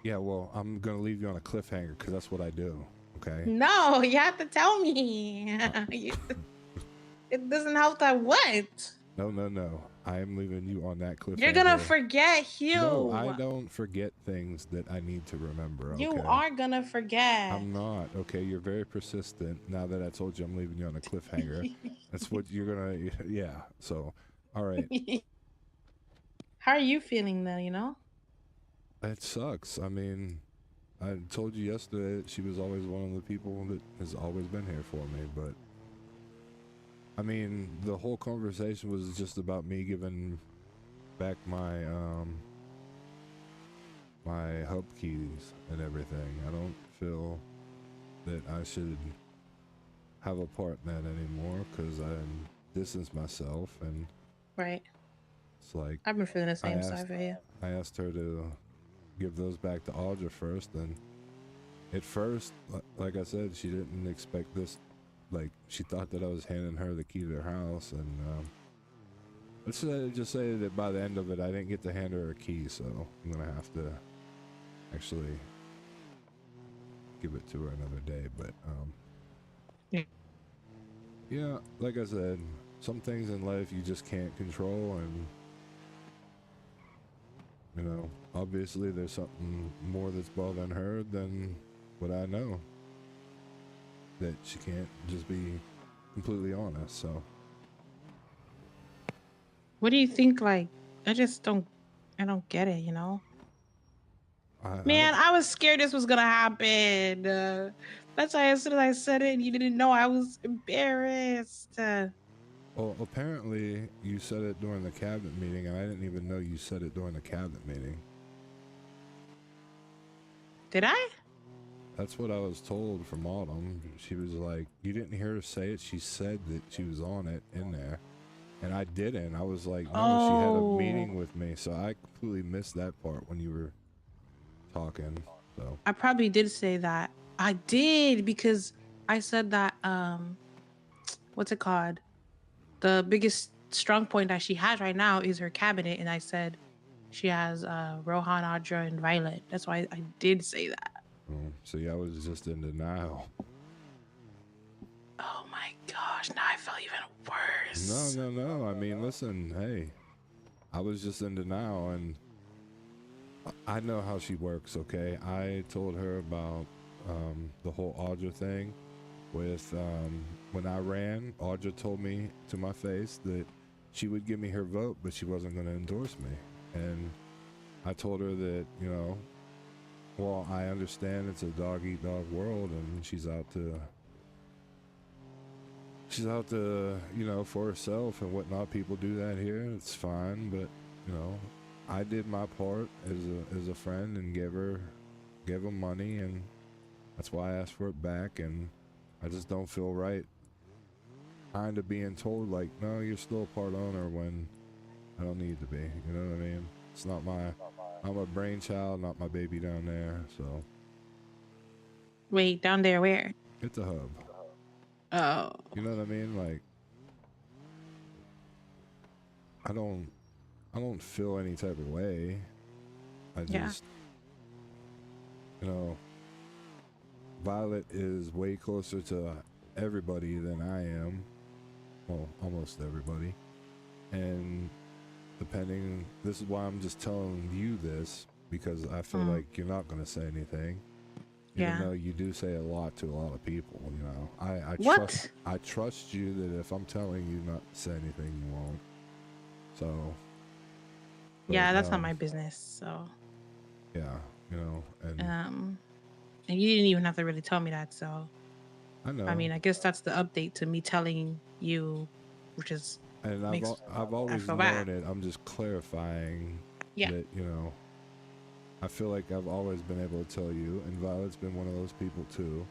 Yeah, well, I'm gonna leave you on a cliffhanger because that's what I do. Okay. No, you have to tell me. It doesn't help that what? No. I am leaving you on that cliffhanger. You're gonna forget, Hugh. No, I don't forget things that I need to remember. Okay? You are gonna forget. I'm not. Okay, you're very persistent. Now that I told you I'm leaving you on a cliffhanger, that's what you're gonna. Yeah. So, all right. How are you feeling though? You know. It sucks. I mean, I told you yesterday that she was always one of the people that has always been here for me, but I mean, the whole conversation was just about me giving back my my hub keys and everything. I don't feel that I should have a part in that anymore because I distanced myself, and it's like I've been feeling the same side for you. I asked her to give those back to Audra first, and at first, like I said, she didn't expect this. Like, she thought that I was handing her the key to her house, and let's just say that by the end of it, I didn't get to hand her a key, so I'm gonna have to actually give it to her another day. But yeah, like I said, some things in life you just can't control, and you know, obviously there's something more that's bothering her than what I know. That she can't just be completely honest. So what do you think? Like, I don't get it, you know. Man, I was scared this was gonna happen. That's why as soon as I said it, you didn't know, I was embarrassed. Well, apparently you said it during the cabinet meeting, and I didn't even know you said it during the cabinet meeting. Did I? That's what I was told from Autumn. She was like, you didn't hear her say it. She said that she was on it in there. And I didn't. I was like, no, she had a meeting with me. So I completely missed that part when you were talking. So I probably did say that. I did because I said that what's it called? The biggest strong point that she has right now is her cabinet, and I said she has Rohan, Audra, and Violet. That's why I did say that. see, I was just in denial. Oh my gosh, now I feel even worse. No. I mean, listen, hey, I was just in denial, and I know how she works, okay? I told her about the whole Audra thing with when I ran. Audra told me to my face that she would give me her vote, but she wasn't going to endorse me. And I told her that, you know, well, I understand it's a dog-eat-dog world, and she's out to, you know, for herself and whatnot. People do that here. It's fine, but, you know, I did my part as a friend and gave them money, and that's why I asked for it back. And I just don't feel right kind of being told like, no, you're still a part owner when I don't need to be. You know what I mean? It's not my brainchild, not my baby down there. So Wait, down there where? it's a hub. Oh. You know what I mean? Like, I don't feel any type of way. I just, you know, Violet is way closer to everybody than I am. Well, almost everybody. And this is why I'm just telling you this, because I feel like you're not going to say anything. Even though you do say a lot to a lot of people, you know. I trust you that if I'm telling you not to say anything, you won't. So. Yeah, that's not my business, so. Yeah, you know, and you didn't even have to really tell me that, so. I know. I mean, I guess that's the update to me telling you, which is. And I've always known it. I'm just clarifying that, you know, I feel like I've always been able to tell you, and Violet's been one of those people too.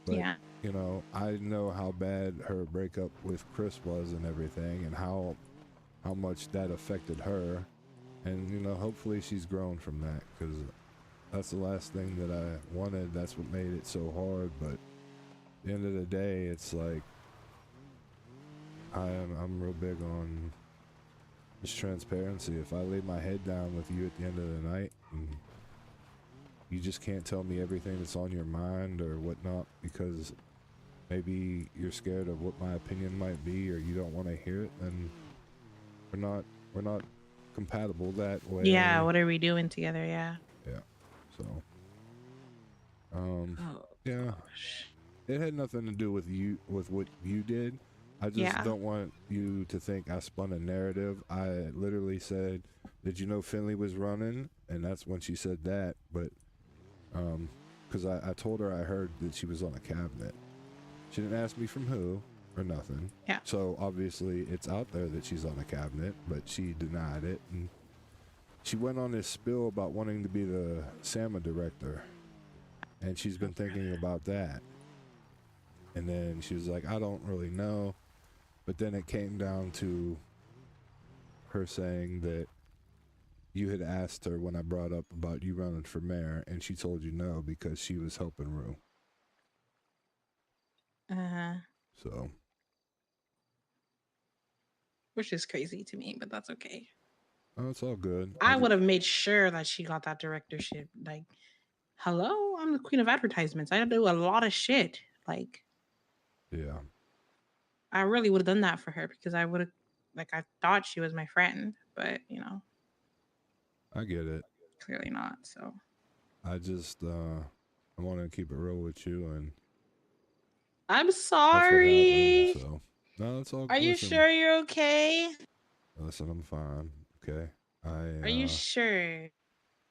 But, you know, I know how bad her breakup with Chris was and everything, and how much that affected her. And, you know, hopefully she's grown from that, because that's the last thing that I wanted. That's what made it so hard. But at the end of the day, it's like, I'm real big on just transparency. If I lay my head down with you at the end of the night, and you just can't tell me everything that's on your mind or whatnot, because maybe you're scared of what my opinion might be, or you don't want to hear it, then we're not compatible that way. Yeah, what are we doing together? Yeah. So it had nothing to do with you, with what you did. I just don't want you to think I spun a narrative. I literally said, did you know Finley was running? And that's when she said that. But because I told her I heard that she was on a cabinet. She didn't ask me from who or nothing. Yeah. So obviously it's out there that she's on a cabinet, but she denied it. And she went on this spill about wanting to be the SAMA director. And she's been thinking about that. And then she was like, I don't really know. But then it came down to her saying that you had asked her when I brought up about you running for mayor, and she told you no because she was helping Rue. So. Which is crazy to me, but that's okay. Oh, it's all good. I would have made sure that she got that directorship. Like, hello, I'm the queen of advertisements. I do a lot of shit. Like, yeah. I really would have done that for her because I would have, like, I thought she was my friend, but, you know. I get it. Clearly not, so. I just, I want to keep it real with you, and I'm sorry. Happened, so. No, it's all. Are you sure you're okay? Listen, I'm fine. Okay. Are you sure?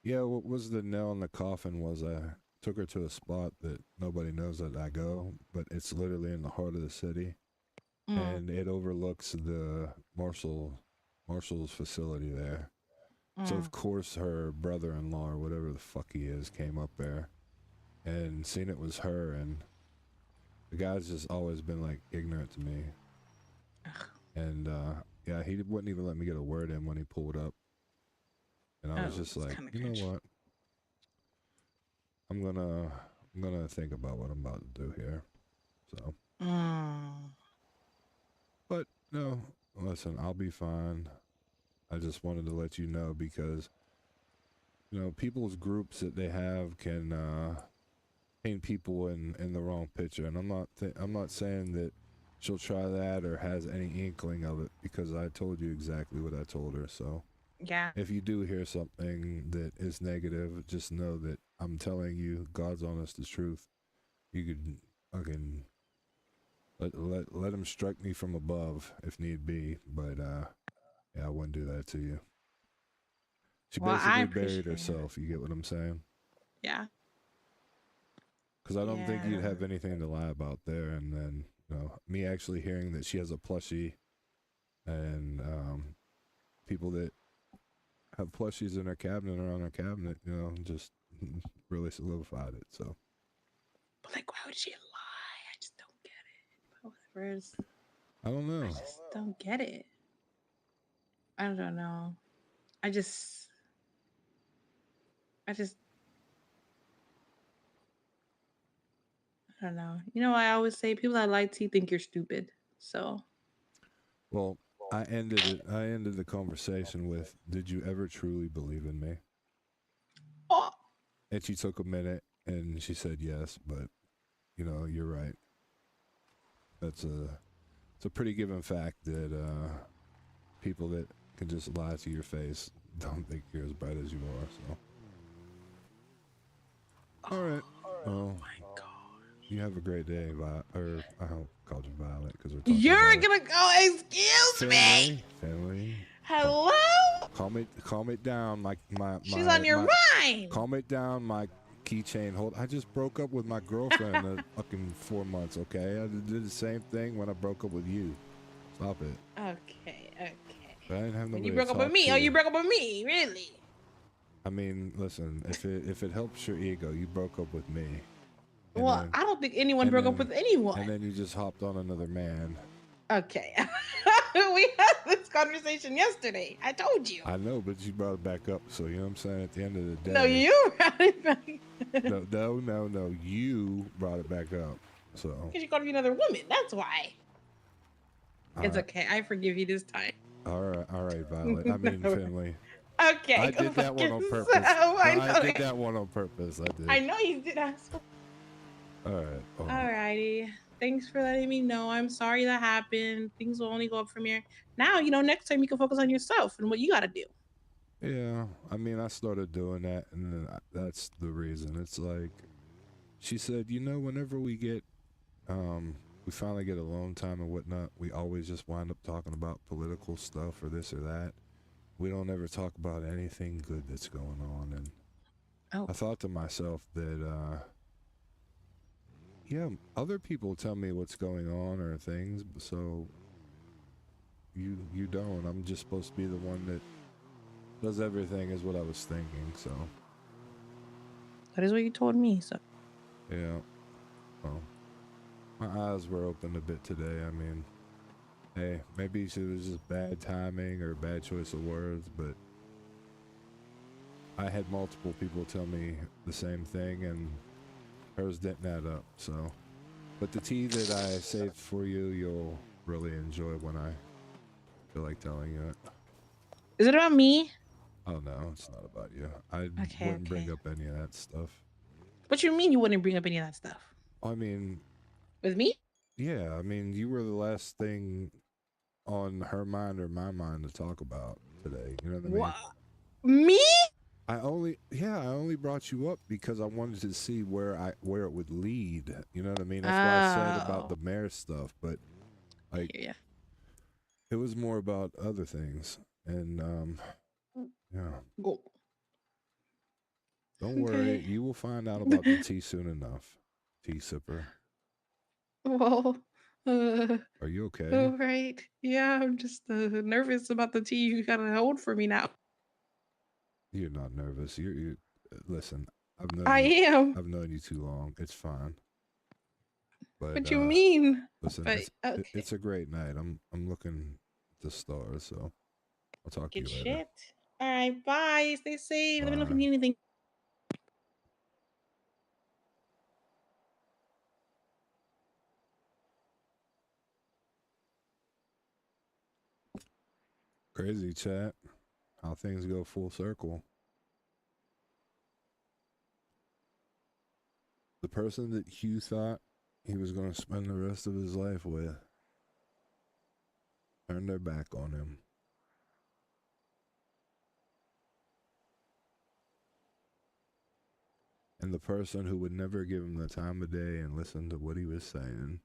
Yeah. What was the nail in the coffin? Was I took her to a spot that nobody knows that I go, but it's literally in the heart of the city. and it overlooks the Marshall's facility there. So of course her brother-in-law or whatever the fuck he is came up there and seen it was her, and the guy's just always been like ignorant to me. And yeah, he wouldn't even let me get a word in when he pulled up. And I was just like, you know what? I'm gonna think about what I'm about to do here. So but no, listen, I'll be fine. I just wanted to let you know because, you know, people's groups that they have can paint people in the wrong picture, and I'm not saying that she'll try that or has any inkling of it, because I told you exactly what I told her. So yeah, if you do hear something that is negative, just know that I'm telling you God's honest truth. You could fucking let him strike me from above if need be, but yeah, I wouldn't do that to you. She basically buried herself. You get what I'm saying? Yeah. Because I don't think you'd have anything to lie about there. And then, you know, me actually hearing that she has a plushie, and people that have plushies in their cabinet or on their cabinet, you know, just really solidified it. So, but like, why would she lie? I just don't get it. But whatever. I don't know. I just don't get it. I don't know. I don't know. You know, I always say people that lie to you think you're stupid. So. Well, I ended the conversation with, "Did you ever truly believe in me?" Oh. And she took a minute and she said yes, but you know, you're right. It's a pretty given fact that people that can just lie to your face don't think you're as bright as you are. So, all right. Well, My God. you have a great day, or I called you Violet because we're talking. You're gonna go. Excuse me. Family. Hello. Calm it down, my. She's on your mind. Calm it down, my keychain hold. I just broke up with my girlfriend in fucking 4 months. Okay, I did the same thing when I broke up with you. Stop it. Okay. But I didn't have nobody You broke to up with talk me. to. Oh, you broke up with me, really? I mean, listen. If it helps your ego, you broke up with me. Well, then, I don't think anyone broke up with anyone. And then you just hopped on another man. Okay. We had this conversation yesterday. I told you. I know, but you brought it back up. So, you know what I'm saying? At the end of the day. No, you brought it back. No. You brought it back up. So. Because you called me another woman. That's why. It's right. okay. I forgive you this time. All right, Violet. I mean, Finley. Okay. I did that one on purpose. I did that one on purpose. I did. I know you did, asshole. All right. Alrighty. Thanks for letting me know. I'm sorry that happened. Things will only go up from here. Now, you know, next time you can focus on yourself and what you got to do. Yeah. I mean, I started doing that, and then that's the reason. It's like, she said, you know, whenever we get, we finally get alone time and whatnot, we always just wind up talking about political stuff or this or that. We don't ever talk about anything good that's going on. And I thought to myself that, yeah, other people tell me what's going on or things, so you don't. I'm just supposed to be the one that does everything, is what I was thinking. So that is what you told me. So yeah, well, my eyes were opened a bit today. I mean, hey, maybe it was just bad timing or bad choice of words, but I had multiple people tell me the same thing, and hers didn't add up. So, but the tea that I saved for you, you'll really enjoy when I feel like telling you it. Is it about me? Oh no, it's not about you. I wouldn't bring up any of that stuff. What you mean you wouldn't bring up any of that stuff? I mean, with me? Yeah, I mean, you were the last thing on her mind or my mind to talk about today. You know what I mean? What? Me? I only brought you up because I wanted to see where it would lead. You know what I mean? That's why I said about the mayor stuff, but like, it was more about other things. And yeah. Go. Don't worry, you will find out about the tea soon enough. Tea sipper. Well, Are you okay? All right. Yeah, I'm just nervous about the tea you gotta hold for me now. You're not nervous. You listen. I am. I've known you too long. It's fine. But What you mean? listen, But okay. it's a great night. I'm looking at the stars, so I'll talk to Good you later. shit. All right. Bye. Stay safe. Let me know if you Bye. need anything. Crazy chat. How things go full circle. The person that Hugh thought he was going to spend the rest of his life with turned their back on him. And the person who would never give him the time of day and listen to what he was saying.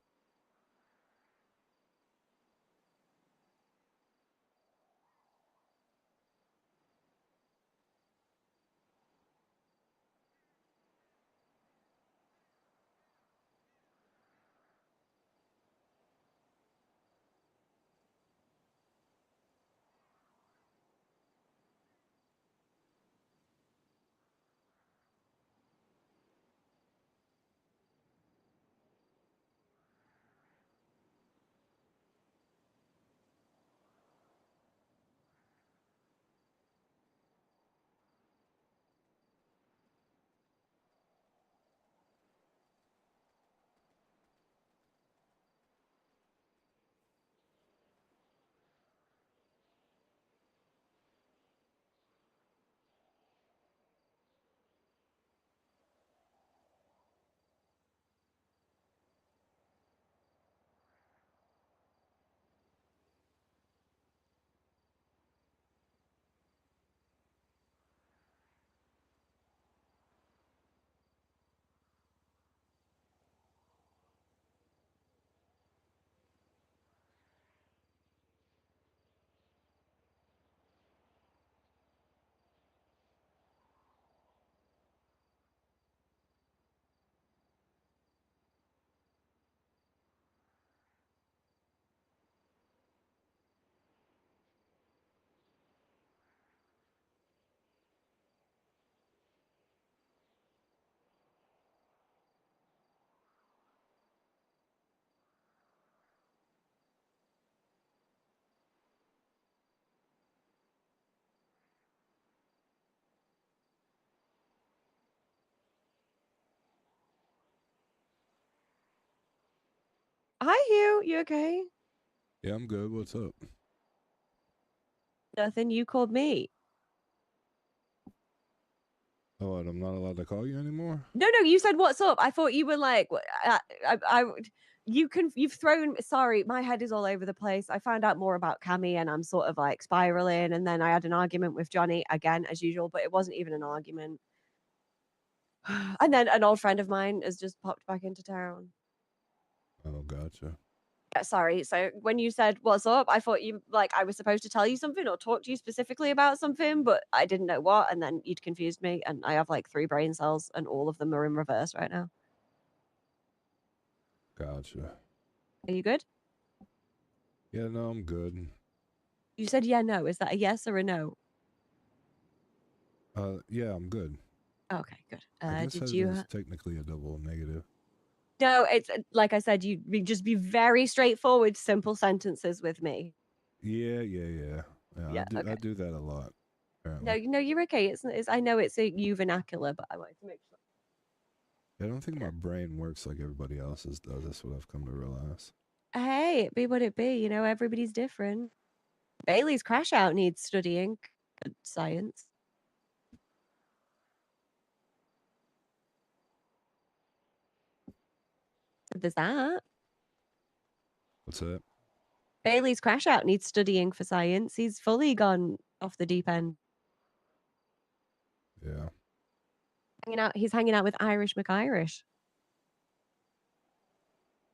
Hi, Hugh. You okay? Yeah, I'm good. What's up? Nothing. You called me. Oh, and I'm not allowed to call you anymore? No, you said what's up. I thought you were like, you've thrown. Sorry, my head is all over the place. I found out more about Cammy, and I'm sort of like spiraling. And then I had an argument with Johnny again, as usual, but it wasn't even an argument. And then an old friend of mine has just popped back into town. Oh, gotcha. Sorry. So when you said what's up, I thought you like I was supposed to tell you something or talk to you specifically about something, but I didn't know what, and then you'd confused me, and I have like 3 brain cells, and all of them are in reverse right now. Gotcha. Are you good? Yeah, no, I'm good. You said yeah, no. Is that a yes or a no? Yeah, I'm good. Okay, good. I guess Did that you? is technically a double negative. No, it's like I said. You just be very straightforward, simple sentences with me. Yeah. Yeah, I do that a lot. No, Apparently. you're okay. It's I know it's a you vernacular, but I wanted to make sure. I don't think my brain works like everybody else's does. That's what I've come to realize. Hey, it be what it be. You know, everybody's different. Bailey's crash out needs studying science. There's that. What's that? Bailey's crash out needs studying for science. He's fully gone off the deep end. Yeah. He's hanging out with Irish McIrish.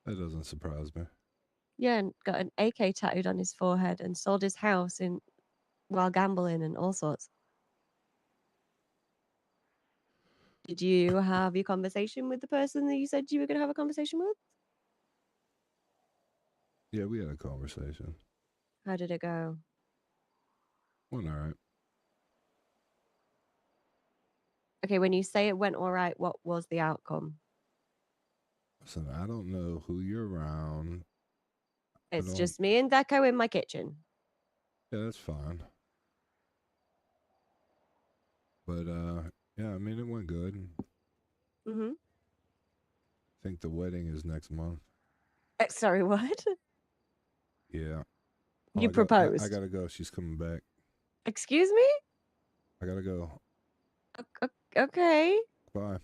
That doesn't surprise me. Yeah, and got an AK tattooed on his forehead and sold his house while gambling and all sorts. Did you have your conversation with the person that you said you were going to have a conversation with? Yeah, we had a conversation. How did it go? Went all right. Okay, when you say it went all right, what was the outcome? Listen, I don't know who you're around. It's don't- just me and Deco in my kitchen. Yeah, that's fine. But yeah, I mean, it went good. Mm-hmm. I think the wedding is next month. Sorry, what? Yeah. You I proposed? gotta go. She's coming back. Excuse me? I gotta go. Okay. Bye.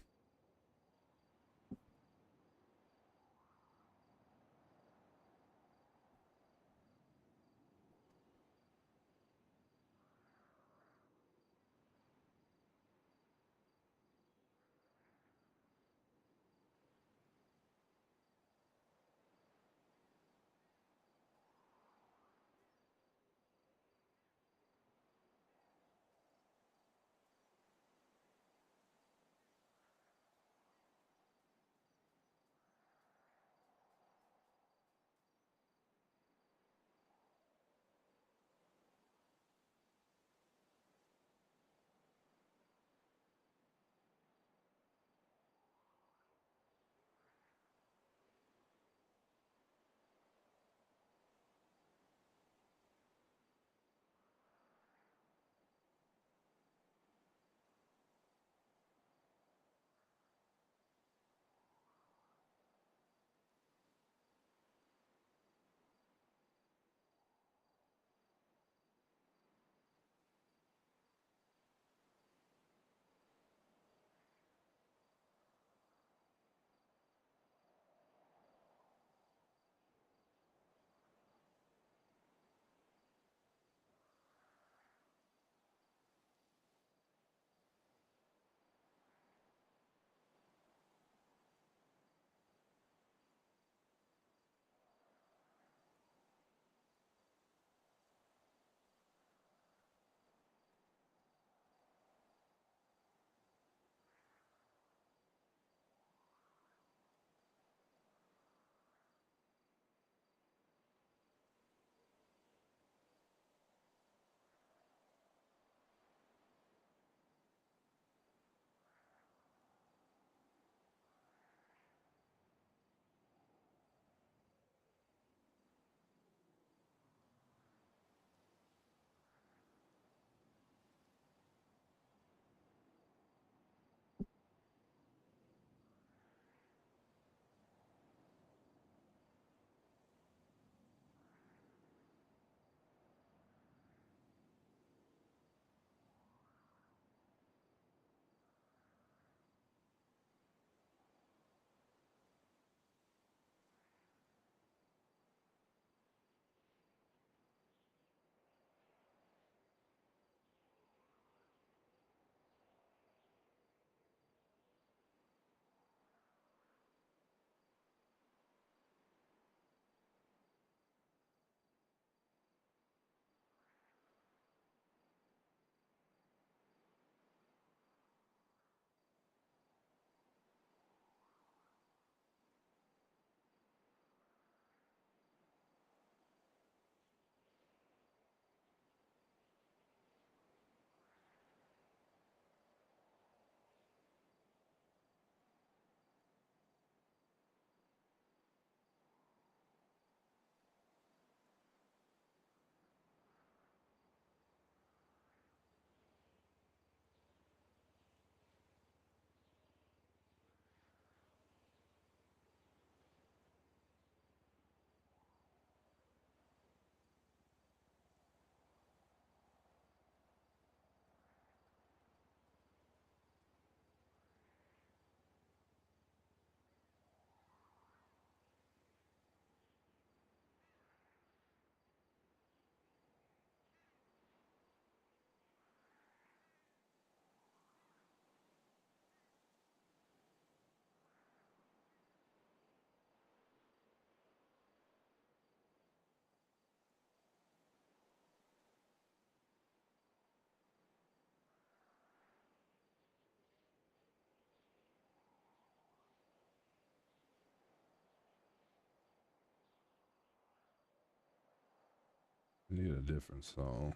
Need a different song.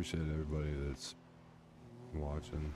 appreciate everybody that's watching.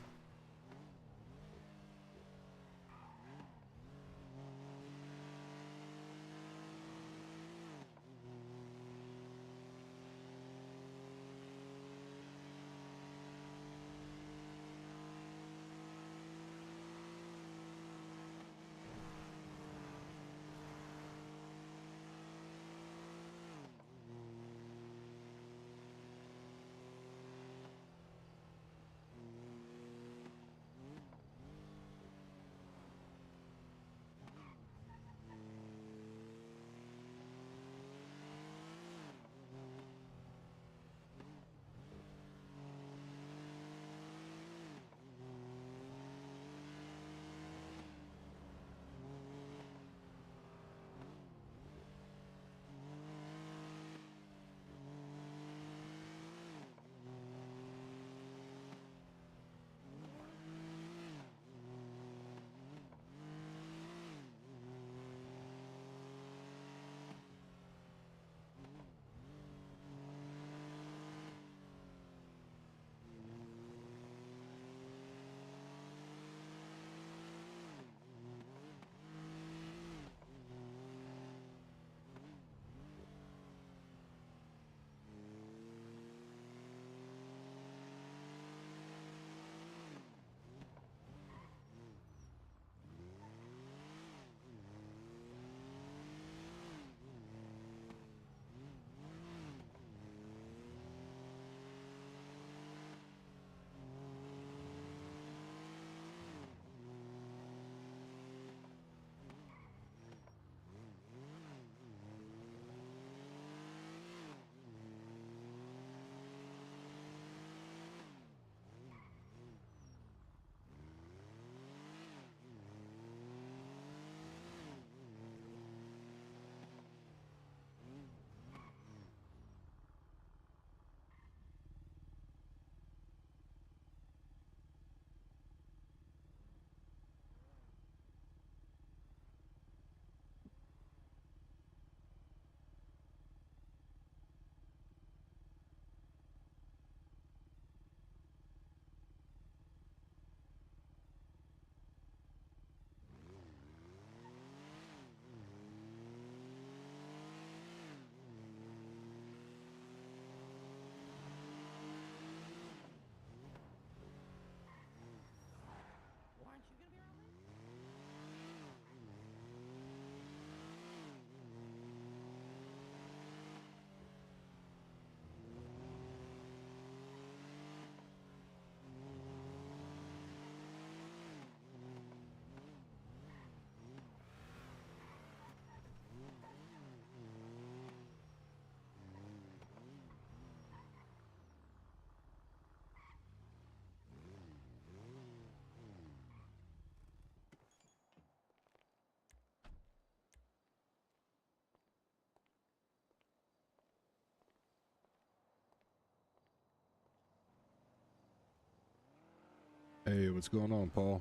Hey, what's going on, Paul?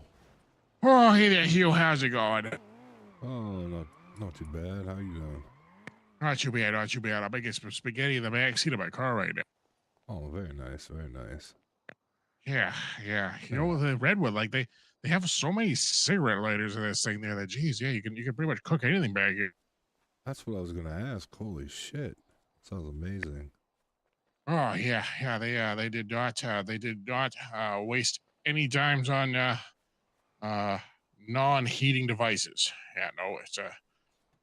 Oh, hey there, Hugh. How's it going? Oh, not too bad. How you doing? Not too bad, not too bad. I'm making some spaghetti in the back seat of my car right now. Oh, very nice, very nice. Yeah. You know, the Redwood, like they have so many cigarette lighters in this thing there that, geez, yeah, you can pretty much cook anything back here. That's what I was gonna ask. Holy shit, sounds amazing. Oh yeah, they did not waste any dimes on non-heating devices. Yeah, no, it's you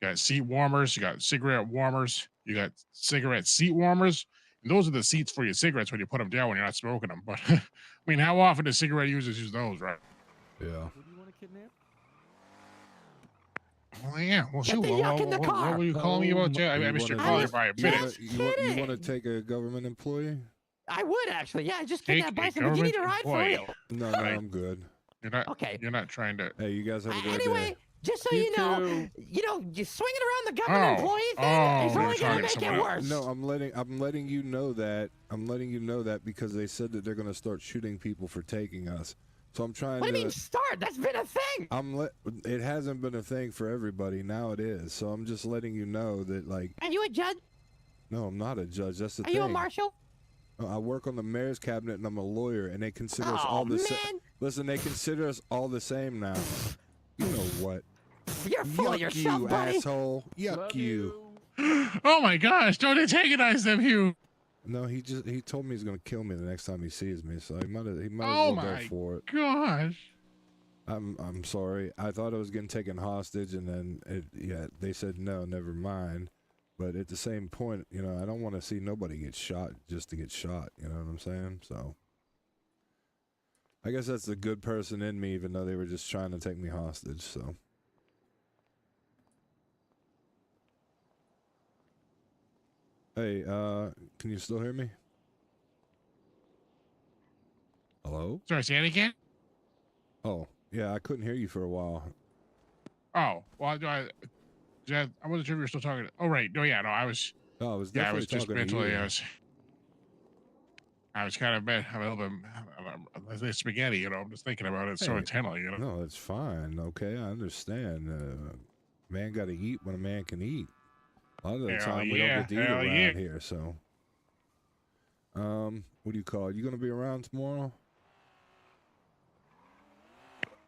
got seat warmers, you got cigarette warmers, you got cigarette seat warmers, and those are the seats for your cigarettes when you put them down when you're not smoking them. But I mean, how often do cigarette users use those, right? Yeah. Who do you want to kidnap? Well, yeah. Well, Get shoot. the What, yuck in the what car. were you calling me about? I missed your call here by a minute. You want to take a government employee? I would actually. Yeah, I just Take kidnapped a Bison, but you need a government ride for employee. real. No, Right. I'm good. You're not. Okay. You're not trying to. Hey, you guys have a great Anyway, day. just so You you know, too. you're swinging around the government employee thing is you're only talking gonna to make someone it else. worse. No, I'm letting you know that. I'm letting you know that because they said that they're gonna start shooting people for taking us. So I'm trying What to. do you mean start? That's been a thing. It hasn't been a thing for everybody. Now it is. So I'm just letting you know that, like. Are you a judge? No, I'm not a judge. That's the Are thing. you a marshal? I work on the mayor's cabinet, and I'm a lawyer, and they consider us Oh, all the same. man. Listen, they consider us all the same now. You know what? You're full of Yuck yourself, you, buddy. asshole. Yuck Love you. Oh my gosh! Don't antagonize them, Hugh. No, he told me he's gonna kill me the next time he sees me, so he might as Oh well go my for it. gosh! I'm sorry. I thought I was getting taken hostage, and then they said no, never mind. But at the same point, you know, I don't want to see nobody get shot just to get shot. You know what I'm saying? So I guess that's the good person in me, even though they were just trying to take me hostage. So. Hey, can you still hear me? Hello? Sorry, say it again. Oh, yeah, I couldn't hear you for a while. Oh, well, I wasn't sure if you were still talking. Oh, right. No, yeah, no, I was. Oh, I was Yeah, I definitely was just talking to mentally. you. I was kind of a little bit spaghetti, you know. I'm just thinking about it so Hey, intently, you know. No, it's fine. Okay, I understand. Man got to eat when a man can eat. A lot of the time we don't get to eat around here, so. What do you call it? You gonna be around tomorrow?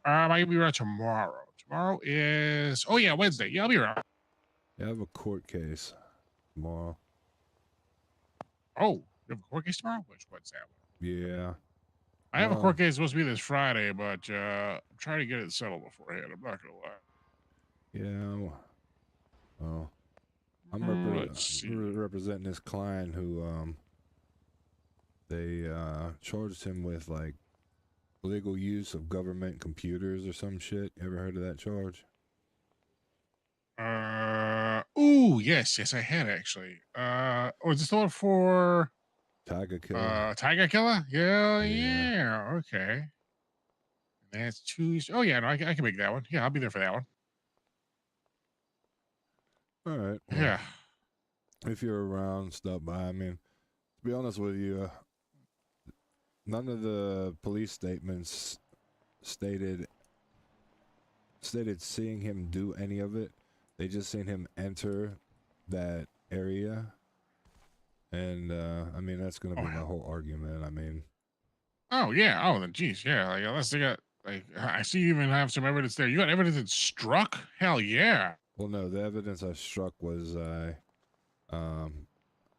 I might be around tomorrow. Tomorrow is Wednesday. Yeah, I'll be around. Yeah, I have a court case tomorrow. Oh, you have a court case tomorrow? What's that one? Yeah. I have a court case supposed to be this Friday, but I'm trying to get it settled beforehand. I'm not gonna lie. Yeah. Well, I'm representing this client who they charged him with like illegal use of government computers or some shit. You ever heard of that charge? Yes, I had actually. Is this the one for Tiger Killer? Tiger Killer? Yeah. Okay. That's Tuesday. Oh yeah, no, I can make that one. Yeah, I'll be there for that one. All right. Well, Yeah. If you're around, stop by. I mean, to be honest with you, none of the police statements stated seeing him do any of it. They just seen him enter that area. And, I mean, that's going to be my whole argument. I mean. Oh, yeah. Oh, then, geez. Yeah. Like, unless they got, like, I see you even have some evidence there. You got evidence that struck? Hell yeah. Well, no, the evidence I struck was,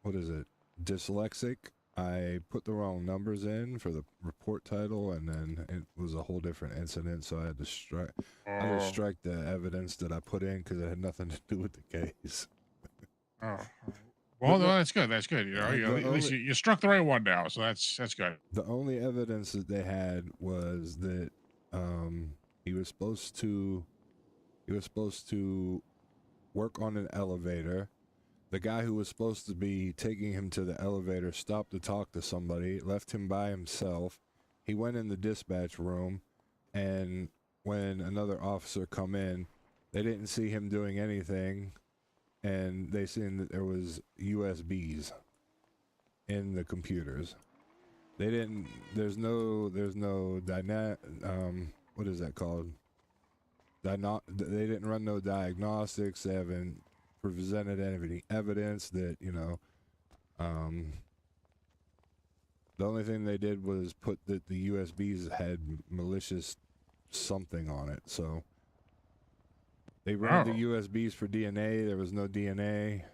what is it? Dyslexic. I put the wrong numbers in for the report title, and then it was a whole different incident, so I had to strike. I had to strike the evidence that I put in because it had nothing to do with the case. Well, no, that's good. That's good. You know, at least you struck the right one now, so that's good. The only evidence that they had was that he was supposed to work on an elevator. The guy who was supposed to be taking him to the elevator stopped to talk to somebody, left him by himself. He went in the dispatch room, and when another officer come in, they didn't see him doing anything, and they seen that there was USBs in the computers. They didn't. There's no what is that called? They didn't run no diagnostics. They haven't presented any evidence that, you know, the only thing they did was put that the USBs had malicious something on it. So they ran the USBs for DNA. There was no DNA.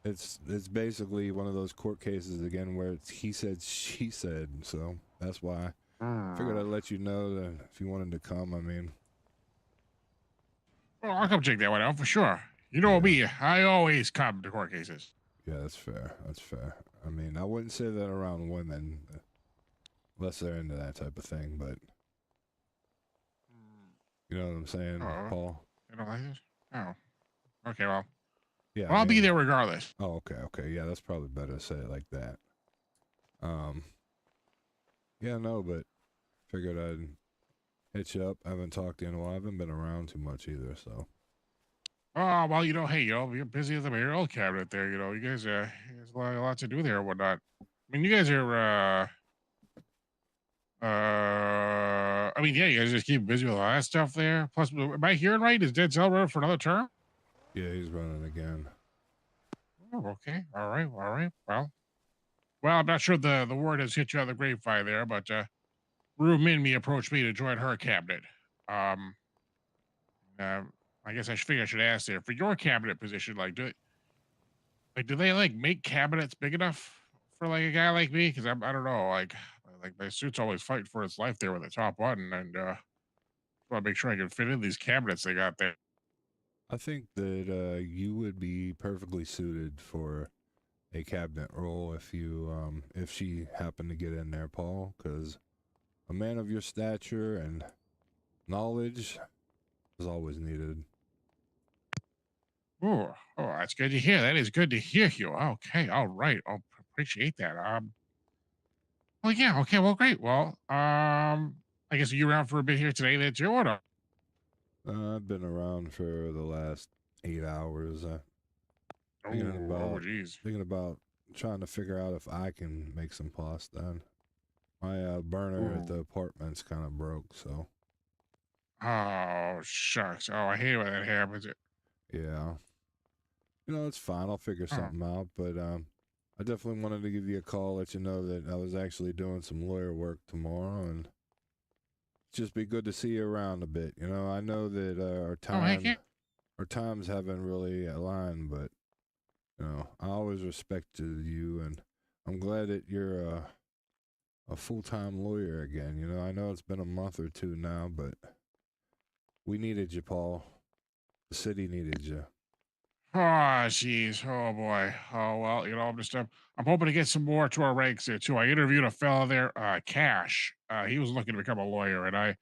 It's basically one of those court cases again where it's he said, she said. So that's why I figured I'd let you know that if you wanted to come. I mean, well, I'll come check that one out for sure. You know me, I always come to court cases. Yeah, that's fair. That's fair. I mean, I wouldn't say that around women, unless they're into that type of thing, but you know what I'm saying, Paul? You don't like this? Oh. Okay, well. Yeah. Well, I'll be there regardless. Oh, okay. Yeah, that's probably better to say it like that. Yeah, no, but figured I'd hit you up. I haven't talked to you in a while. I haven't been around too much either, so. Oh, well, you know, hey, you know, you're busy at the mayoral cabinet there, you know. You guys, there's a lot to do there and whatnot. I mean, you guys are, I mean, yeah, you guys just keep busy with all that stuff there. Plus, am I hearing right? Is Denzel running for another term? Yeah, he's running again. Oh, okay. All right. Well, Well, I'm not sure the word has hit you on the grapevine there, but Rue Minmi approached me to join her cabinet. Um, I guess I figure I should ask there for your cabinet position. Do they like make cabinets big enough for like a guy like me? Because I don't know, like my suit's always fighting for its life there with the top button, and want to make sure I can fit in these cabinets they got there. I think that you would be perfectly suited for a cabinet role if she happened to get in there, Paul, because a man of your stature and knowledge is always needed. Oh, that's good to hear. That is good to hear, you. Okay, all right. I'll appreciate that. Well, yeah. Okay. Well, great. Well, I guess you're around for a bit here today. That's your order. I've been around for the last 8 hours. Geez. Thinking about trying to figure out if I can make some pasta. My burner at the apartment's kind of broke, so. Oh, shucks. Oh, I hate when that happens. Yeah. It's fine. I'll figure something out, but I definitely wanted to give you a call, let you know that I was actually doing some lawyer work tomorrow, and just be good to see you around a bit. I know that our times haven't really aligned, but I always respected you, and I'm glad that you're a full-time lawyer again. I know it's been a month or two now, but we needed you, Paul. The city needed you. Oh, jeez. Oh, boy. Oh, well, I'm hoping to get some more to our ranks there, too. I interviewed a fella there, Cash. He was looking to become a lawyer, and I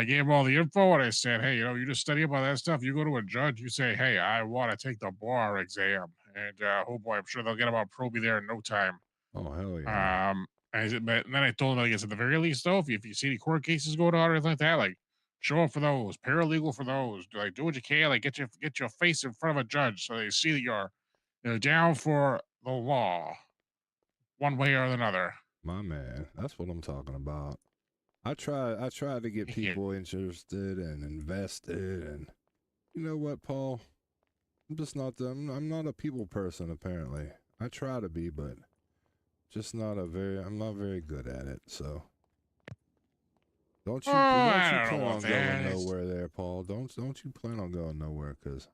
gave him all the info, and I said, hey, you just study about that stuff. You go to a judge, you say, hey, I want to take the bar exam. And, oh, boy, I'm sure they'll get about Proby there in no time. Oh, hell yeah. But then I told him, I guess, at the very least, though, if you see any court cases going on or anything like that, like, show up for those, paralegal for those. Like, do what you can. Like, get your face in front of a judge so they see that you're down for the law, one way or another. My man, that's what I'm talking about. I try to get people interested and invested, and you know what, Paul? I'm not a people person, apparently. I try to be, but I'm not very good at it, so. Don't you plan on going nowhere there, Paul? Don't you plan on going nowhere? Because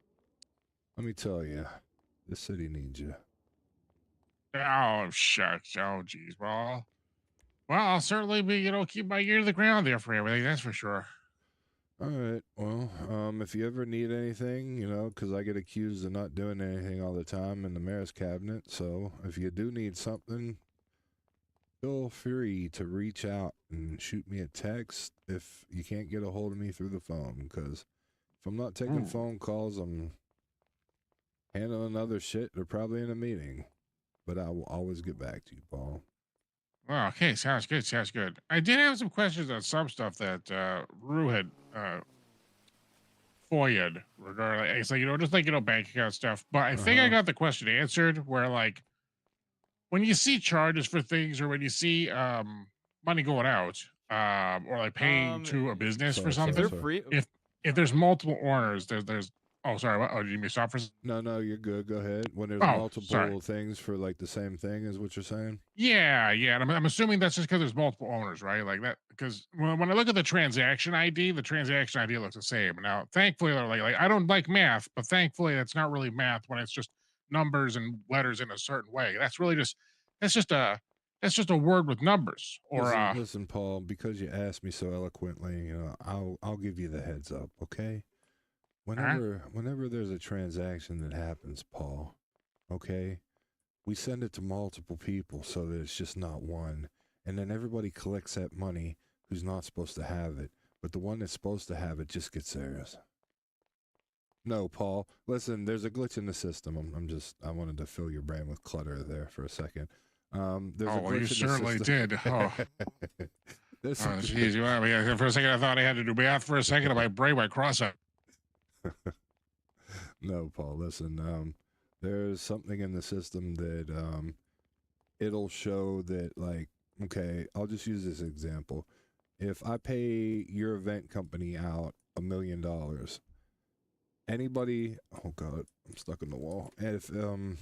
let me tell you, this city needs you. Oh, shucks. Oh, geez. Well, I'll certainly be, keep my ear to the ground there for everything. That's for sure. All right. Well, if you ever need anything, because I get accused of not doing anything all the time in the mayor's cabinet. So if you do need something, feel free to reach out and shoot me a text if you can't get a hold of me through the phone. Because if I'm not taking phone calls, I'm handling other shit. They're probably in a meeting. But I will always get back to you, Paul. Well, okay. Sounds good. Sounds good. I did have some questions on some stuff that Rue had FOIA'd regarding. It's like, just like, bank account stuff. But I think I got the question answered where, like, when you see charges for things or when you see money going out or like paying to a business for something, if there's multiple owners, there's oh, sorry. What? Oh, did you mean stop for? No, you're good. Go ahead. When there's multiple things for like the same thing, is what you're saying? Yeah. And I'm assuming that's just because there's multiple owners, right? Like that. Because when I look at the transaction ID looks the same. Now, thankfully, like I don't like math, but thankfully, that's not really math when it's just numbers and letters in a certain way. That's just a word with numbers. Or listen, Paul. Because you asked me so eloquently, I'll give you the heads up, okay? Whenever there's a transaction that happens, Paul, okay, we send it to multiple people so that it's just not one. And then everybody collects that money who's not supposed to have it. But the one that's supposed to have it just gets theirs. No, Paul, listen, there's a glitch in the system. I wanted to fill your brain with clutter there for a second. There's a glitch you certainly did. Oh. Jeez, for a second I thought I had to do math for a second and my brain went cross-eyed. No, Paul, listen, there's something in the system that it'll show that, like, okay, I'll just use this example. If I pay your event company out $1 million, anybody, oh God, I'm stuck in the wall. And if, oh,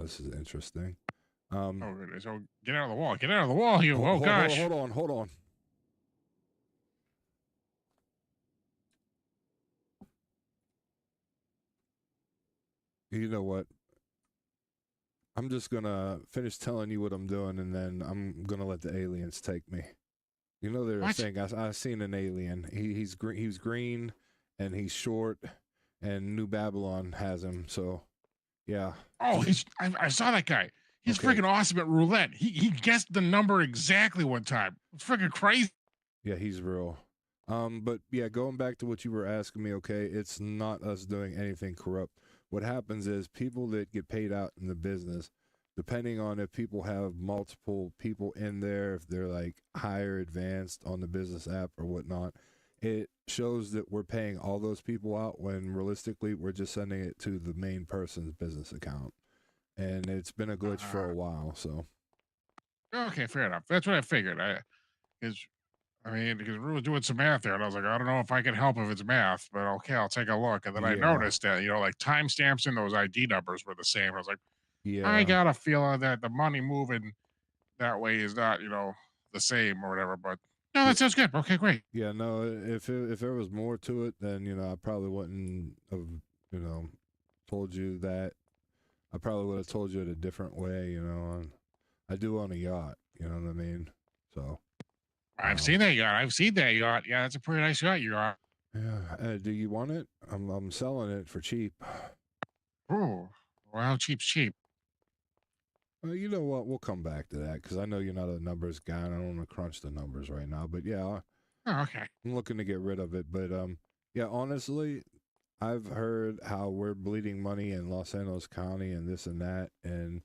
this is interesting. Oh, goodness. Oh, get out of the wall. Get out of the wall, you. Oh, gosh. Hold on. You know what? I'm just gonna finish telling you what I'm doing, and then I'm gonna let the aliens take me. You know they're What? saying I seen an alien. He's green. He's green, and he's short, and New Babylon has him. So, yeah. Oh, I saw that guy. He's Okay. freaking awesome at roulette. He guessed the number exactly one time. It's freaking crazy. Yeah, he's real. But yeah, going back to what you were asking me, okay, it's not us doing anything corrupt. What happens is people that get paid out in the business, depending on if people have multiple people in there, if they're like higher advanced on the business app or whatnot, it shows that we're paying all those people out when realistically we're just sending it to the main person's business account. And it's been a glitch for a while, so. Okay, fair enough. That's what I figured. Because we were doing some math there, and I was like, I don't know if I can help if it's math, but okay, I'll take a look. And then I Yeah. noticed that, like timestamps and those ID numbers were the same. I was like, Yeah. I got a feeling that the money moving that way is not, the same or whatever. But no, that sounds good. Okay, great. Yeah, no, if there was more to it, then, I probably wouldn't have, told you that. I probably would have told you it a different way, and I do own a yacht, you know what I mean? So. I've seen that yacht. I've seen that yacht. Yeah, that's a pretty nice yacht you got. Yeah. Do you want it? I'm selling it for cheap. Ooh, well, how cheap's cheap? You know what? We'll come back to that because I know you're not a numbers guy and I don't want to crunch the numbers right now. But yeah, Oh, okay. I'm looking to get rid of it. But yeah, honestly, I've heard how we're bleeding money in Los Angeles County and this and that, and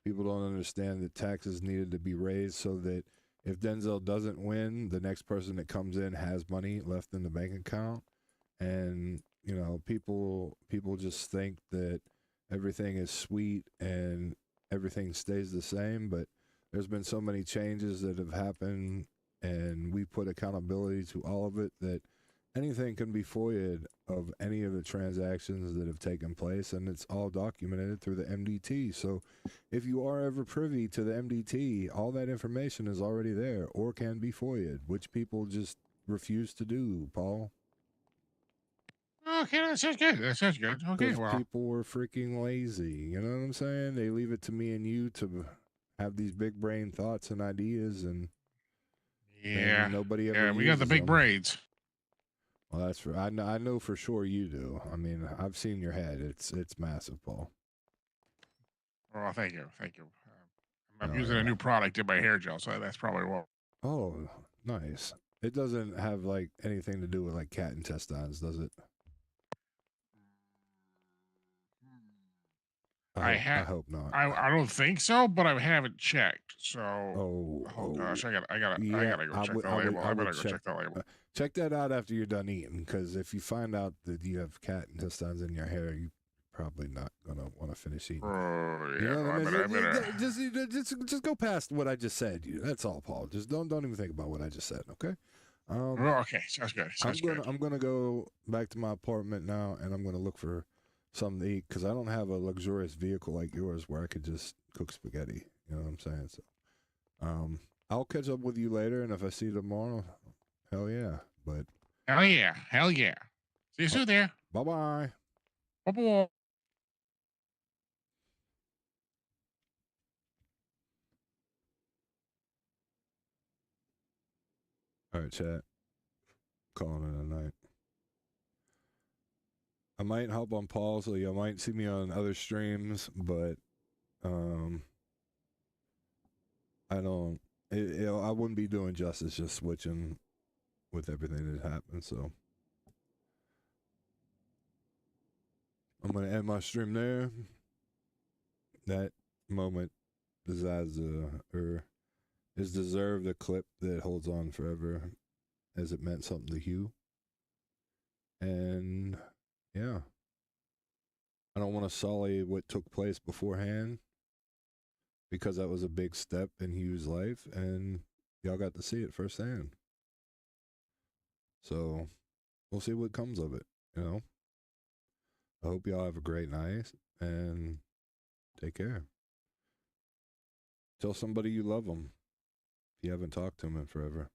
people don't understand that taxes needed to be raised so that if Denzel doesn't win, the next person that comes in has money left in the bank account. And people just think that everything is sweet and everything stays the same, but there's been so many changes that have happened, and we put accountability to all of it that anything can be FOIA'd of any of the transactions that have taken place, and it's all documented through the MDT. So if you are ever privy to the MDT, all that information is already there or can be FOIA'd, which people just refuse to do, Paul. Okay, that sounds good. That sounds good. Okay, Because well. people were freaking lazy. You know what I'm saying? They leave it to me and you to have these big brain thoughts and ideas, and Yeah. nobody ever. Yeah, we got the big them. braids. Well, that's for I know for sure you do. I mean, I've seen your head. It's massive, Paul. Oh, thank you. I'm using a new product in my hair gel, so that's probably what. Oh, nice. It doesn't have like anything to do with like cat intestines, does it? I hope not. I don't think so, but I haven't checked. So. Oh Gosh, I gotta go check the label. I better go check the label. Check that out after you're done eating, because if you find out that you have cat intestines in your hair, you probably not gonna want to finish eating. Oh yeah, You know what I better. Just go past what I just said. That's all, Paul. Just don't even think about what I just said. Okay. Okay, sounds good. I'm gonna go back to my apartment now, and I'm gonna look for something to eat because I don't have a luxurious vehicle like yours where I could just cook spaghetti. You know what I'm saying? So, I'll catch up with you later, and if I see you tomorrow, hell yeah. But hell yeah. See you soon there. Bye bye. Bye bye. All right, chat. Calling it a night. I might hop on Paul, so you might see me on other streams, but I don't. I wouldn't be doing justice just switching with everything that happened. So I'm gonna end my stream there. That moment is deserved a clip that holds on forever, as it meant something to Hugh. And yeah, I don't want to sully what took place beforehand, because that was a big step in Hugh's life, and y'all got to see it firsthand. So we'll see what comes of it, I hope y'all have a great night, and take care. Tell somebody you love them if you haven't talked to them in forever.